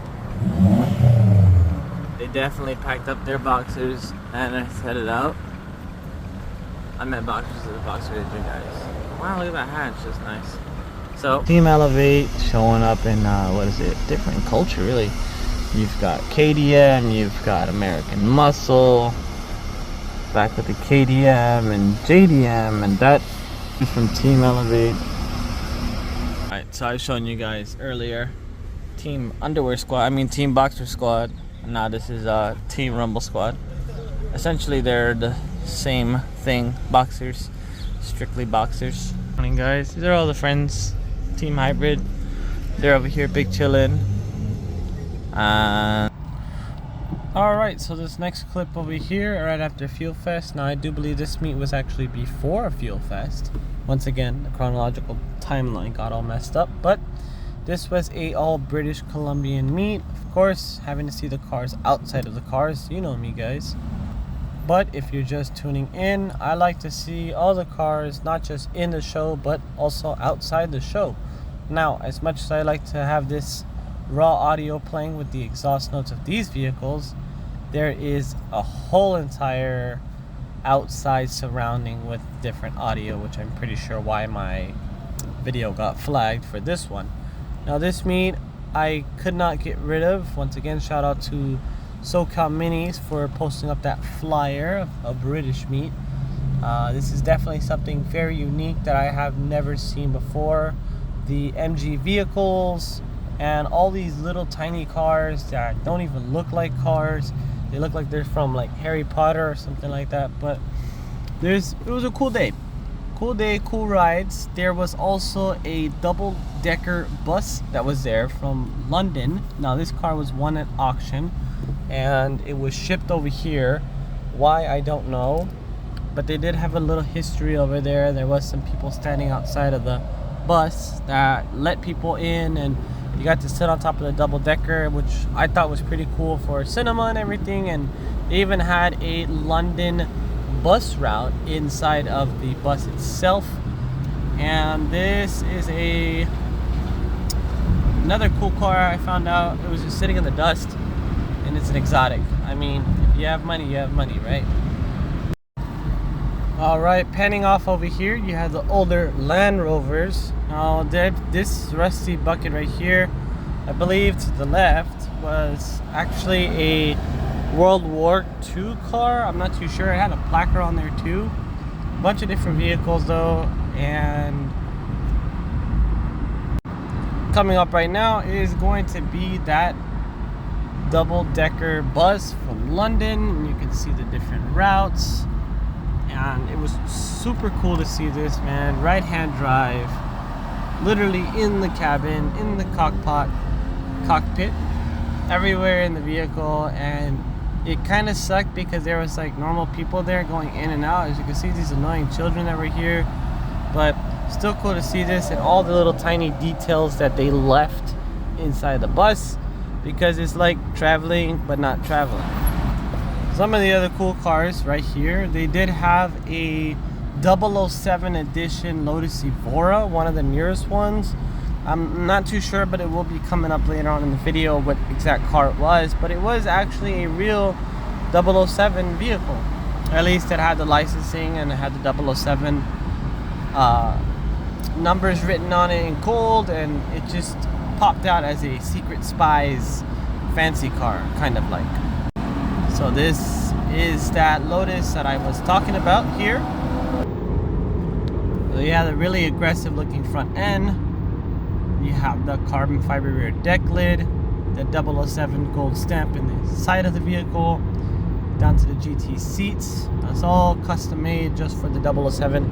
They definitely packed up their boxers and I headed out. I met boxers at the Boxer Engine, guys. Wow, look at that hat, it's just nice. So Team Elevate showing up in what is it? Different culture, really. You've got KDM, you've got American Muscle, back with the KDM and JDM, and that is from Team Elevate. Alright, so I was showing you guys earlier
Team Underwear Squad. I mean Team Boxer Squad. Nah, this is Team Rumble Squad. Essentially, they're the same thing. Boxers, strictly boxers. Morning, guys. These are all the friends. Team Hybrid. They're over here, big chillin'.
Alright, so this next clip over here, right after Fuel Fest. Now, I do believe this meet was actually before Fuel Fest. Once again, the chronological timeline got all messed up, but this was a all British Columbian meet. Of course, having to see the cars outside of the cars, you know me, guys. But if you're just tuning in, I like to see all the cars, not just in the show, but also outside the show. Now, as much as I like to have this raw audio playing with the exhaust notes of these vehicles, there is a whole entire outside surrounding with different audio, which I'm pretty sure why my video got flagged for this one. Now, this meet I could not get rid of. Once again, shout out to SoCal Minis for posting up that flyer of a British meet. This is definitely something very unique that I have never seen before. The MG vehicles and all these little tiny cars that don't even look like cars. They look like they're from like Harry Potter or something like that. But it was a cool day. Cool day, cool rides. There was also a double-decker bus that was there from London. Now, this car was won at auction and it was shipped over here. Why, I don't know. But they did have a little history over there. There was some people standing outside of the bus that let people in, and you got to sit on top of the double-decker, which I thought was pretty cool for cinema and everything. And they even had a London bus route inside of the bus itself. And this is another cool car. I found out it was just sitting in the dust, and it's an exotic. I mean, if you have money, you have money, right? Alright, panning off over here, you have the older Land Rovers. Now, this rusty bucket right here, I believe to the left, was actually a World War II car. I'm not too sure. It had a placard on there too. A bunch of different vehicles though. And coming up right now is going to be that double-decker bus from London. You can see the different routes. And it was super cool to see this, man. Right-hand drive, literally in the cabin, in the cockpit, everywhere in the vehicle. And it kind of sucked because there was like normal people there going in and out. As you can see, these annoying children that were here. But still cool to see this and all the little tiny details that they left inside the bus, because it's like traveling but not traveling. Some of the other cool cars right here, they did have a 007 edition Lotus Evora, one of the newest ones. I'm not too sure, but it will be coming up later on in the video what exact car it was. But it was actually a real 007 vehicle. At least it had the licensing and it had the 007 numbers written on it in gold, and it just popped out as a Secret Spies fancy car, kind of like. So this is that Lotus that I was talking about here. So you have a really aggressive looking front end. You have the carbon fiber rear deck lid, the 007 gold stamp in the side of the vehicle, down to the GT seats. That's all custom made just for the 007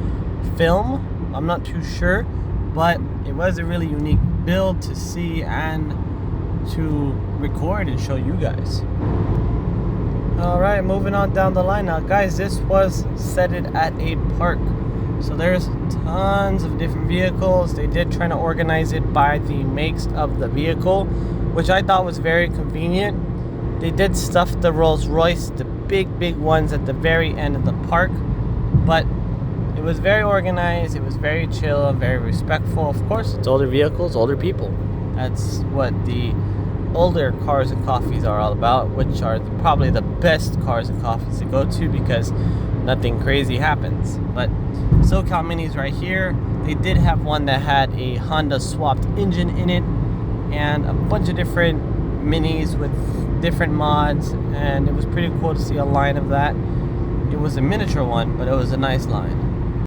film. I'm not too sure, but it was a really unique build to see and to record and show you guys. Alright, moving on down the line now. Guys, this was setted at a park. So there's tons of different vehicles. They did try to organize it by the makes of the vehicle, which I thought was very convenient. They did stuff the Rolls Royce, the big ones, at the very end of the park. But it was very organized. It was very chill, very respectful. Of course, it's older vehicles, older people. That's what the older cars and coffees are all about, which are probably the best cars and coffees to go to because nothing crazy happens. But SoCal Minis right here, they did have one that had a Honda swapped engine in it and a bunch of different minis with different mods, and it was pretty cool to see a line of that. It was a miniature one, but it was a nice line.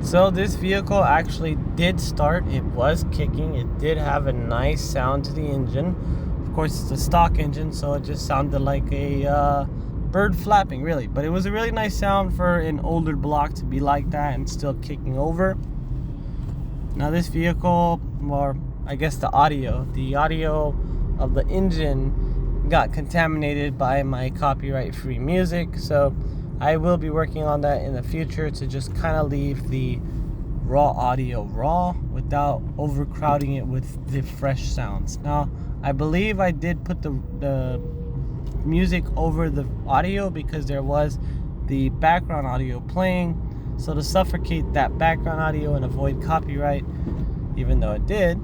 So this vehicle actually did start. It was kicking. It did have a nice sound to the engine. Of course, it's a stock engine, so it just sounded like a bird flapping, really. But it was a really nice sound for an older block to be like that and still kicking over. Now this vehicle, or I guess the audio of the engine got contaminated by my copyright-free music. So I will be working on that in the future to just kind of leave the raw audio raw without overcrowding it with the fresh sounds. Now, I believe I did put the music over the audio because there was the background audio playing. So to suffocate that background audio and avoid copyright, even though it did,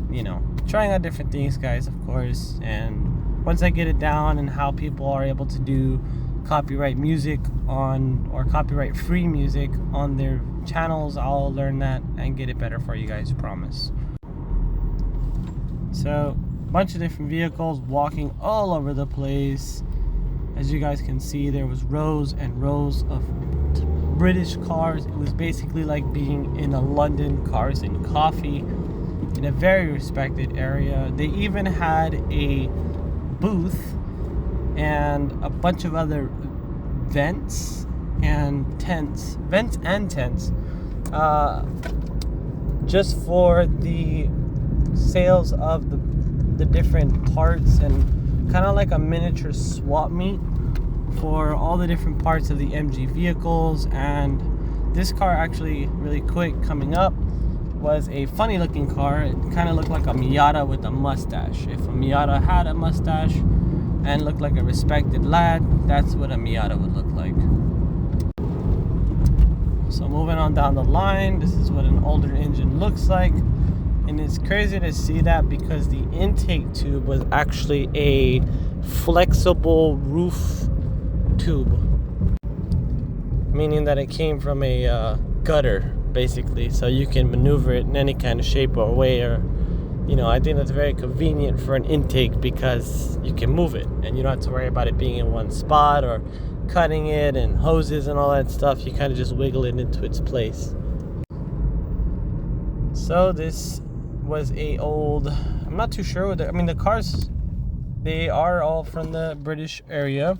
you know, trying out different things, guys, of course. And once I get it down and how people are able to do copyright music on, or copyright free music on their channels, I'll learn that and get it better for you guys, promise. So a bunch of different vehicles walking all over the place. As you guys can see, there was rows and rows of British cars. It was basically like being in a London Cars and Coffee, in a very respected area. They even had a booth and a bunch of other vents and tents, just for the sales of the different parts, and kind of like a miniature swap meet for all the different parts of the MG vehicles. And this car, actually, really quick, coming up, was a funny looking car. It kind of looked like a Miata with a mustache. If a Miata had a mustache and looked like a respected lad, that's what a Miata would look like. So moving on down the line, this is what an older engine looks like. And it's crazy to see that because the intake tube was actually a flexible roof tube, meaning that it came from a gutter, basically, so you can maneuver it in any kind of shape or way. Or, you know, I think that's very convenient for an intake because you can move it and you don't have to worry about it being in one spot or cutting it and hoses and all that stuff. You kind of just wiggle it into its place. So this was a old, I'm not too sure what I mean, the cars, they are all from the British area.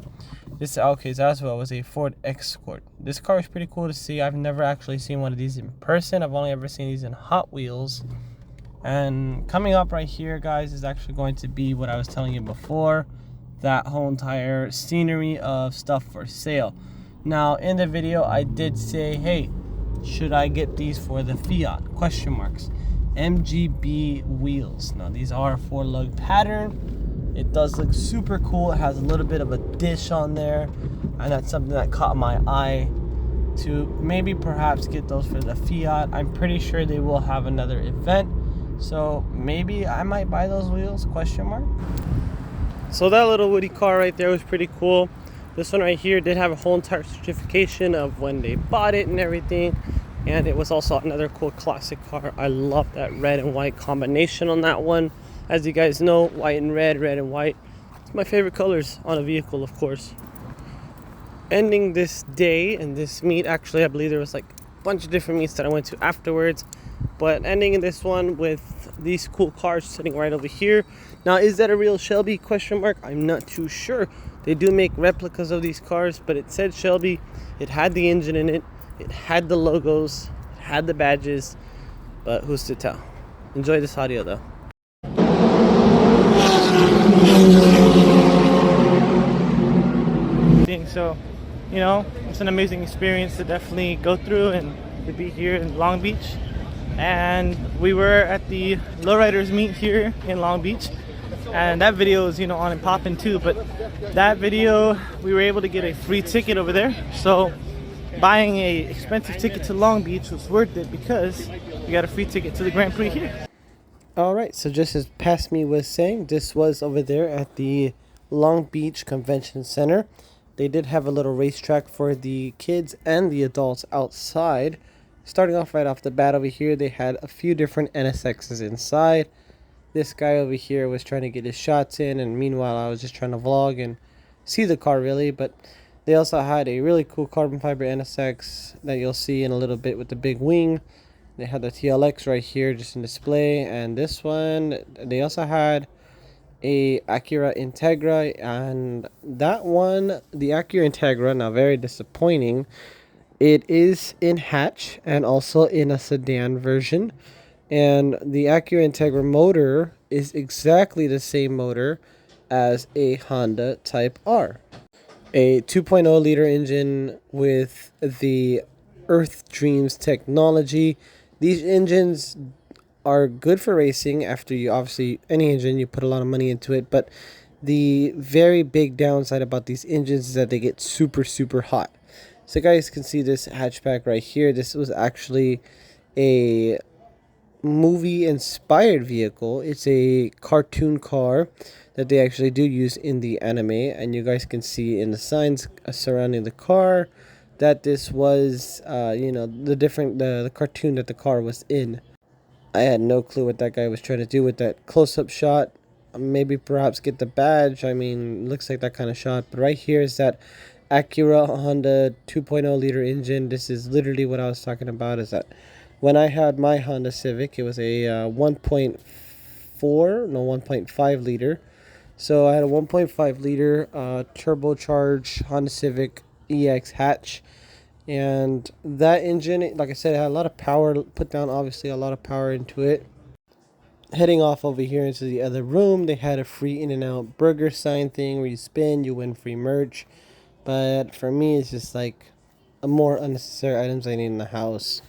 This, okay, so as well, was a Ford Escort. This car is pretty cool to see. I've never actually seen one of these in person. I've only ever seen these in Hot Wheels. And coming up right here, guys, is actually going to be what I was telling you before, that whole entire scenery of stuff for sale. Now, in the video, I did say, hey, should I get these for the Fiat? Question marks. MGB wheels. Now, these are a 4-lug pattern. It does look super cool. It has a little bit of a dish on there, and that's something that caught my eye, to maybe perhaps get those for the Fiat. I'm pretty sure they will have another event, so maybe I might buy those wheels, question mark. So that little Woody car right there was pretty cool. This one right here did have a whole entire certification of when they bought it and everything. And it was also another cool classic car. I love that red and white combination on that one. As you guys know, white and red, red and white, it's my favorite colors on a vehicle, of course. Ending this day and this meet, actually, I believe there was like a bunch of different meets that I went to afterwards. But ending in this one with these cool cars sitting right over here. Now, is that a real Shelby, question mark? I'm not too sure. They do make replicas of these cars, but it said Shelby. It had the engine in it. It had the logos, it had the badges, but who's to tell? Enjoy this audio though.
So, you know, it's an amazing experience to definitely go through and to be here in Long Beach. And we were at the Lowriders meet here in Long Beach. And that video is, you know, on and popping too. But that video, we were able to get a free ticket over there. So buying a expensive ticket to Long Beach was worth it because we got a free ticket to the Grand Prix here.
Alright, so just as past me was saying, this was over there at the Long Beach Convention Center. They did have a little racetrack for the kids and the adults outside. Starting off right off the bat over here, they had a few different NSXs inside. This guy over here was trying to get his shots in, and meanwhile I was just trying to vlog and see the car really. But They also had a really cool carbon fiber NSX that you'll see in a little bit with the big wing. They had the TLX right here just in display, and this one they also had a Acura Integra, and that one, the Acura Integra, now very disappointing. It is in hatch and also in a sedan version, and the Acura Integra motor is exactly the same motor as a Honda Type R. A 2.0 liter engine with the Earth Dreams technology. These engines are good for racing. After you, obviously, any engine, you put a lot of money into it, but the very big downside about these engines is that they get super hot. So guys can see this hatchback right here. This was actually a movie inspired vehicle. It's a cartoon car that they actually do use in the anime, and you guys can see in the signs surrounding the car that this was you know, the cartoon that the car was in. I had no clue what that guy was trying to do with that close-up shot. Maybe perhaps get the badge. I mean, looks like that kind of shot. But right here is that Acura Honda 2.0 liter engine. This is literally what I was talking about, is that when I had my Honda Civic, it was a 1.5 liter. So I had a 1.5 liter turbocharged Honda Civic EX hatch. And that engine, like I said, it had a lot of power, put down obviously a lot of power into it. Heading off over here into the other room, they had a free In-N-Out burger sign thing where you spin, you win free merch. But for me, it's just like a more unnecessary items I need in the house.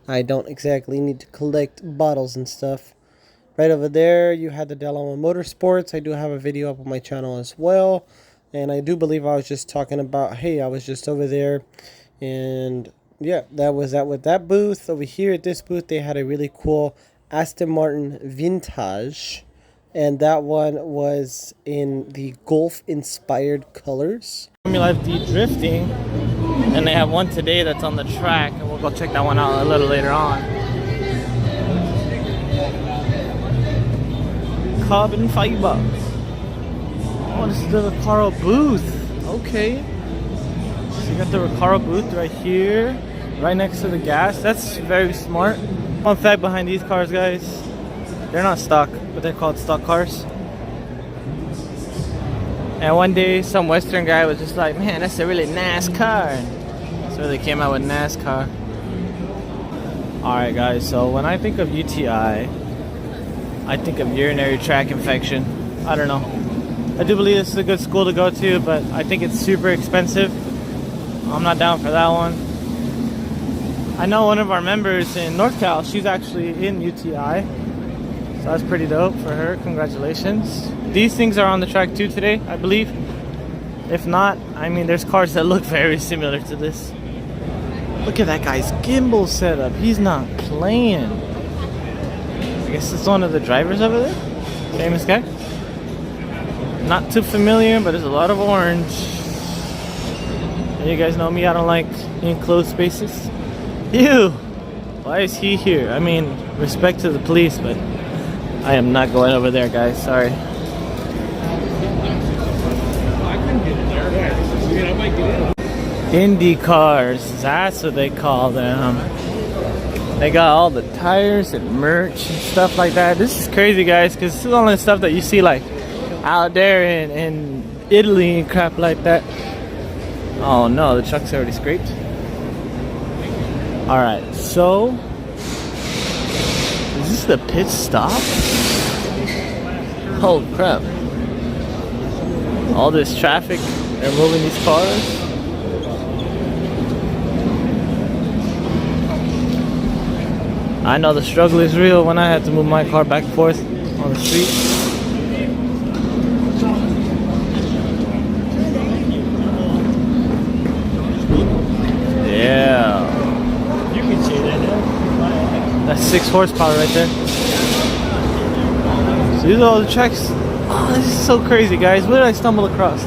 I don't exactly need to collect bottles and stuff. Right over there, you had the Delamo Motorsports. I do have a video up on my channel as well. And I do believe I was just talking about, hey, I was just over there. And yeah, that was that with that booth. Over here at this booth, they had a really cool Aston Martin Vintage. And that one was in the Golf-inspired colors.
Formula FD drifting. And they have one today that's on the track. And we'll go check that one out a little later on. Carbon fiber. Oh, this is the Recaro booth. Okay. So you got the Recaro booth right here, right next to the gas. That's very smart. Fun fact behind these cars, guys, they're not stock, but they're called stock cars. And one day, some Western guy was just like, man, that's a really nice car. So they came out with NASCAR. Alright guys, so when I think of UTI, I think of urinary tract infection. I don't know. I do believe this is a good school to go to, but I think it's super expensive. I'm not down for that one. I know one of our members in North Cal, she's actually in UTI. So that's pretty dope for her. Congratulations. These things are on the track too today, I believe. If not, I mean, there's cars that look very similar to this. Look at that guy's gimbal setup. He's not playing. I guess it's one of the drivers over there. Famous guy. Not too familiar, but there's a lot of orange. And you guys know me, I don't like enclosed spaces. Ew! Why is he here? I mean, respect to the police, but I am not going over there, guys. Sorry. Indy cars, that's what they call them. They got all the tires and merch and stuff like that. This is crazy, guys, because this is all the stuff that you see like out there in Italy and crap like that. Oh no, the truck's already scraped. Alright, so is this the pit stop? Holy crap. All this traffic, they're moving these cars. I know the struggle is real when I had to move my car back and forth on the street. Yeah. You can see that. That's 6 horsepower right there. So these are all the tracks. Oh, this is so crazy, guys. What did I stumble across?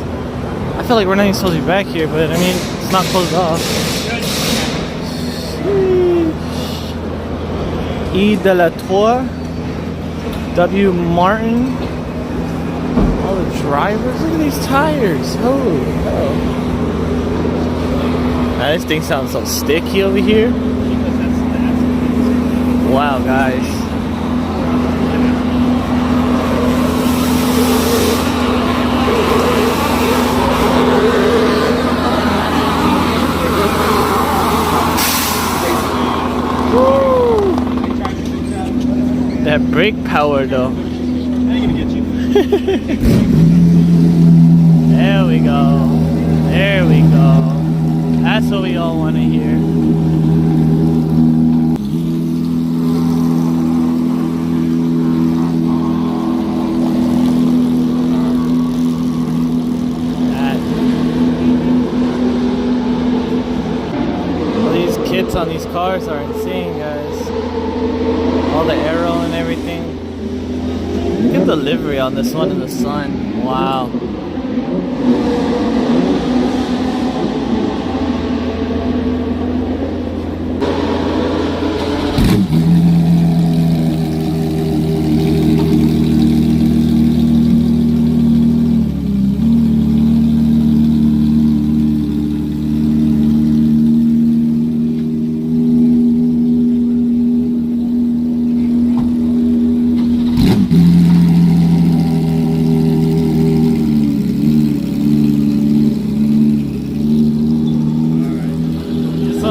I feel like we're not even supposed to be back here, but I mean, it's not closed off. E de la Tour, W Martin, all the drivers. Look at these tires. Holy hell.
Man, this thing sounds so sticky over here. Wow, guys. Woo! That brake power though. There we go. There we go. That's what we all want to hear. These kits on these cars are insane, guys. All the aero and everything. Look at the livery on this one in the sun. Wow.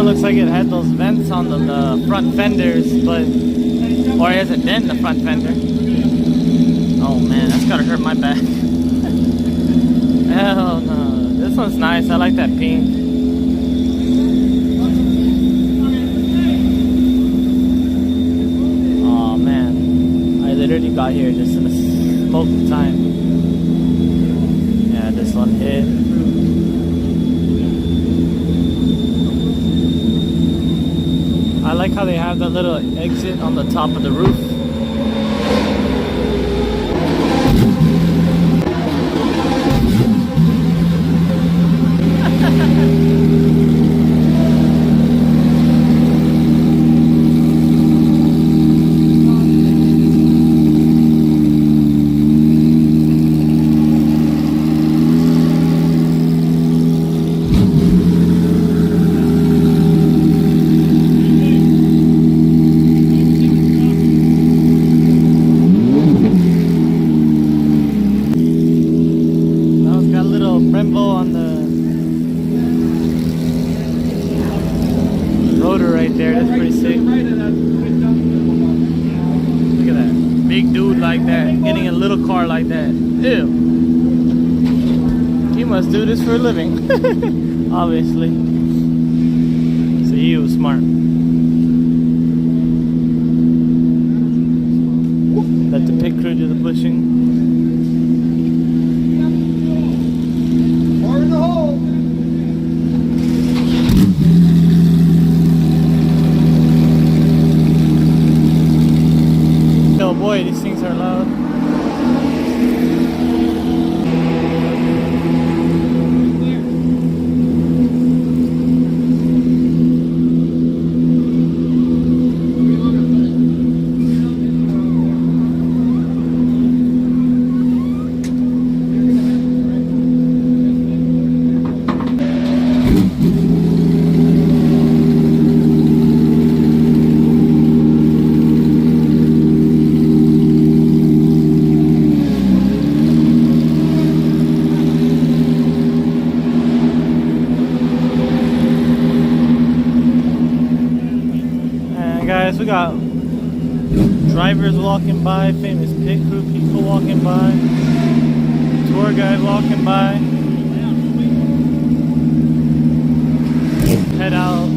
Looks like it had those vents on the front fenders, but or it has a dent in the front fender. Oh man, that's gotta hurt my back. Hell no. This one's nice. I like that pink. Oh man, I literally got here just in a smoke time. Yeah, this one hit. I like how they have that little exit on the top of the roof. Like that, getting a little car like that. Ew. He must do this for a living. Obviously. So he was smart. Let the pit crew do the pushing.
Far in the hole.
Oh boy, these things are loud. Guys, we got drivers walking by, famous pit crew people walking by, tour guide walking by. Head out.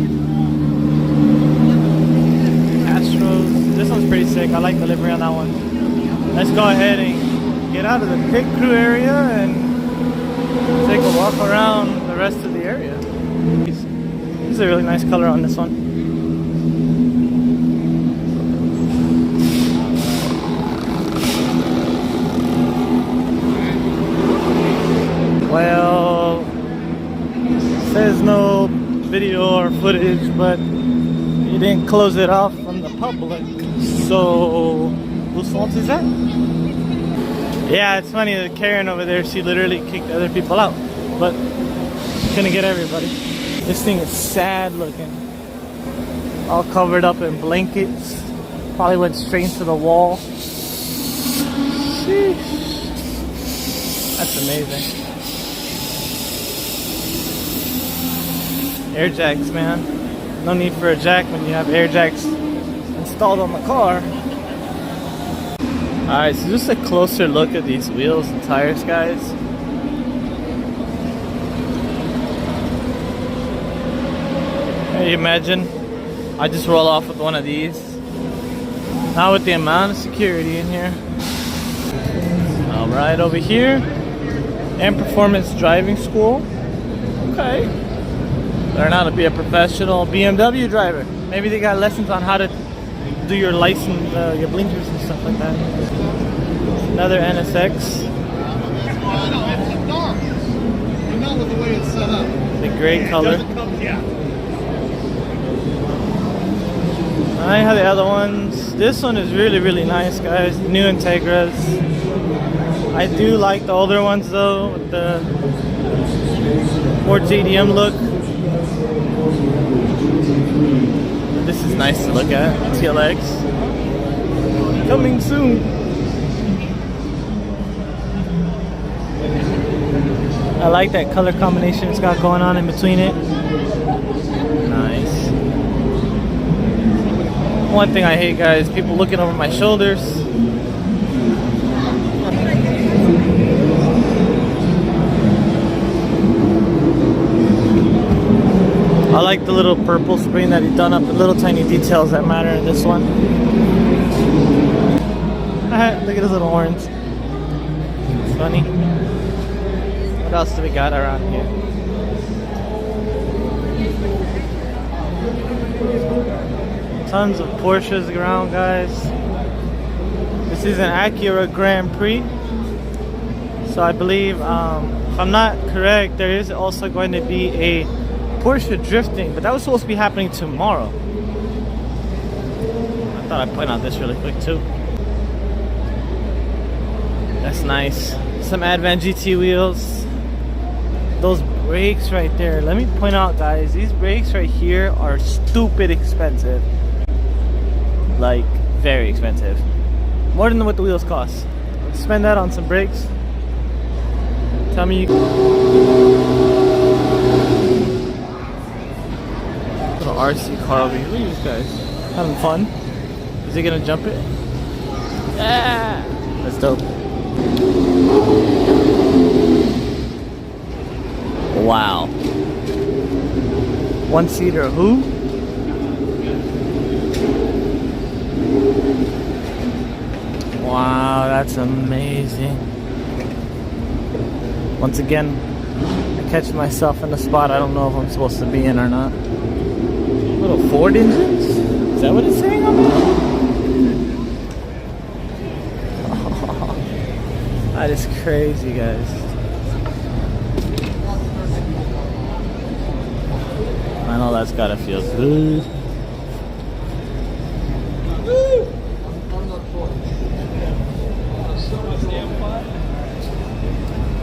Astros. This one's pretty sick. I like the livery on that one. Let's go ahead and get out of the pit crew area and take a walk around the rest of the area. This is a really nice color on this one. Well, says no video or footage, but he didn't close it off from the public. So, whose fault is that? Yeah, it's funny that Karen over there, she literally kicked other people out, but she couldn't get everybody. This thing is sad looking. All covered up in blankets. Probably went straight into the wall. Sheesh. That's amazing. Air jacks, man. No need for a jack when you have air jacks installed on the car. Alright, so just a closer look at these wheels and tires, guys. Hey, imagine I just roll off with one of these. Not with the amount of security in here. Alright, over here. And performance driving school. Okay. Learn how to be a professional BMW driver. Maybe they got lessons on how to do your license, your blinkers and stuff like that. Another NSX.
It's dark, but not with the way it's set up.
The gray color. I have the other ones. This one is really, really nice, guys. The new Integras. I do like the older ones though, with the more JDM look. This is nice to look at. TLX. Coming soon. I like that color combination it's got going on in between it. Nice. One thing I hate, guys, people looking over my shoulders. I like the little purple screen that he done up, the little tiny details that matter in this one. Look at his little horns. It's funny. What else do we got around here? Tons of Porsches around, guys. This is an Acura Grand Prix. So I believe, if I'm not correct, there is also going to be a Porsche drifting, but that was supposed to be happening tomorrow. I thought I'd point out this really quick too. That's nice. Some Advan GT wheels. Those brakes right there. Let me point out, guys, these brakes right here are stupid expensive. Like, very expensive. More than what the wheels cost. Spend that on some brakes. Tell me you... Little RC car over here. Look at these guys. Having fun. Is he gonna jump it? Yeah! That's dope. Wow. One seater who? Wow, that's amazing. Once again, I catch myself in a spot I don't know if I'm supposed to be in or not. Little Ford engines? Is that what it's saying on there? Oh, that is crazy, guys. I know that's gotta feel good.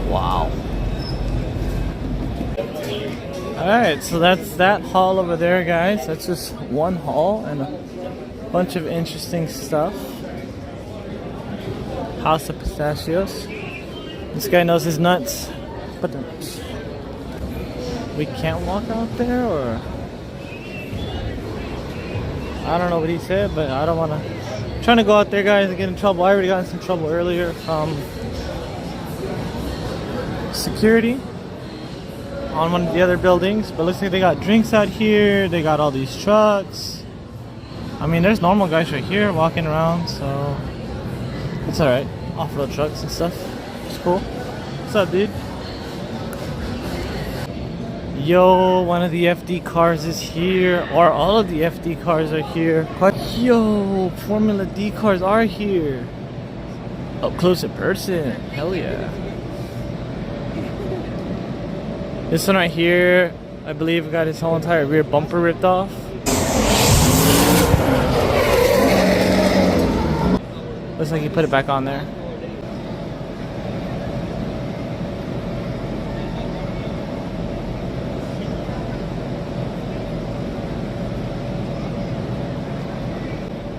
Wow. Alright, so that's that haul over there, guys. That's just one haul and a bunch of interesting stuff. House of Pistachios. This guy knows his nuts. But we can't walk out there, or I don't know what he said, but I don't want to. I'm trying to go out there, guys, and get in trouble. I already got in some trouble earlier from security on one of the other buildings, but looks like they got drinks out here. They got all these trucks. I mean, there's normal guys right here walking around, so it's all right. Off-road trucks and stuff. It's cool. What's up, dude? Yo, one of the FD cars is here, or all of the FD cars are here. Yo, Formula D cars are here. Up close in person. Hell yeah. This one right here, I believe, got his whole entire rear bumper ripped off. Looks like he put it back on there.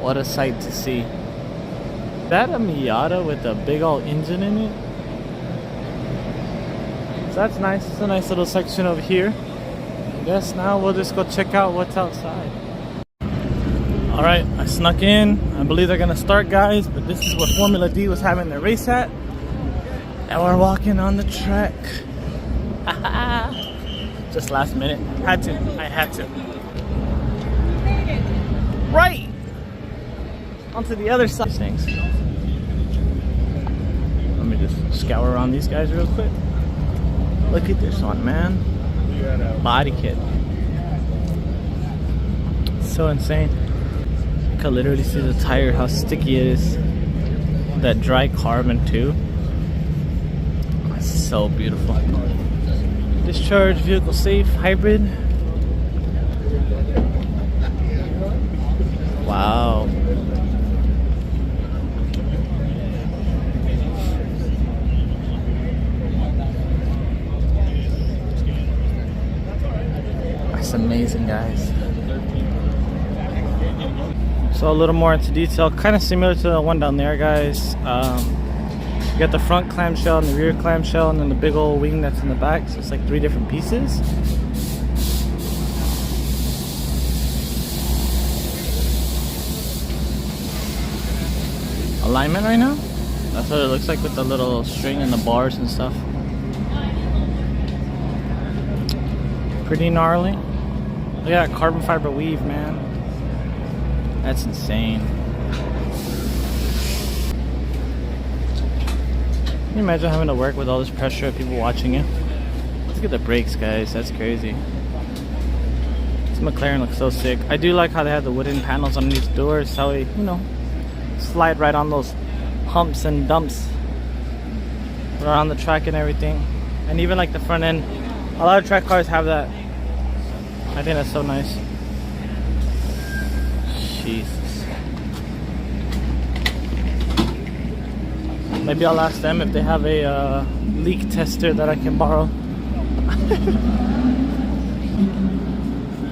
What a sight to see. Is that a Miata with a big old engine in it? So that's nice. It's a nice little section over here. I guess now we'll just go check out what's outside. Alright, I snuck in. I believe they're gonna start, guys, but this is where Formula D was having their race at. And we're walking on the track. Just last minute. Had to. I had to. Right! Onto the other side. Thanks. Let me just scour around these guys real quick. Look at this one, man. Body kit. So insane. You can literally see the tire, how sticky it is. That dry carbon too. It's so beautiful. Discharge vehicle safe hybrid. Wow. That's amazing, guys. So a little more into detail, kind of similar to the one down there, guys. You got the front clamshell and the rear clamshell, and then the big old wing that's in the back. So it's like 3 different pieces. Alignment right now. That's what it looks like with the little string and the bars and stuff. Pretty gnarly. Look at that carbon fiber weave, man. That's insane. Can you imagine having to work with all this pressure of people watching you? Look at the brakes, guys. That's crazy. This McLaren looks so sick. I do like how they have the wooden panels underneath the doors. So we, you know, slide right on those humps and dumps around the track and everything. And even like the front end. A lot of track cars have that. I think that's so nice. Jesus. Maybe I'll ask them if they have a leak tester that I can borrow.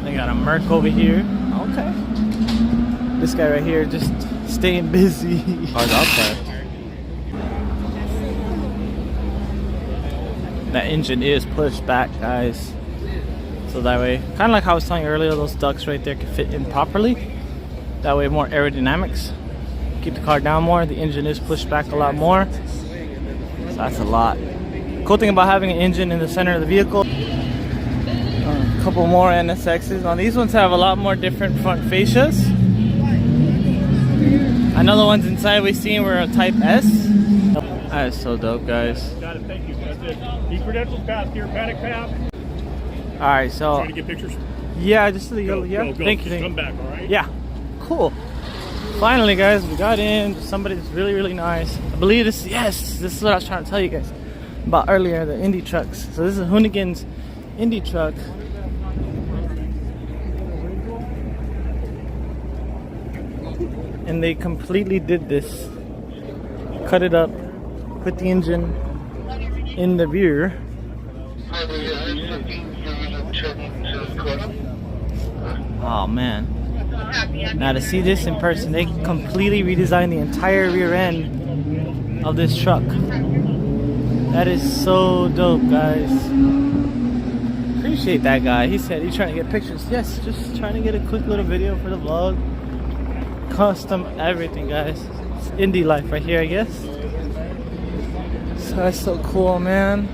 They got a Merc over here. Okay. This guy right here just staying busy. Hard outside. That engine is pushed back, guys. So that way, kind of like how I was telling you earlier, those ducts right there can fit in properly. That way, more aerodynamics. Keep the car down more. The engine is pushed back a lot more. So that's a lot. Cool thing about having an engine in the center of the vehicle. A couple more NSXs. Now these ones have a lot more different front fascias. I know the ones inside we seen were a Type S. That is so dope, guys.
Got it, thank you. That's it. E-credentials passed here, panic path.
Alright, so...
Trying to get pictures?
Yeah, just to the yellow. Yeah,
go.
thank you.
Come back, alright?
Yeah, cool. Finally, guys, we got in. Somebody that's really, really nice. I believe this. Yes, this is what I was trying to tell you guys about earlier. The Indy trucks. So this is Hoonigan's Indy truck. And they completely did this. Cut it up. Put the engine in the rear. Oh man. Now to see this in person, they completely redesigned the entire rear end of this truck. That is so dope, guys. Appreciate that guy. He said he's trying to get pictures. Yes, just trying to get a quick little video for the vlog. Custom everything, guys. It's indie life right here, I guess. So that's so cool, man.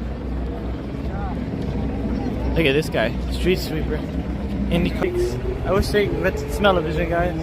Look at this guy, street sweeper. Indie cooks. I wish they let smell-o-vision, guys.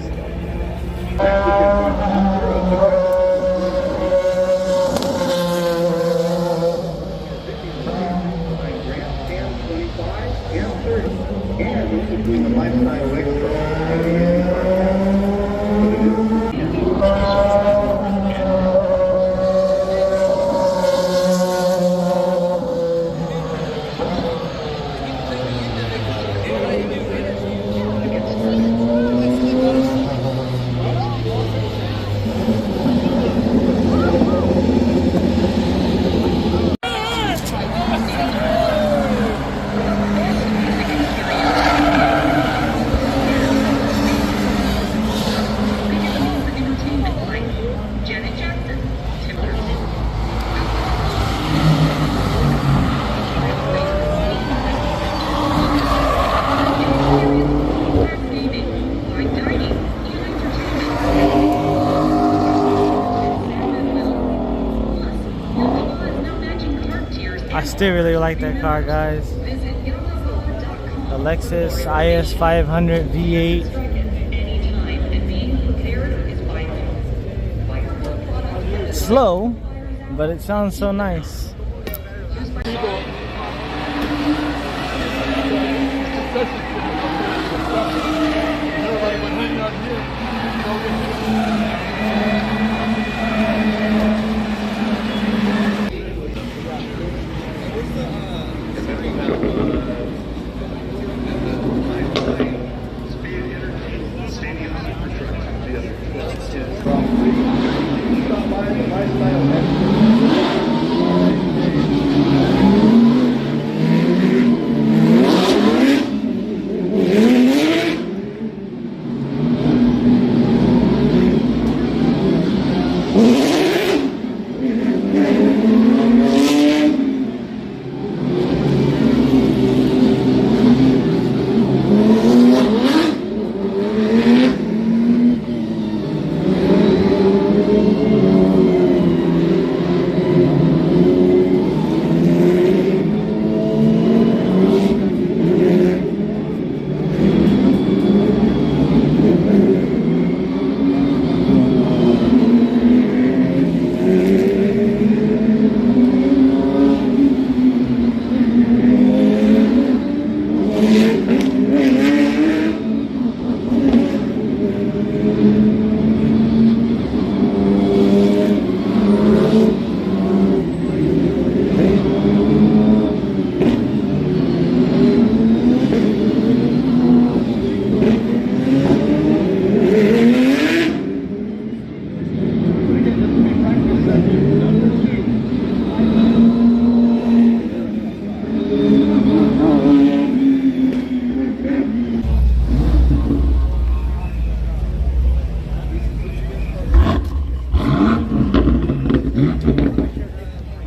I still really like that car, guys. The Lexus IS 500 V8. Slow, but it sounds so nice.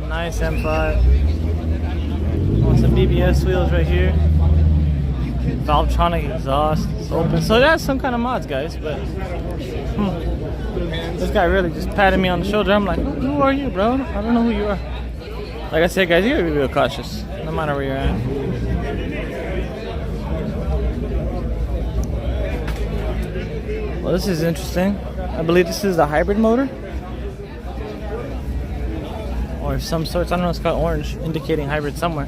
Nice M5. On some BBS wheels right here. Valvetronic exhaust. It's open. So that's some kind of mods, guys. But this guy really just patted me on the shoulder. I'm like, who are you, bro? I don't know who you are. Like I said, guys, you gotta be real cautious, no matter where you're at. Well, this is interesting. I believe this is a hybrid motor. Or some sorts. I don't know, it's got orange, indicating hybrid somewhere.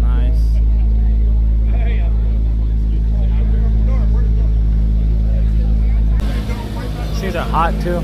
Nice. These are hot too.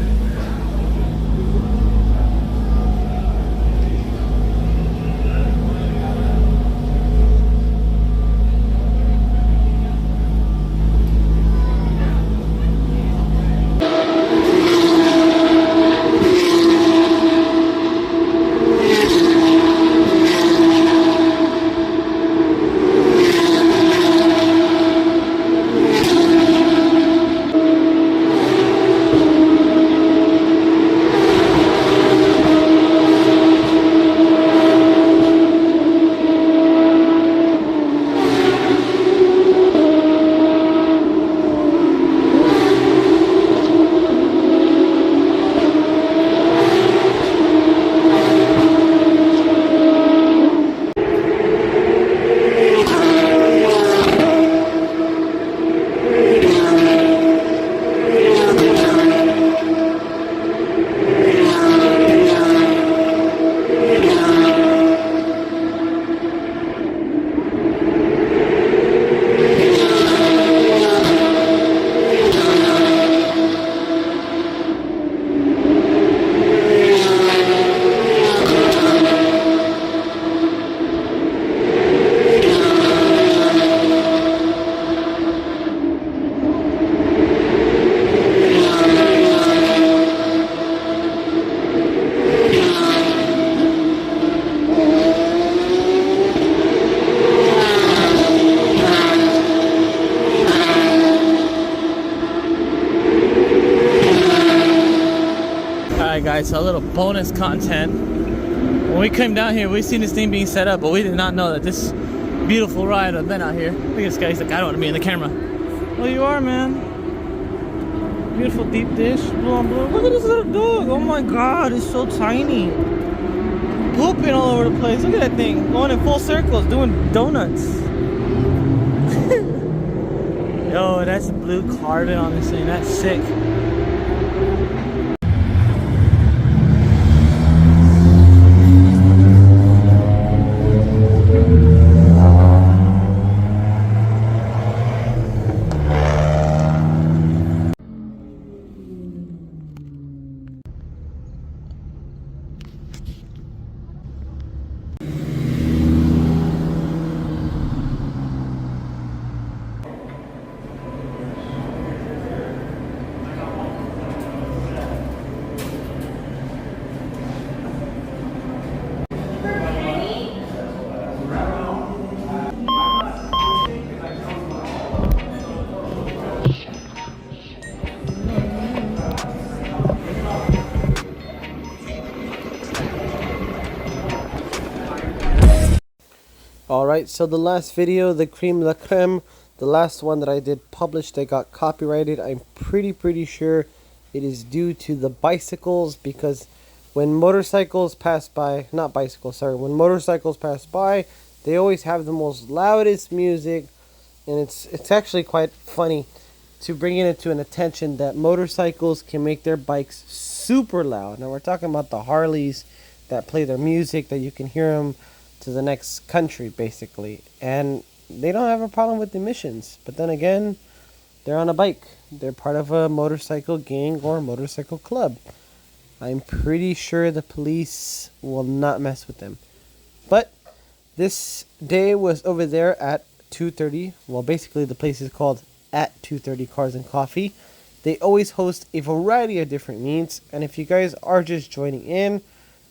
Guys, a little bonus content. When we came down here, we seen this thing being set up, but we did not know that this beautiful ride had been out here. Look at this guy. He's like, I don't want to be in the camera. Well, you are, man. beautiful deep dish, blue on blue. Look at this little dog. Oh my god, it's so tiny. Pooping all over the place. Look at that thing. Going in full circles, doing donuts. Yo, that's blue carbon on this thing. That's sick.
Alright, so the last video, the cream de la creme, the last one that I did publish that got copyrighted, I'm pretty sure it is due to the bicycles, because when motorcycles pass by, not bicycles, sorry, when motorcycles pass by, they always have the most loudest music, and it's actually quite funny to bring it into an attention that motorcycles can make their bikes super loud. Now we're talking about the Harleys that play their music, that you can hear them to the next country basically, and they don't have a problem with emissions. But then again, they're on a bike, they're part of a motorcycle gang or motorcycle club. I'm pretty sure the police will not mess with them. But this day was over there at 2:30. Well, basically the place is called at 2:30 Cars and Coffee. They always host a variety of different meets, and if you guys are just joining in,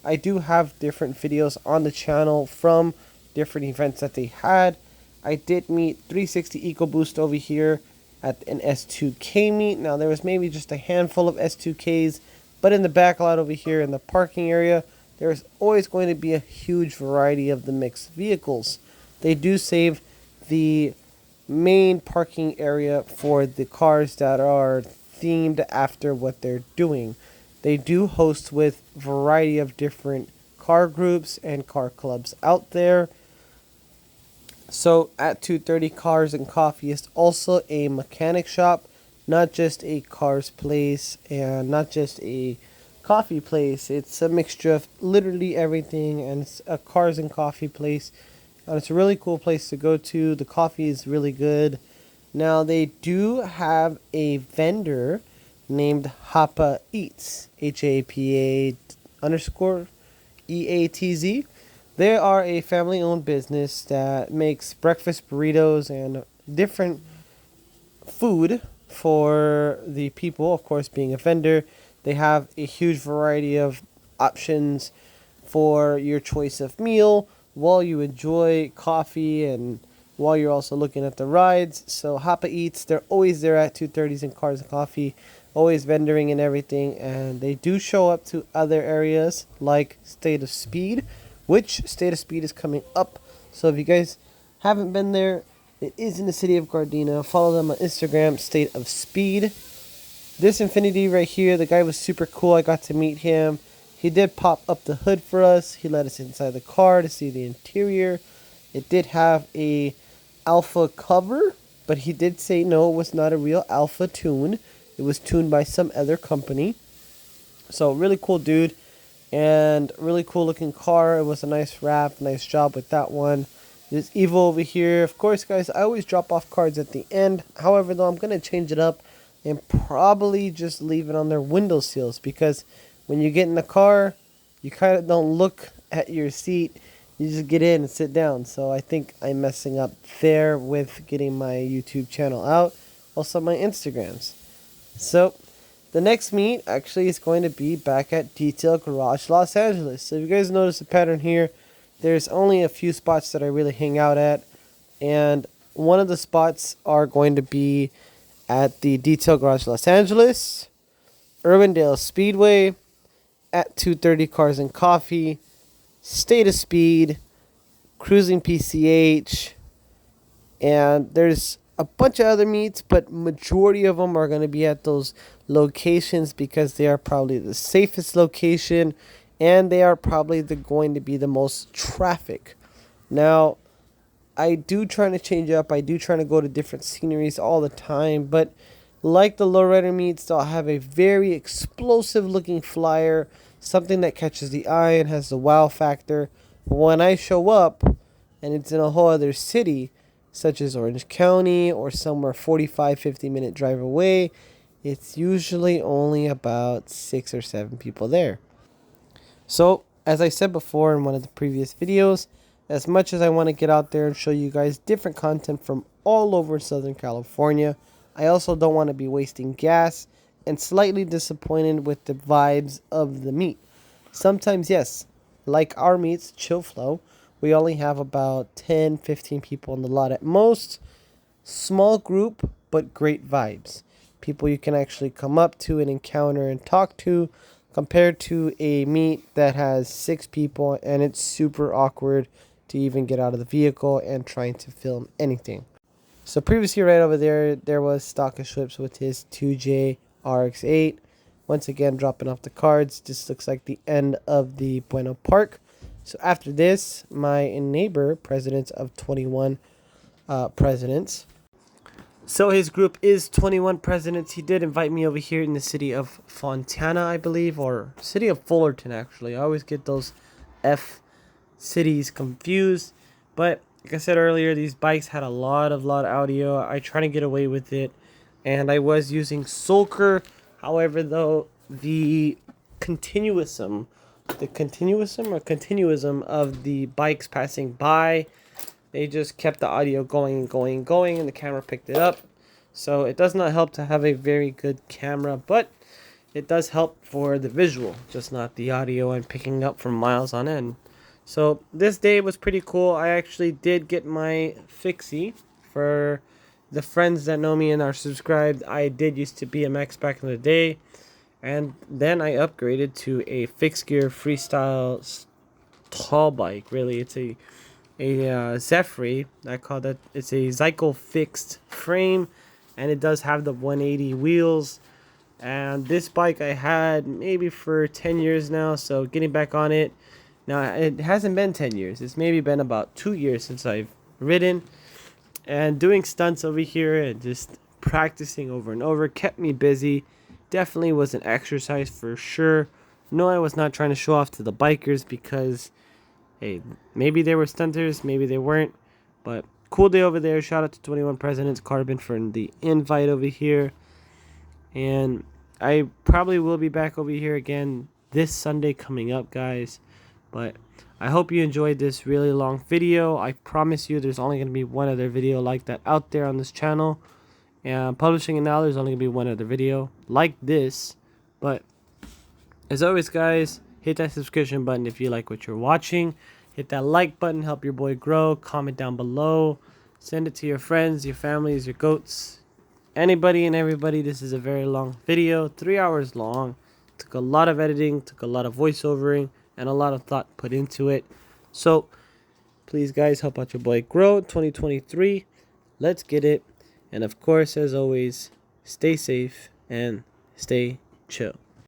I do have different videos on the channel from different events that they had. I did meet 360 EcoBoost over here at an S2K meet. Now there was maybe just a handful of S2Ks, but in the back lot over here in the parking area, there's always going to be a huge variety of the mixed vehicles. They do save the main parking area for the cars that are themed after what they're doing. They do host with a variety of different car groups and car clubs out there. So at 2:30 Cars and Coffee is also a mechanic shop, not just a cars place and not just a coffee place. It's a mixture of literally everything, and it's a cars and coffee place. And it's a really cool place to go to. The coffee is really good. Now they do have a vendor named Hapa Eats, HAPA_EATZ. They are a family-owned business that makes breakfast burritos and different food for the people. Of course, being a vendor, they have a huge variety of options for your choice of meal while you enjoy coffee and while you're also looking at the rides. So Hapa Eats, they're always there at 2:30s in Cars and Coffee, always vendoring and everything, and they do show up to other areas like State of Speed, which State of Speed is coming up. So if you guys haven't been there, it is in the city of Gardena. Follow them on Instagram, State of Speed. This Infinity right here, the guy was super cool. I got to meet him. He did pop up the hood for us. He let us inside the car to see the interior. It did have a alpha cover, but he did say no, it was not a real alpha tune. It was tuned by some other company. So really cool dude, and really cool looking car. It was a nice wrap, nice job with that one. This Evo over here. Of course, guys, I always drop off cards at the end. However, though, I'm going to change it up and probably just leave it on their window sills, because when you get in the car, you kind of don't look at your seat. You just get in and sit down. So I think I'm messing up there with getting my YouTube channel out. Also my Instagrams. So the next meet actually is going to be back at Detail Garage Los Angeles. So if you guys notice the pattern here, there's only a few spots that I really hang out at. And one of the spots are going to be at the Detail Garage Los Angeles, Urbandale Speedway, at 2:30 Cars and Coffee, State of Speed, Cruising PCH, and there's a bunch of other meets, but majority of them are going to be at those locations because they are probably the safest location, and they are probably going to be the most traffic. Now, I do try to change up. I do try to go to different sceneries all the time, but like the lowrider meets, they'll have a very explosive looking flyer, something that catches the eye and has the wow factor. But when I show up and it's in a whole other city, such as Orange County or somewhere 45-50 minute drive away, it's usually only about 6 or 7 people there. So, as I said before in one of the previous videos, as much as I want to get out there and show you guys different content from all over Southern California, I also don't want to be wasting gas and slightly disappointed with the vibes of the meet. Sometimes, yes, like our meets, Chill Flow, we only have about 10-15 people in the lot at most. Small group, but great vibes. People you can actually come up to and encounter and talk to, compared to a meet that has 6 people and it's super awkward to even get out of the vehicle and trying to film anything. So previously right over there was Stock of Schlips with his 2J RX-8. Once again, dropping off the cards. This looks like the end of the Bueno Park. So after this, my neighbor, president of 21 Presidents. So his group is 21 Presidents. He did invite me over here in the city of Fontana, I believe, or city of Fullerton, actually. I always get those F cities confused. But like I said earlier, these bikes had a lot of audio. I try to get away with it, and I was using Sulker. However, though, the continuism of the bikes passing by, they just kept the audio going and going and going, and the camera picked it up. So it does not help to have a very good camera, but it does help for the visual, just not the audio and picking up from miles on end. So this day was pretty cool. I actually did get my fixie. For the friends that know me and are subscribed, I did used to BMX back in the day, and then I upgraded to a fixed gear freestyle tall bike. Really, it's a Zephyr. I call that, it's a Zycle fixed frame, and it does have the 180 wheels. And this bike I had maybe for 10 years now, so getting back on it. Now, it hasn't been 10 years. It's maybe been about 2 years since I've ridden. And doing stunts over here and just practicing over and over kept me busy. Definitely was an exercise for sure. No, I was not trying to show off to the bikers because, hey, maybe they were stunters, maybe they weren't. But cool day over there. Shout out to 21 Presidents Carbon for the invite over here. And I probably will be back over here again this Sunday coming up, guys. But I hope you enjoyed this really long video. I promise you there's only going to be one other video like that out there on this channel. And publishing it now, there's only going to be one other video like this. But as always, guys, hit that subscription button if you like what you're watching. Hit that like button, help your boy grow. Comment down below. Send it to your friends, your families, your goats. Anybody and everybody. This is a very long video, 3 hours long. Took a lot of editing, took a lot of voiceovering, and a lot of thought put into it. So please, guys, help out your boy grow. 2023, let's get it. And of course, as always, stay safe and stay chill.